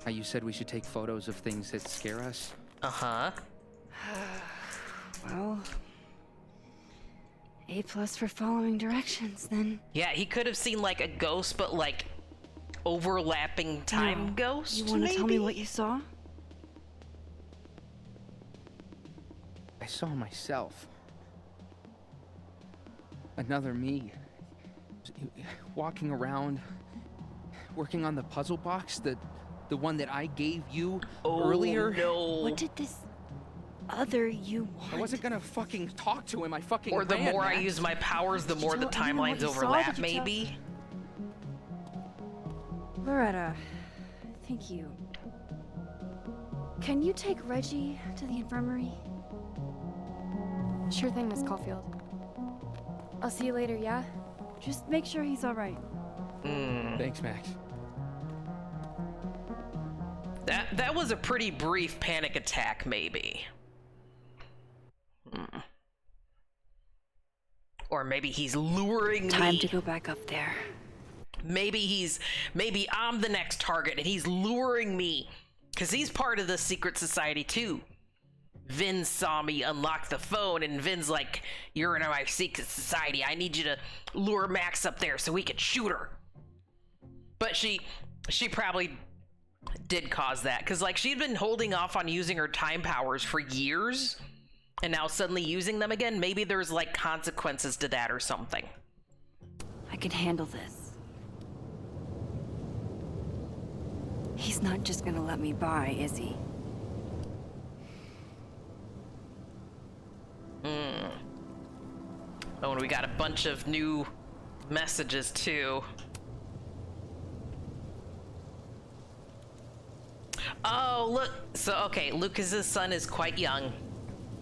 how you said we should take photos of things that scare us? Uh-huh. Well, A+ for following directions, then. Yeah, he could have seen like a ghost, but like overlapping time ghost, You want to maybe? tell me what you saw? saw myself. Another me. Walking around, working on the puzzle box, the one that I gave you earlier. No. What did this other you want? I wasn't gonna fucking talk to him. I fucking Or the ran, more I Max. use my powers, the more the tell anyone timelines what you saw? overlap, Did you tell- maybe? Loretta, thank you. Can you take Reggie to the infirmary? Sure thing, Miss Caulfield. I'll see you later, yeah? Just make sure he's all right. Thanks, Max. That was a pretty brief panic attack, maybe. Or maybe he's luring me. Time to go back up there. Maybe I'm the next target and he's luring me. Because he's part of the secret society too. Vin saw me unlock the phone and Vin's like, you're in my secret society. I need you to lure Max up there so we can shoot her. But she probably did cause that. Because like she'd been holding off on using her time powers for years. And now suddenly using them again. Maybe there's like consequences to that or something. I can handle this. He's not just gonna let me by, is he? Oh, and we got a bunch of new messages too. Oh, look. So, okay, Lucas's son is quite young.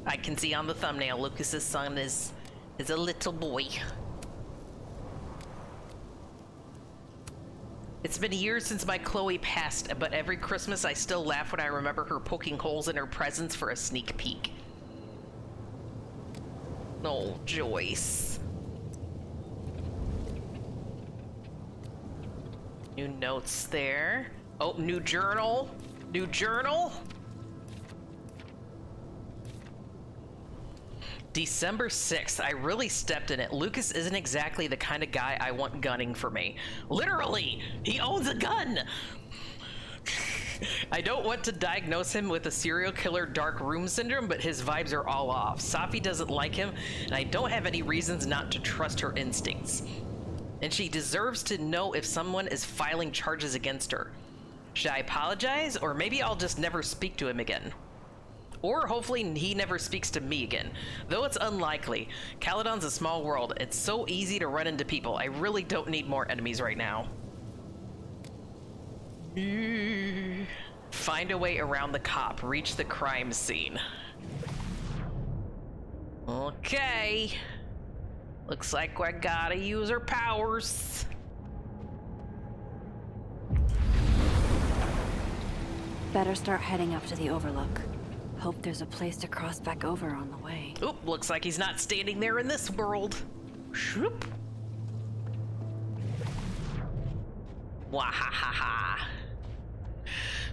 I can see on the thumbnail, Lucas's son is a little boy. It's been years since my Chloe passed, but every Christmas I still laugh when I remember her poking holes in her presents for a sneak peek. Oh, Joyce. New notes there. Oh, new journal. New journal. December 6th. I really stepped in it. Lucas isn't exactly the kind of guy I want gunning for me. Literally, he owns a gun. I don't want to diagnose him with a serial killer dark room syndrome, but his vibes are all off. Safi doesn't like him, and I don't have any reasons not to trust her instincts. And she deserves to know if someone is filing charges against her. Should I apologize, or maybe I'll just never speak to him again? Or hopefully he never speaks to me again. Though it's unlikely. Caledon's a small world. It's so easy to run into people. I really don't need more enemies right now. Find a way around the cop. Reach the crime scene. Okay. Looks like we gotta use our powers. Better start heading up to the Overlook. Hope there's a place to cross back over on the way. Oop, looks like he's not standing there in this world. Shoop. Wahahaha.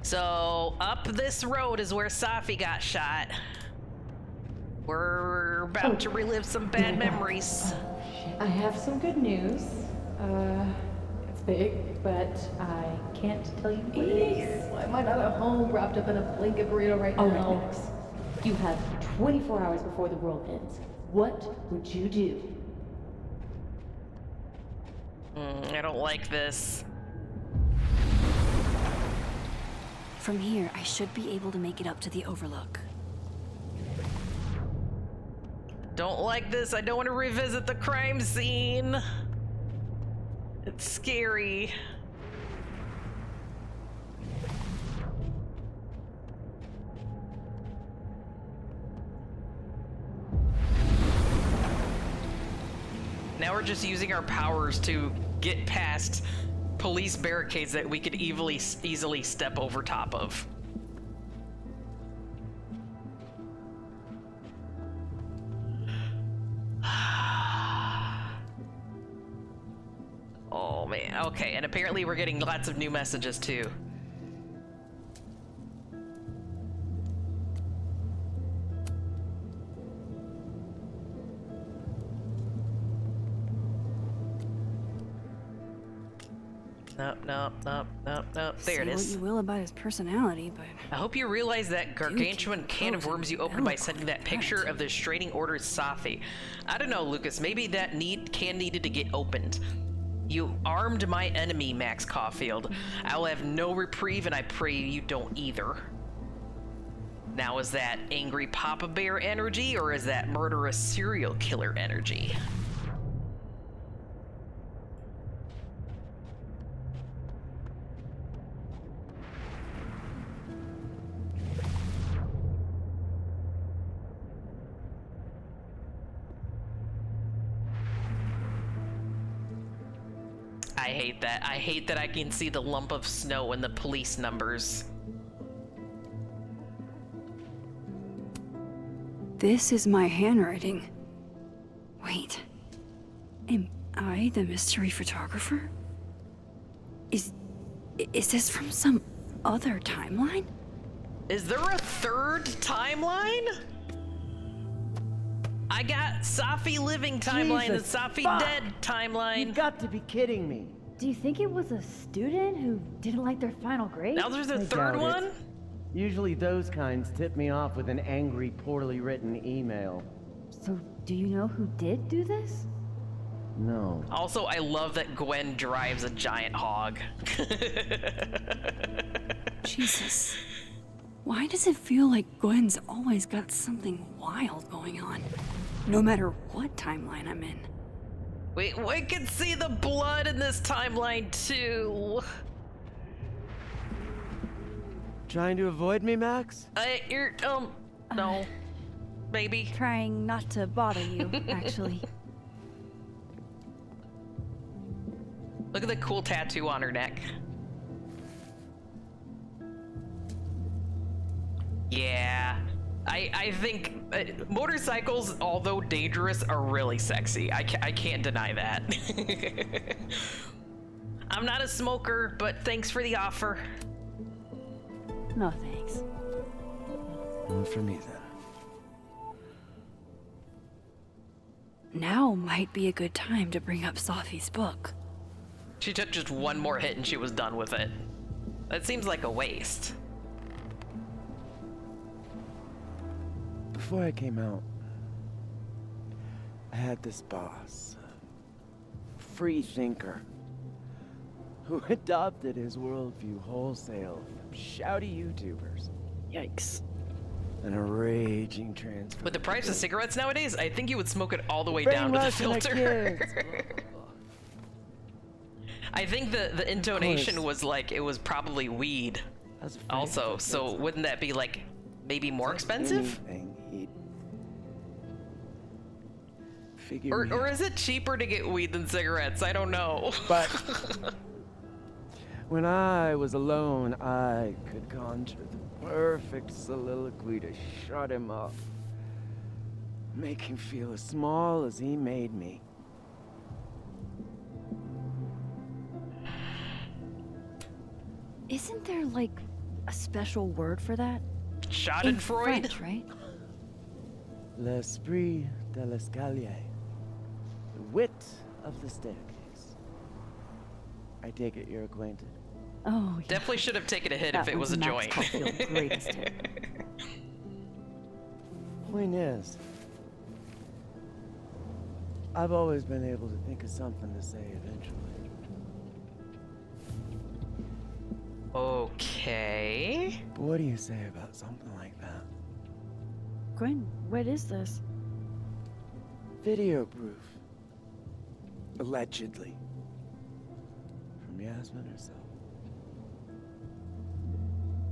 So, up this road is where Safi got shot. We're about to relive some bad memories. I have some good news. It's big, but I can't tell you what it is. Why am I not at home wrapped up in a blanket burrito right now? Max, you have 24 hours before the world ends. What would you do? I don't like this. From here, I should be able to make it up to the Overlook. Don't like this. I don't want to revisit the crime scene. It's scary. Now we're just using our powers to get past police barricades that we could easily step over top of. Oh man, okay, and apparently we're getting lots of new messages too. There it is. Say what you will about his personality, but I hope you realize that gargantuan can of worms you opened by sending that picture of the Straining Order's Safi. I don't know, Lucas. Maybe that can needed to get opened. You armed my enemy, Max Caulfield. I will have no reprieve, and I pray you don't either. Now, is that angry Papa Bear energy, or is that murderous serial killer energy? I hate that. I hate that I can see the lump of snow in the police numbers. this is my handwriting. Wait, am I the mystery photographer? Is this from some other timeline? Is there a third timeline? I got Safi living timeline and Safi dead timeline. You've got to be kidding me. Do you think it was a student who didn't like their final grade? Now there's a I third doubt one? it. Usually those kinds tip me off with an angry, poorly written email. So, do you know who did do this? No. Also, I love that Gwen drives a giant hog. Jesus. Why does it feel like Gwen's always got something wild going on? No matter what timeline I'm in. We can see the blood in this timeline too. Trying to avoid me, Max? No. Maybe. Trying not to bother you, actually. Look at the cool tattoo on her neck. Yeah. I think motorcycles, although dangerous, are really sexy. I can't deny that. I'm not a smoker, but thanks for the offer. No thanks. One for me, then. Now might be a good time to bring up Safi's book. She took just one more hit and she was done with it. That seems like a waste. Before I came out, I had this boss, a free thinker, who adopted his worldview wholesale from shouty YouTubers. Yikes. And a raging trans. With the price of cigarettes nowadays, I think you would smoke it all the way down to the filter. I think the intonation was like it was probably weed. Also, so wouldn't that be like maybe more expensive? Or is it cheaper to get weed than cigarettes? I don't know. But when I was alone, I could conjure the perfect soliloquy to shut him up. Make him feel as small as he made me. Isn't there, like, a special word for that? Schadenfreude? In French, right? L'esprit de l'escalier. The wit of the staircase. I take it you're acquainted. Oh, yeah. Definitely should have taken a hit if it was a joint. Greatest hit. Point is, I've always been able to think of something to say eventually. Okay. But what do you say about something like that? Gwen, what is this? Video proof. Allegedly. From Yasmin herself.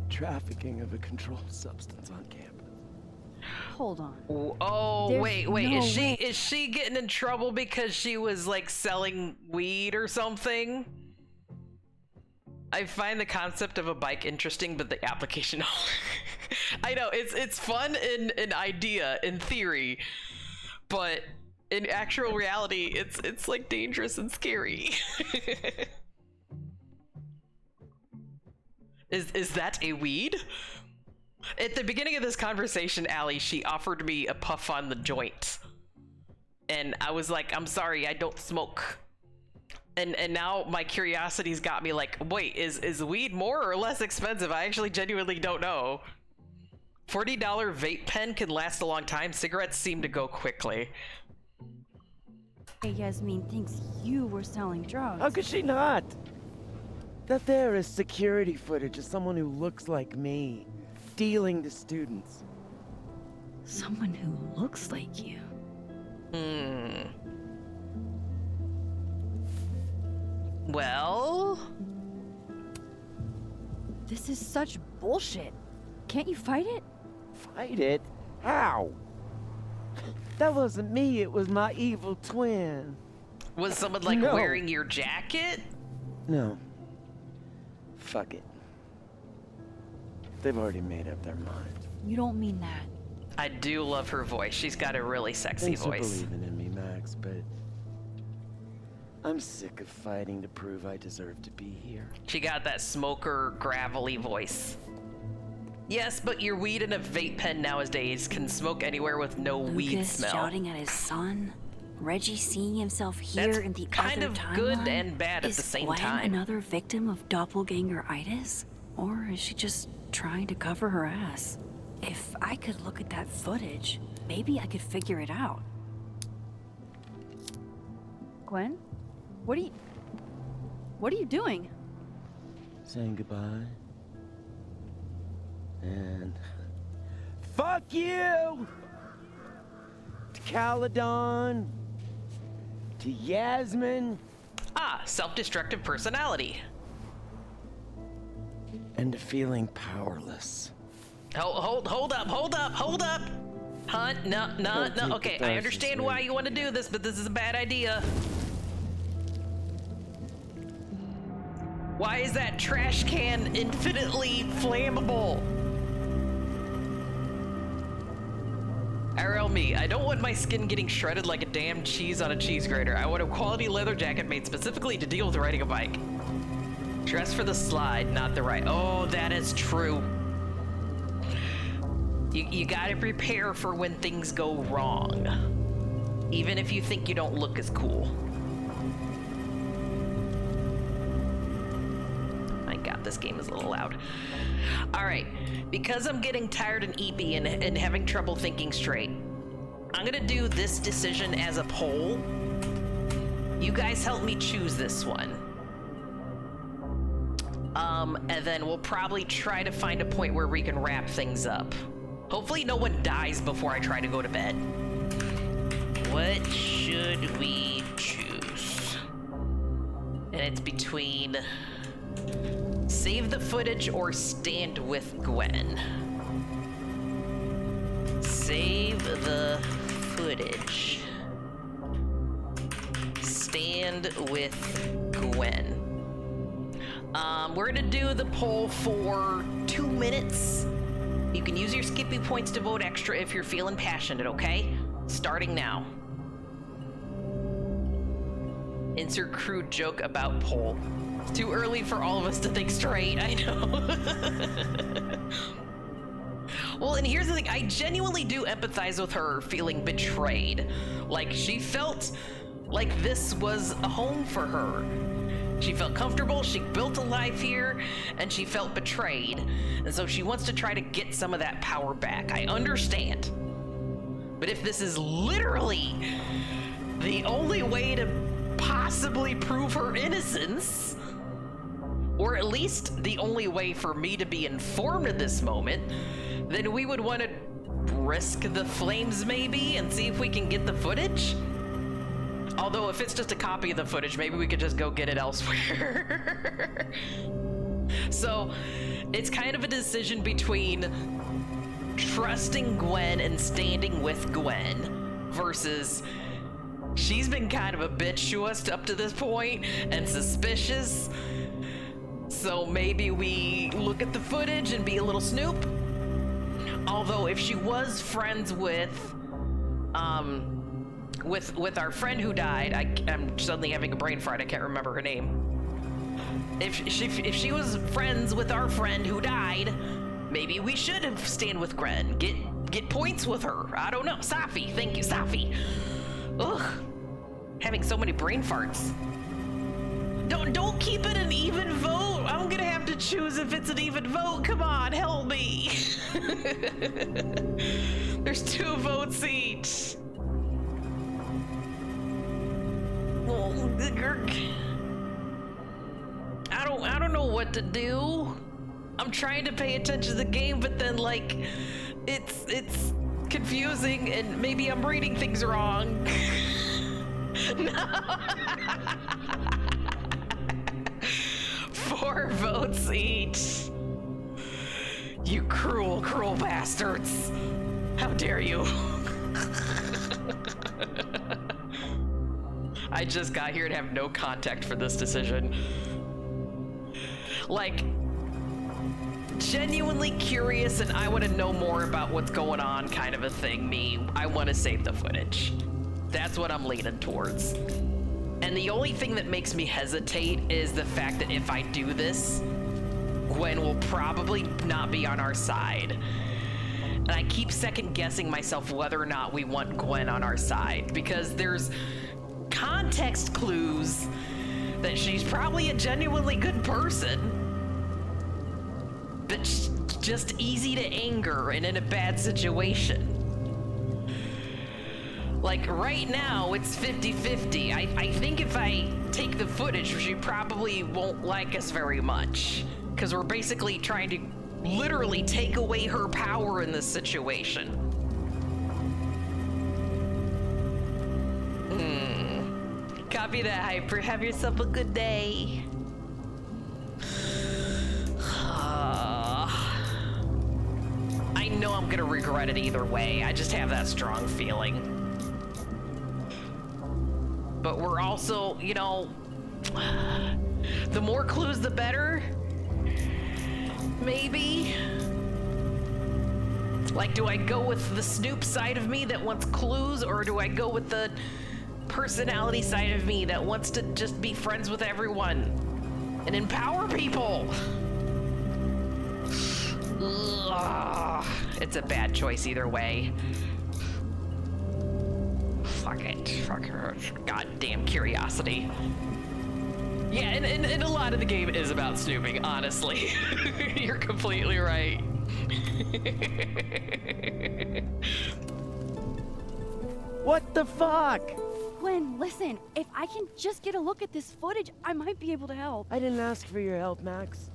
Trafficking of a controlled substance on campus. Hold on. Oh, There's wait. no Is way. she getting in trouble because she was like selling weed or something? I find the concept of a bike interesting, but the application I know it's fun in idea, in theory, but in actual reality it's like dangerous and scary. Is that a weed? At the beginning of this conversation, Allie, she offered me a puff on the joint. And I was like, I'm sorry, I don't smoke. And now my curiosity's got me like, wait, is weed more or less expensive? I actually genuinely don't know. $40 vape pen can last a long time. Cigarettes seem to go quickly. Yasmin thinks you were selling drugs. How could she not? That there is security footage of someone who looks like me, dealing to students. Someone who looks like you. Well? This is such bullshit. Can't you fight it? Fight it? How? That wasn't me, it was my evil twin. Was someone like No. wearing your jacket? No. Fuck it. They've already made up their mind. You don't mean that. I do love her voice. She's got a really sexy Thanks voice. for believing in me, Max, but I'm sick of fighting to prove I deserve to be here. She got that smoker, gravelly voice. Yes, but your weed in a vape pen nowadays can smoke anywhere with no weed Lucas smell. shouting at his son. Reggie seeing himself here That's in the kind other of timeline. good and bad at Is the same Gwen time. another victim of doppelganger-itis? Or is she just trying to cover her ass? If I could look at that footage, maybe I could figure it out. Gwen? What are you doing? Saying goodbye. And fuck you! To Caledon. To Yasmin. Ah, self-destructive personality. And to feeling powerless. Hold up. Hunt, no. Okay, I understand why you want to do this, but this is a bad idea. Why is that trash can infinitely flammable? RL me, I don't want my skin getting shredded like a damn cheese on a cheese grater. I want a quality leather jacket made specifically to deal with riding a bike. Dress for the slide, not the ride. Oh, that is true. You gotta prepare for when things go wrong. Even if you think you don't look as cool. My god, this game is a little loud. Alright, because I'm getting tired and eepy and having trouble thinking straight, I'm gonna do this decision as a poll. You guys help me choose this one. And then we'll probably try to find a point where we can wrap things up. Hopefully no one dies before I try to go to bed. What should we choose? And it's between save the footage or stand with Gwen. Save the footage. Stand with Gwen. We're gonna do the poll for 2 minutes. You can use your Skippy points to vote extra if you're feeling passionate, okay? Starting now. Insert crude joke about poll. It's too early for all of us to think straight, I know. Well, and here's the thing, I genuinely do empathize with her feeling betrayed. Like, she felt like this was a home for her. She felt comfortable, she built a life here, and she felt betrayed. And so she wants to try to get some of that power back. I understand. But if this is literally the only way to possibly prove her innocence, or at least the only way for me to be informed at this moment, then we would want to risk the flames maybe and see if we can get the footage. Although if it's just a copy of the footage, maybe we could just go get it elsewhere. So it's kind of a decision between trusting Gwen and standing with Gwen versus she's been kind of a bitch to us up to this point and suspicious. So maybe we look at the footage and be a little snoop. Although if she was friends with our friend who died, I'm suddenly having a brain fart, I can't remember her name. If she was friends with our friend who died, maybe we should have stand with Gwen, get points with her. I don't know. Safi, thank you, Safi. Ugh, having so many brain farts. Don't keep it an even vote. I'm gonna have to choose if it's an even vote. Come on, help me. There's 2 votes each. I don't know what to do. I'm trying to pay attention to the game, but then like it's confusing and maybe I'm reading things wrong. No. 4 votes each. You cruel, cruel bastards. How dare you? I just got here and have no context for this decision. Like, genuinely curious and I want to know more about what's going on kind of a thing. I want to save the footage. That's what I'm leaning towards. And the only thing that makes me hesitate is the fact that if I do this, Gwen will probably not be on our side. And I keep second guessing myself whether or not we want Gwen on our side, because there's context clues that she's probably a genuinely good person, but just easy to anger and in a bad situation. Like right now it's 50-50. I think if I take the footage, she probably won't like us very much, because we're basically trying to literally take away her power in this situation. Copy that, Hyper. Have yourself a good day. I know I'm gonna regret it either way. I just have that strong feeling. But we're also, you know, the more clues the better. Maybe. Like, do I go with the Snoop side of me that wants clues, or do I go with the personality side of me that wants to just be friends with everyone and empower people? Ugh. It's a bad choice either way. Fuck it. Fuck her. Goddamn curiosity. Yeah, and a lot of the game is about snooping, honestly. You're completely right. What the fuck? Gwen, listen, if I can just get a look at this footage, I might be able to help. I didn't ask for your help, Max.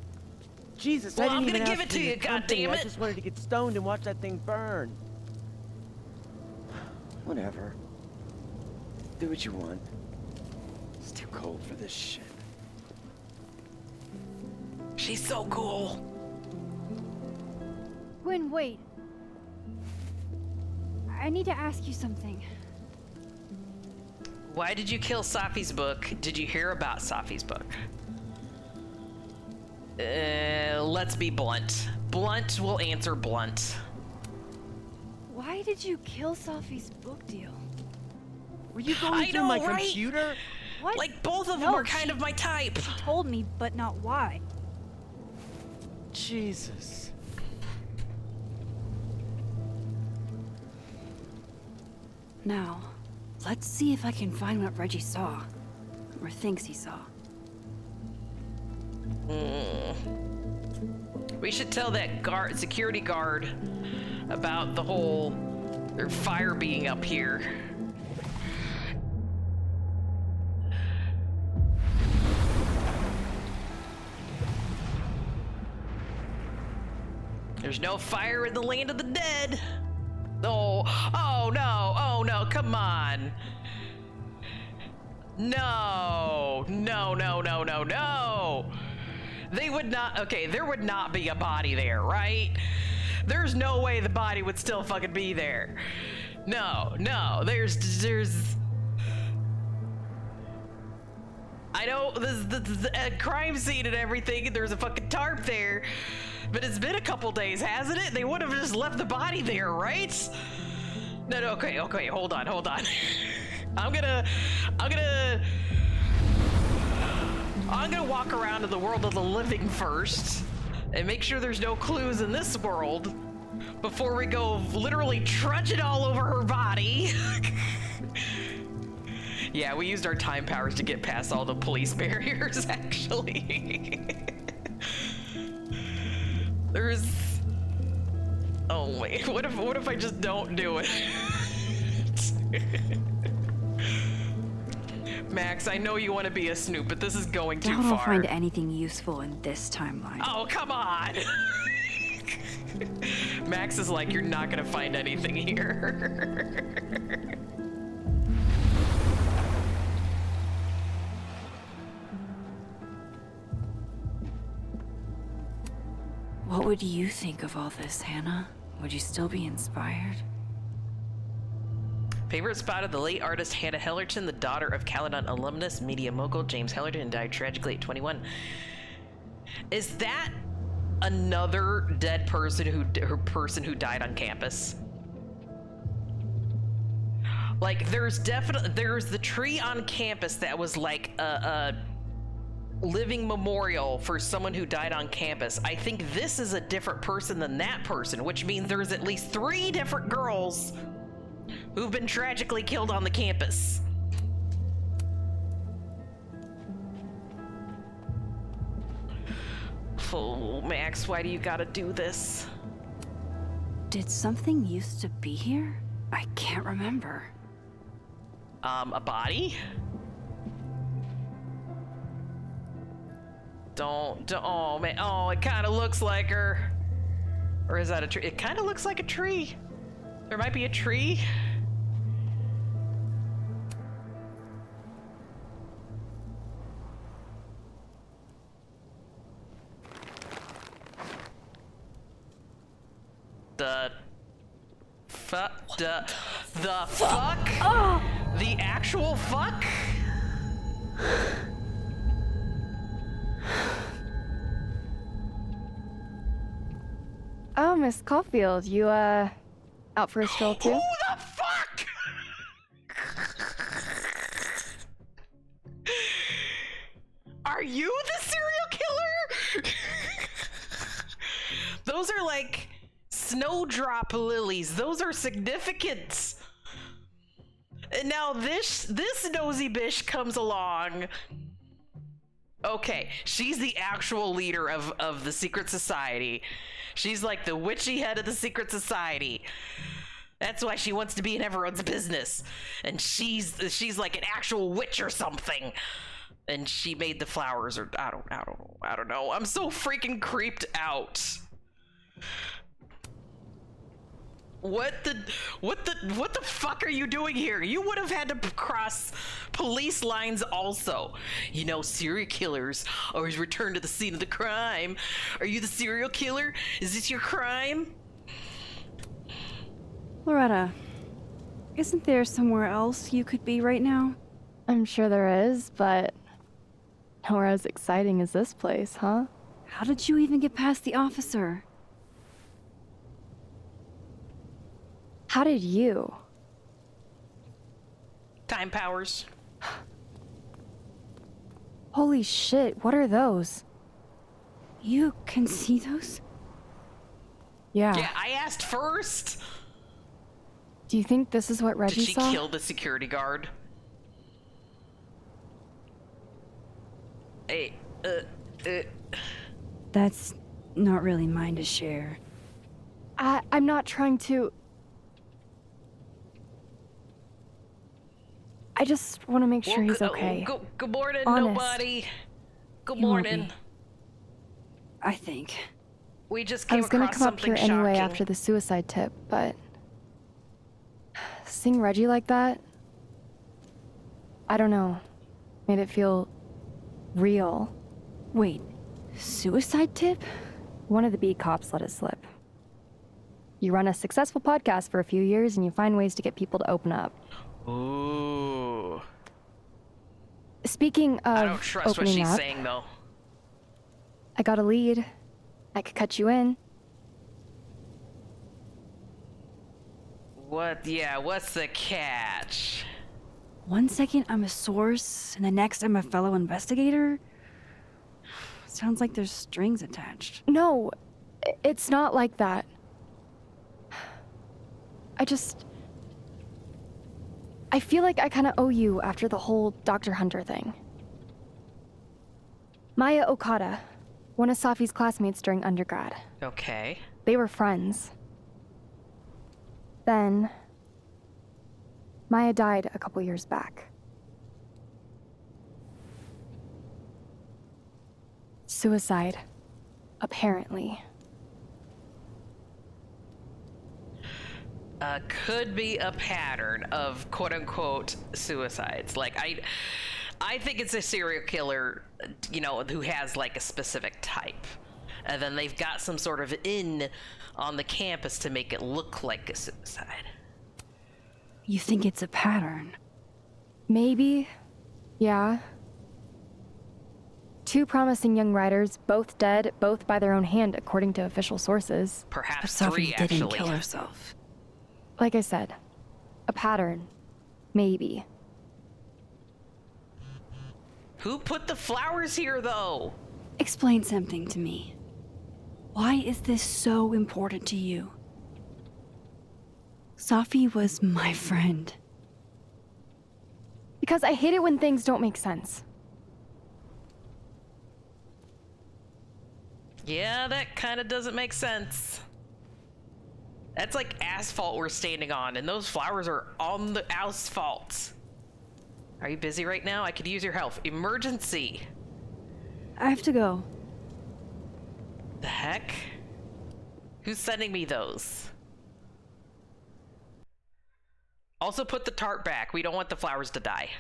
Jesus, Well, I didn't I'm even gonna give ask it for to your you, company. goddammit. I just wanted to get stoned and watch that thing burn. Whatever. Do what you want. It's too cold for this shit. She's so cool. Gwen, wait. I need to ask you something. Why did you kill Safi's book? Did you hear about Safi's book? Let's be blunt. Blunt will answer blunt. Why did you kill Safi's book deal? Were you going through my computer? What? Like, both of them are kind of my type. She told me, but not why. Jesus. Now, let's see if I can find what Reggie saw. Or thinks he saw. We should tell that security guard about the whole fire being up here. There's no fire in the land of the dead. Oh no, come on. No. They would not, okay, there would not be a body there, right? There's no way the body would still fucking be there. No, there's I know the crime scene and everything, there's a fucking tarp there, but it's been a couple days, hasn't it? They would have just left the body there, right? No, okay, hold on. I'm gonna walk around in the world of the living first and make sure there's no clues in this world before we go literally trudging all over her body. Yeah, we used our time powers to get past all the police barriers, actually. There's... Oh wait, what if I just don't do it? Max, I know you want to be a snoop, but this is going too Doubt far. I'll find anything useful in this timeline. Oh, come on! Max is like, you're not gonna find anything here. What would you think of all this, Hannah? Would you still be inspired? Favorite spot of the late artist Hannah Hellerton, the daughter of Caledon alumnus, media mogul James Hellerton, died tragically at 21. Is that another dead person who died on campus? Like, there's the tree on campus that was like a living memorial for someone who died on campus. I think this is a different person than that person, which means there's at least 3 different girls who've been tragically killed on the campus. Oh, Max, why do you gotta do this? Did something used to be here? I can't remember. A body? Don't, oh man, oh, it kind of looks like her. Or is that a tree? It kind of looks like a tree. There might be a tree. The fuck? The fuck? Oh. The actual fuck? Oh, Miss Caulfield, you, out for a stroll too? Who the fuck? Are you the serial killer? Those are like snowdrop lilies. Those are significant. And now this nosy bitch comes along. Okay, she's the actual leader of the secret society. She's like the witchy head of the secret society. That's why she wants to be in everyone's business. And she's like an actual witch or something. And she made the flowers, or I don't know. I'm so freaking creeped out. What the fuck are you doing here? You would have had to cross police lines also. You know, serial killers always return to the scene of the crime. Are you the serial killer? Is this your crime? Loretta, isn't there somewhere else you could be right now? I'm sure there is, but nowhere as exciting as this place, huh? How did you even get past the officer? How did you? Time powers. Holy shit, what are those? You can see those? Yeah. Yeah, I asked first. Do you think this is what Reggie Did she saw? kill the security guard? Hey, That's not really mine to share. I'm not trying to... I just want to make sure he's okay. Good morning, Honest. nobody. Good He won't morning. be. I think. We just I came was gonna across come up something here anyway shocking. after the suicide tip, but... Seeing Reggie like that... I don't know. Made it feel... real. Wait, suicide tip? One of the beat cops let it slip. You run a successful podcast for a few years and you find ways to get people to open up. Ooh. Speaking of I don't trust what opening she's up, saying, though. I got a lead. I could cut you in. What's the catch? One second I'm a source, and the next I'm a fellow investigator? Sounds like there's strings attached. No, it's not like that. I I feel like I kind of owe you after the whole Dr. Hunter thing. Maya Okada, one of Safi's classmates during undergrad. Okay. They were friends. Then, Maya died a couple years back. Suicide, apparently. Could be a pattern of quote-unquote suicides. Like, I think it's a serial killer, you know, who has like a specific type. And then they've got some sort of in on the campus to make it look like a suicide. You think it's a pattern? Maybe. Yeah. 2 promising young writers, both dead, both by their own hand, according to official sources. Perhaps But 3, Safi didn't actually. kill herself. Like I said, a pattern. Maybe. Who put the flowers here, though? Explain something to me. Why is this so important to you? Safi was my friend. Because I hate it when things don't make sense. Yeah, that kind of doesn't make sense. That's like asphalt we're standing on, and those flowers are on the asphalt. Are you busy right now? I could use your help. Emergency. I have to go. The heck? Who's sending me those? Also put the tarp back. We don't want the flowers to die.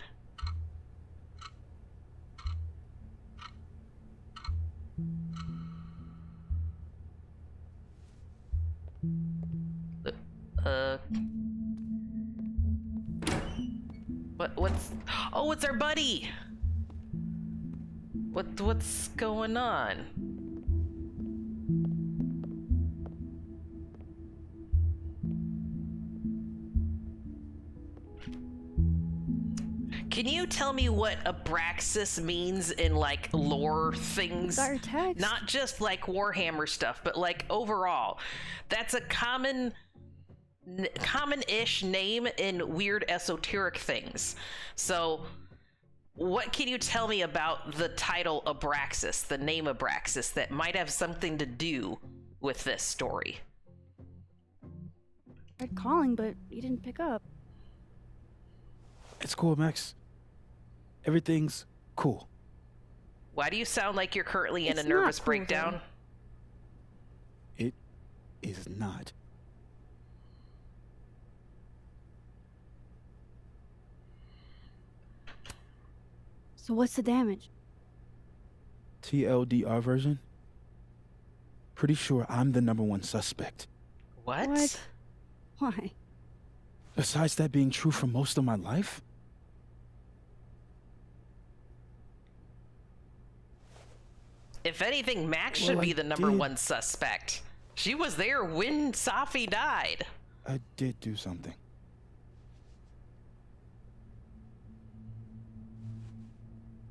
What's... Oh, it's our buddy! What's going on? Can you tell me what Abraxas means in, like, lore things? Got your text. Not just, like, Warhammer stuff, but, like, overall. That's a common-ish name in weird esoteric things. So, what can you tell me about the title Abraxas, the name Abraxas, that might have something to do with this story? Tried calling, but you didn't pick up. It's cool, Max. Everything's cool. Why do you sound like you're currently in It's a nervous not cool, breakdown? It is not. So what's the damage? TLDR version? Pretty sure I'm the #1 suspect. What? Why? Besides that being true for most of my life? If anything, Max Well, should be I the #1 suspect. She was there when Safi died. I did do something.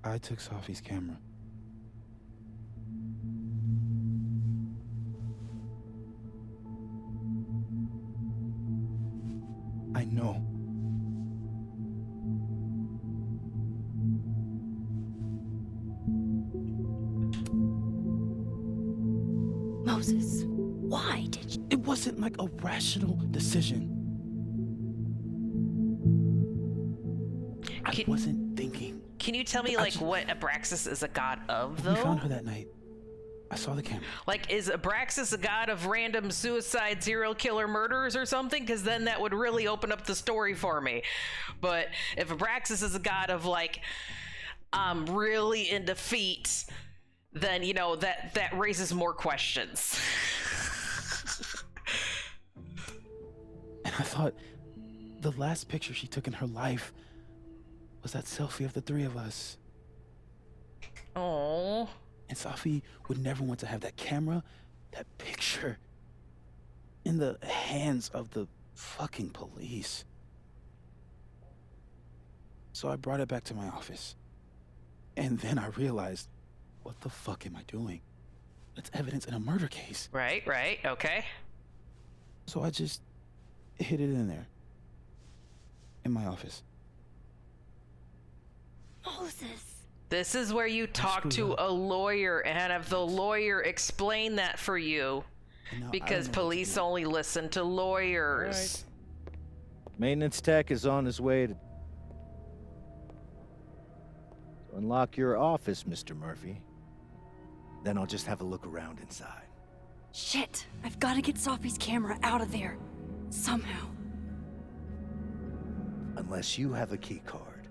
I took Safi's camera. I know. Moses, why did you? It wasn't like a rational decision. I wasn't thinking. Can you tell me, like, what Abraxas is a god of, though? We found her that night. I saw the camera. Like, is Abraxas a god of random suicide, serial killer murders or something? Because then that would really open up the story for me. But if Abraxas is a god of, like, really into feet, then, you know, that raises more questions. And I thought the last picture she took in her life was that selfie of the 3 of us. Oh. And Safi would never want to have that camera, that picture, in the hands of the fucking police. So I brought it back to my office. And then I realized, what the fuck am I doing? It's evidence in a murder case. Right, okay. So I just hid it in there. In my office. Moses. This is where you talk to a lawyer and have the lawyer explain that for you. Because police only listen to lawyers. Maintenance tech is on his way to unlock your office, Mr. Murphy. Then I'll just have a look around inside. Shit, I've got to get Sophie's camera out of there. Somehow. Unless you have a key card,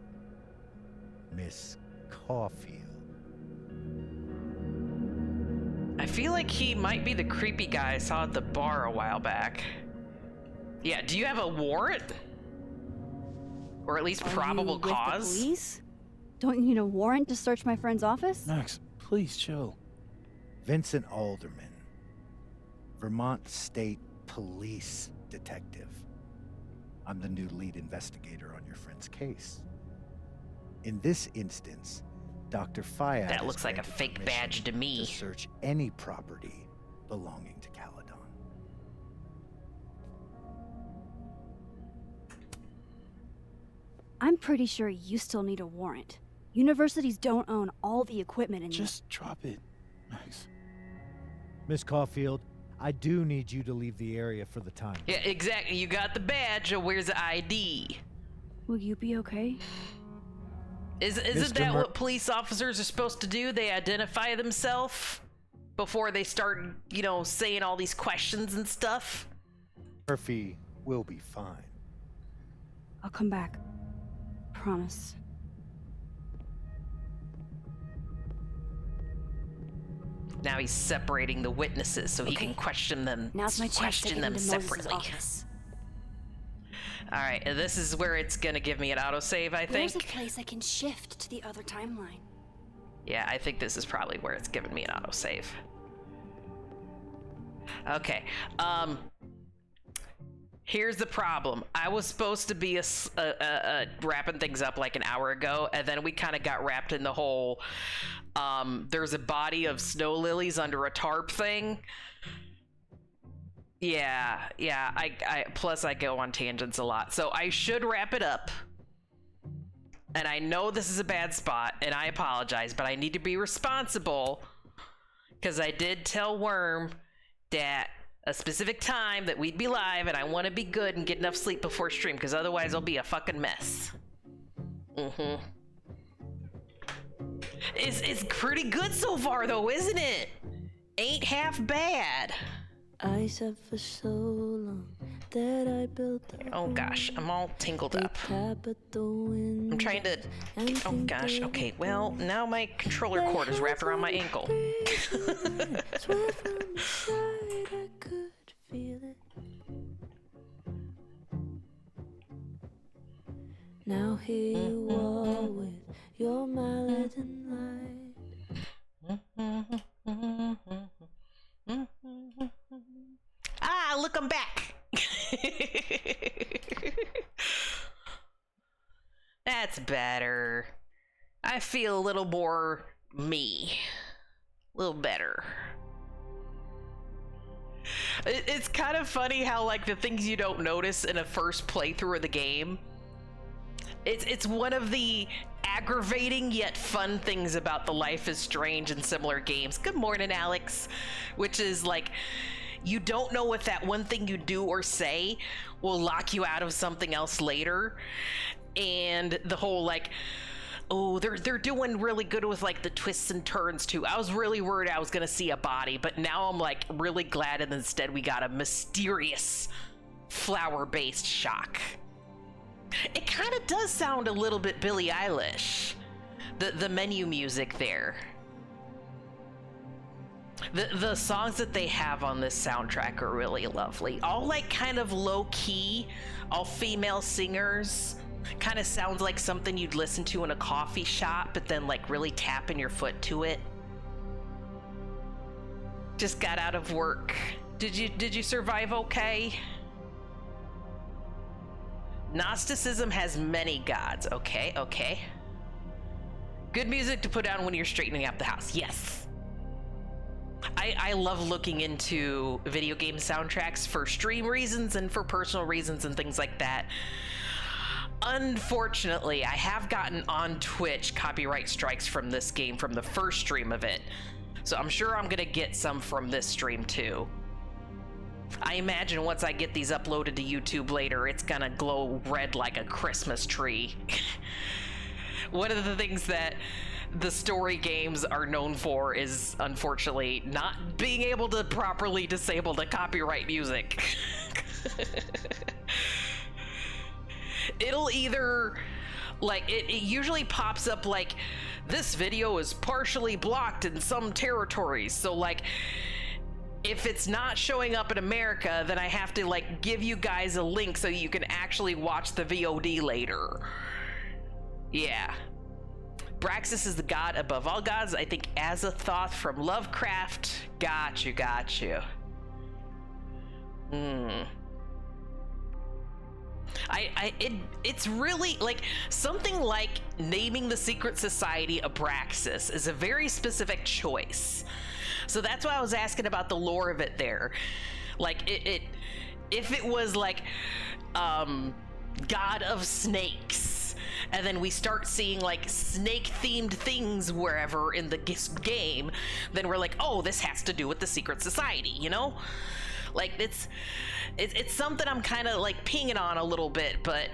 Miss Caulfield. I feel like he might be the creepy guy I saw at the bar a while back. Yeah, do you have a warrant? Or at least probable cause? The police? Don't you need a warrant to search my friend's office? Max, please chill. Vincent Alderman, Vermont State Police Detective. I'm the new lead investigator on your friend's case. In this instance, Dr. Fayad that looks like a fake badge to me. To search any property belonging to Caledon. I'm pretty sure you still need a warrant. Universities don't own all the equipment in Just drop it, Max. Miss Caulfield, I do need you to leave the area for the time. Yeah, exactly. You got the badge, or where's the ID? Will you be okay? Isn't that what police officers are supposed to do? They identify themselves before they start, you know, saying all these questions and stuff? Murphy will be fine. I'll come back. Promise. Now he's separating the witnesses so he can question them. Now's my chance to get into separately. office. All right, this is where it's gonna give me an autosave, I think. There's a place I can shift to the other timeline. Yeah, I think this is probably where it's giving me an autosave. Okay, here's the problem. I was supposed to be wrapping things up like an hour ago, and then we kind of got wrapped in the whole, there's a body of snow lilies under a tarp thing. Yeah, plus I go on tangents a lot, so I should wrap it up. And I know this is a bad spot, and I apologize, but I need to be responsible, because I did tell Worm that a specific time that we'd be live, and I want to be good and get enough sleep before stream, because otherwise I'll be a fucking mess. It's pretty good so far, though, isn't it? Ain't half bad. I said for so long that I built oh gosh, I'm all tingled up. I'm trying to, oh gosh, okay, well, now my controller cord is wrapped around my ankle. Swear from inside I could feel it. Now here you are with your mallet and light. Ah, look, I'm back. That's better. I feel a little more me. A little better. It's kind of funny how, like, the things you don't notice in a first playthrough of the game, it's one of the aggravating yet fun things about the Life is Strange and similar games. Good morning, Alex. Which is like, you don't know if that one thing you do or say will lock you out of something else later. And the whole, like, oh, they're doing really good with, like, the twists and turns too. I was really worried I was gonna see a body, but now I'm, like, really glad, and instead we got a mysterious flower-based shock. It kind of does sound a little bit Billie Eilish, the menu music there. The songs that they have on this soundtrack are really lovely. All, like, kind of low-key, all female singers. Kind of sounds like something you'd listen to in a coffee shop, but then, like, really tapping your foot to it. Just got out of work. Did you survive okay? Gnosticism has many gods. Okay. Good music to put on when you're straightening up the house. Yes. I love looking into video game soundtracks for stream reasons and for personal reasons and things like that. Unfortunately, I have gotten on Twitch copyright strikes from this game from the first stream of it. So I'm sure I'm gonna get some from this stream too. I imagine once I get these uploaded to YouTube later, it's gonna glow red like a Christmas tree. One of the things that the story games are known for is, unfortunately, not being able to properly disable the copyright music. It'll either, like, it usually pops up like, this video is partially blocked in some territories. So, like, if it's not showing up in America, then I have to, like, give you guys a link so you can actually watch the VOD later. Yeah. Braxis is the god above all gods. I think Azathoth from Lovecraft. Got you. It's really like something like naming the secret society Abraxas is a very specific choice. So that's why I was asking about the lore of it there. Like if it was like God of Snakes, and then we start seeing like snake themed things wherever in the game, then we're like, oh, this has to do with the secret society, you know? Like it's something I'm kind of like pinging on a little bit, but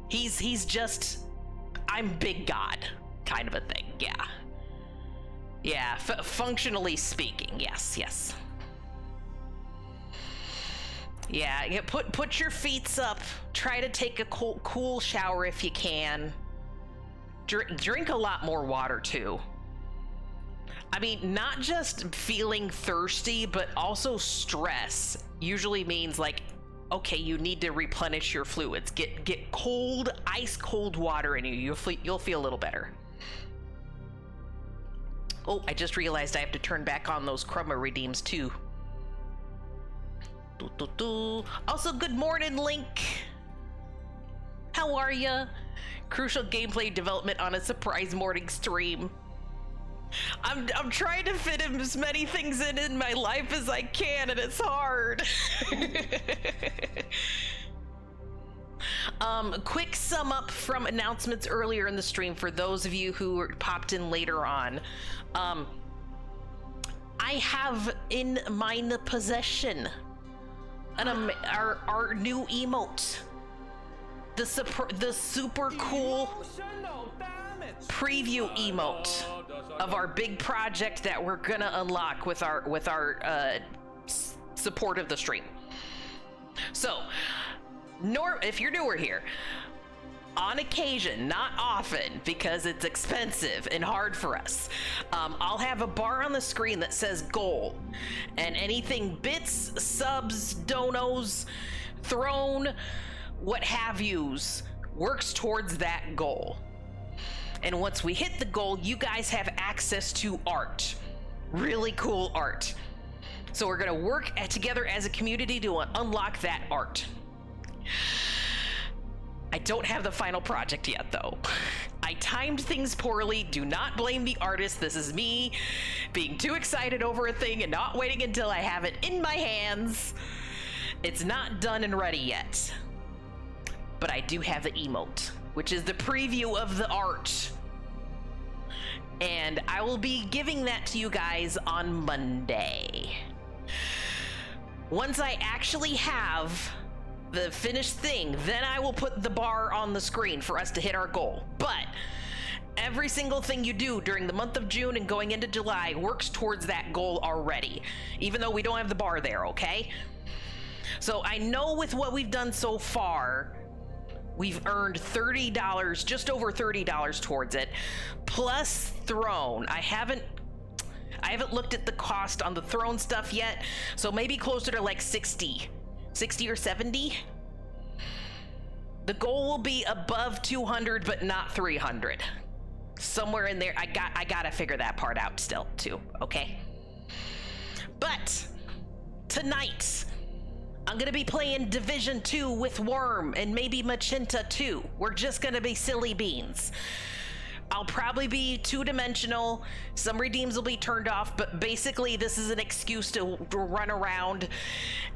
he's just, I'm big God kind of a thing. Yeah, functionally speaking, yes. Yeah, put your feet up. Try to take a cool shower if you can. Drink a lot more water too. I mean, not just feeling thirsty, but also stress usually means like, okay, you need to replenish your fluids. Get cold, ice cold water in you. You'll feel a little better. Oh, I just realized I have to turn back on those Chroma redeems too. Also, good morning, Link. How are ya? Crucial gameplay development on a surprise morning stream. I'm trying to fit in as many things in my life as I can, and it's hard. Quick sum up from announcements earlier in the stream for those of you who popped in later on. I have in my possession our new emote, the super cool preview emote of our big project that we're gonna unlock with our support of the stream. So, if you're newer here, on occasion, not often, because it's expensive and hard for us, I'll have a bar on the screen that says goal, and anything bits, subs, donos, thrown, what have yous, works towards that goal. And once we hit the goal, you guys have access to art. Really cool art. So we're gonna work together as a community to unlock that art. I don't have the final project yet, though. I timed things poorly. Do not blame the artist. This is me being too excited over a thing and not waiting until I have it in my hands. It's not done and ready yet. But I do have the emote, which is the preview of the art. And I will be giving that to you guys on Monday. Once I actually have the finished thing, then I will put the bar on the screen for us to hit our goal. But every single thing you do during the month of June and going into July works towards that goal already, even though we don't have the bar there, okay? So I know with what we've done so far, we've earned $30, just over $30 towards it, plus Throne. I haven't looked at the cost on the Throne stuff yet, so maybe closer to like 60 or 70. The goal will be above 200, but not 300. Somewhere in there. I gotta figure that part out still too, okay? But tonight, I'm gonna be playing Division 2 with Worm and maybe Magenta 2. We're just gonna be silly beans. I'll probably be two-dimensional. Some redeems will be turned off, but basically this is an excuse to run around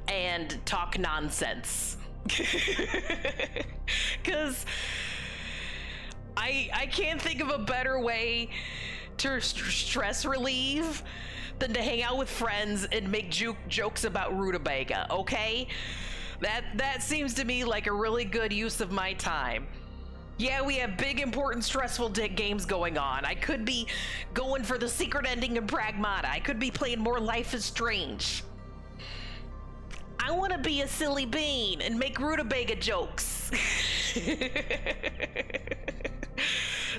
and talk nonsense. Because I can't think of a better way to stress relieve than to hang out with friends and make jokes about rutabaga, okay? That seems to me like a really good use of my time. Yeah, we have big, important, stressful games going on. I could be going for the secret ending in Pragmata. I could be playing more Life is Strange. I want to be a silly bean and make rutabaga jokes.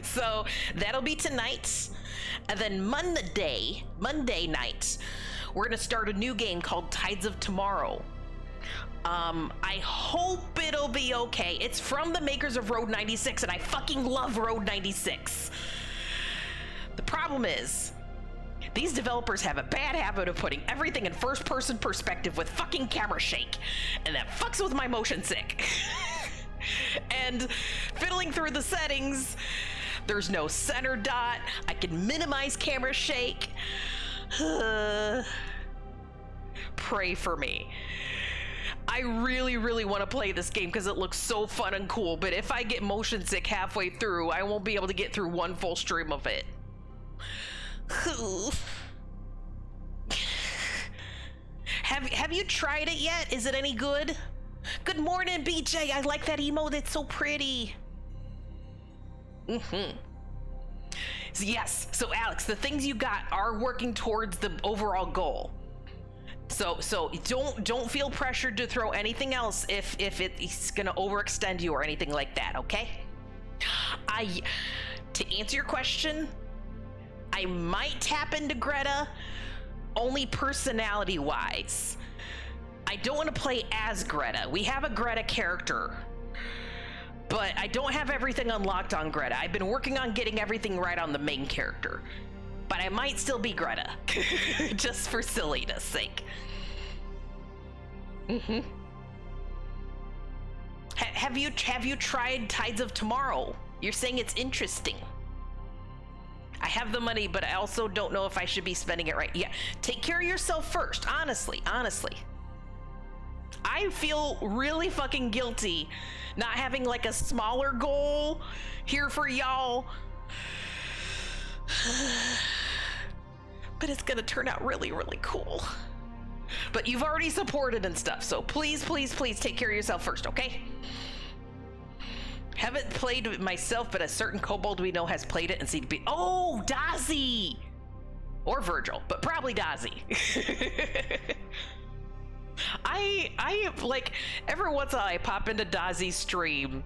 So that'll be tonight. And then Monday night, we're gonna start a new game called Tides of Tomorrow. I hope it'll be okay. It's from the makers of Road 96, and I fucking love Road 96. The problem is, these developers have a bad habit of putting everything in first-person perspective with fucking camera shake, and that fucks with my motion sick. And fiddling through the settings, there's no center dot. I can minimize camera shake. Pray for me. I really, really want to play this game because it looks so fun and cool, but if I get motion sick halfway through, I won't be able to get through one full stream of it. Have you tried it yet? Is it any good? Good morning, BJ. I like that emote. It's so pretty. So yes. So Alex, the things you got are working towards the overall goal. So don't feel pressured to throw anything else if it's gonna overextend you or anything like that, okay? To answer your question, I might tap into Greta, only personality-wise. I don't want to play as Greta. We have a Greta character, but I don't have everything unlocked on Greta. I've been working on getting everything right on the main character. But I might still be Greta, just for silliness sake. Have you tried Tides of Tomorrow? You're saying it's interesting. I have the money, but I also don't know if I should be spending it right. Yeah, take care of yourself first, honestly. I feel really fucking guilty not having like a smaller goal here for y'all. But it's gonna turn out really, really cool. But you've already supported and stuff, so please, please, please take care of yourself first, okay? Haven't played it myself, but a certain kobold we know has played it and seemed to be— oh, Dazzy! Or Virgil, but probably Dazzy. I like, every once in a while I pop into Dazzy's stream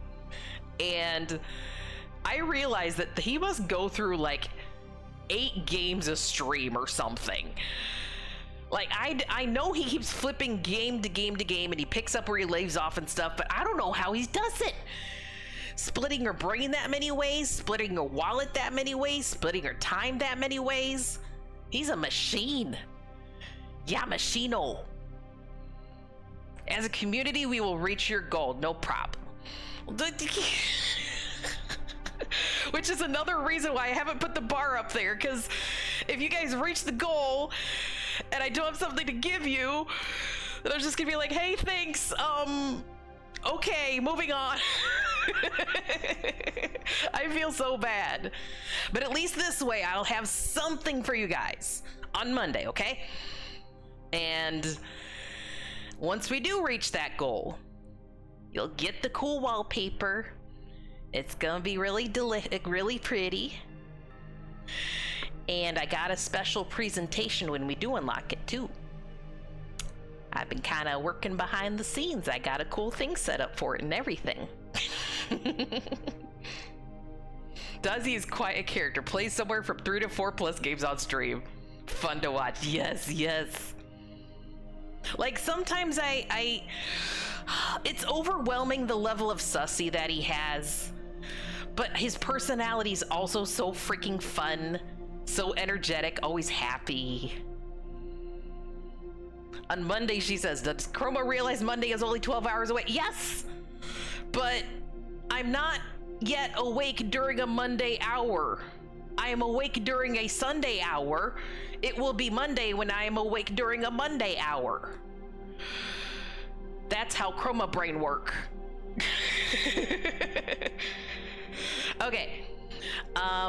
and I realize that he must go through like 8 games a stream or something. Like, I know he keeps flipping game to game to game and he picks up where he leaves off and stuff, but I don't know how he does it. Splitting her brain that many ways, splitting her wallet that many ways, splitting her time that many ways. He's a machine. Yeah, machino. As a community, we will reach your goal, no problem. Which is another reason why I haven't put the bar up there, because if you guys reach the goal and I don't have something to give you, then I'm just gonna be like, hey, thanks, okay, moving on. I feel so bad. But at least this way, I'll have something for you guys on Monday, okay? And once we do reach that goal, you'll get the cool wallpaper. It's gonna be really really pretty. And I got a special presentation when we do unlock it too. I've been kind of working behind the scenes. I got a cool thing set up for it and everything. Dazzy is quite a character. Plays somewhere from 3 to 4 plus games on stream. Fun to watch. Yes, yes. Like, sometimes it's overwhelming the level of sussy that he has, but his personality is also so freaking fun, so energetic, always happy. On Monday, she says, does Chroma realize Monday is only 12 hours away? Yes, but I'm not yet awake during a Monday hour. I am awake during a Sunday hour. It will be Monday when I am awake during a Monday hour. That's how Chroma brain work. Okay.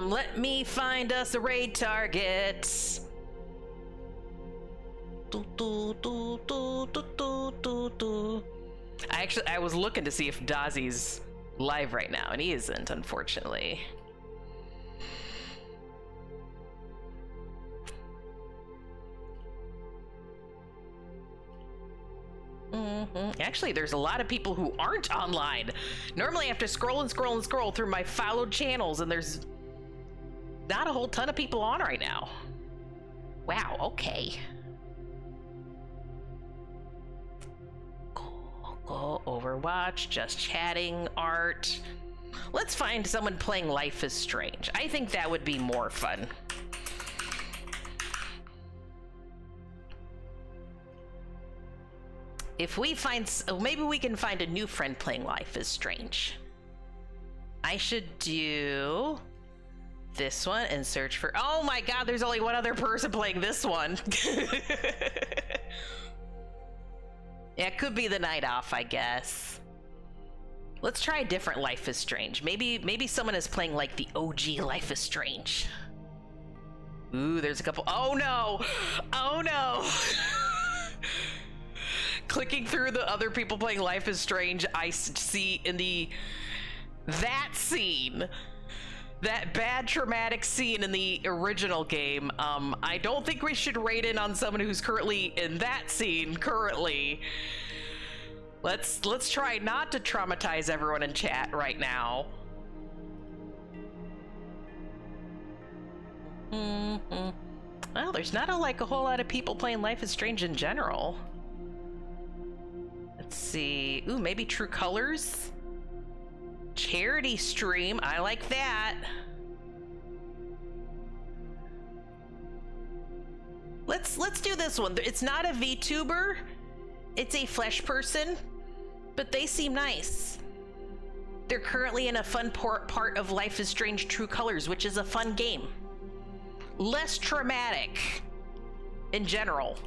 Let me find us a raid target. I was looking to see if Dazzy's live right now, and he isn't, unfortunately. Actually, there's a lot of people who aren't online. Normally I have to scroll and scroll and scroll through my followed channels, and there's not a whole ton of people on right now. Wow, okay. Go Overwatch, just chatting, art. Let's find someone playing Life is Strange. I think that would be more fun. If we find, maybe we can find a new friend playing Life is Strange. I should do this one and search for, oh my god, there's only one other person playing this one. Yeah, it could be the night off, I guess. Let's try a different Life is Strange. Maybe someone is playing like the OG Life is Strange. Ooh, there's a couple. Oh no! Oh no! Clicking through the other people playing Life is Strange, I see in that scene, that bad traumatic scene in the original game. I don't think we should raid in on someone who's currently in that scene currently. Let's try not to traumatize everyone in chat right now. Well, there's not a whole lot of people playing Life is Strange in general. Let's see. Ooh, maybe True Colors? Charity stream, I like that. Let's do this one. It's not a VTuber, it's a flesh person, but they seem nice. They're currently in a fun part of Life is Strange True Colors, which is a fun game. Less traumatic in general.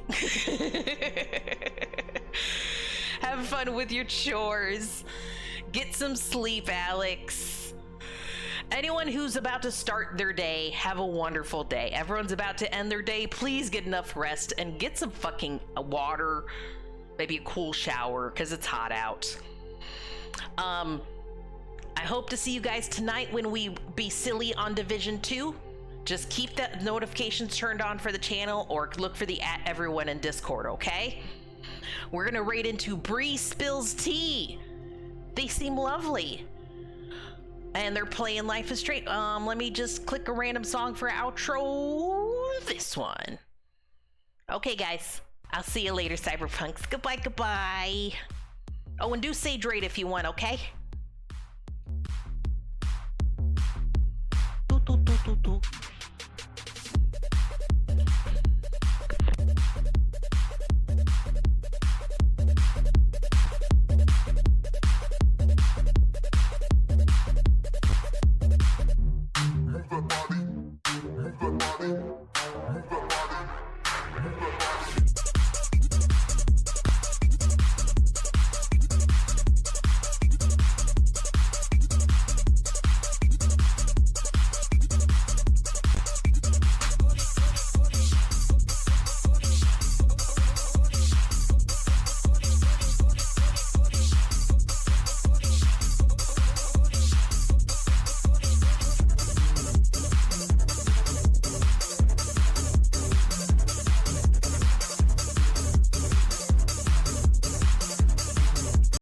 Have fun with your chores. Get some sleep, Alex. Anyone who's about to start their day, have a wonderful day. Everyone's about to end their day. Please get enough rest and get some fucking water. Maybe a cool shower, because it's hot out. I hope to see you guys tonight when we be silly on Division 2. Just keep the notifications turned on for the channel, or look for the @everyone in Discord, okay? We're gonna raid into Bree Spills Tea. They seem lovely. And they're playing Life is Strange. Let me just click a random song for outro. This one. Okay, guys. I'll see you later, Cyberpunks. Goodbye, goodbye. Oh, and do Sage Raid if you want, okay?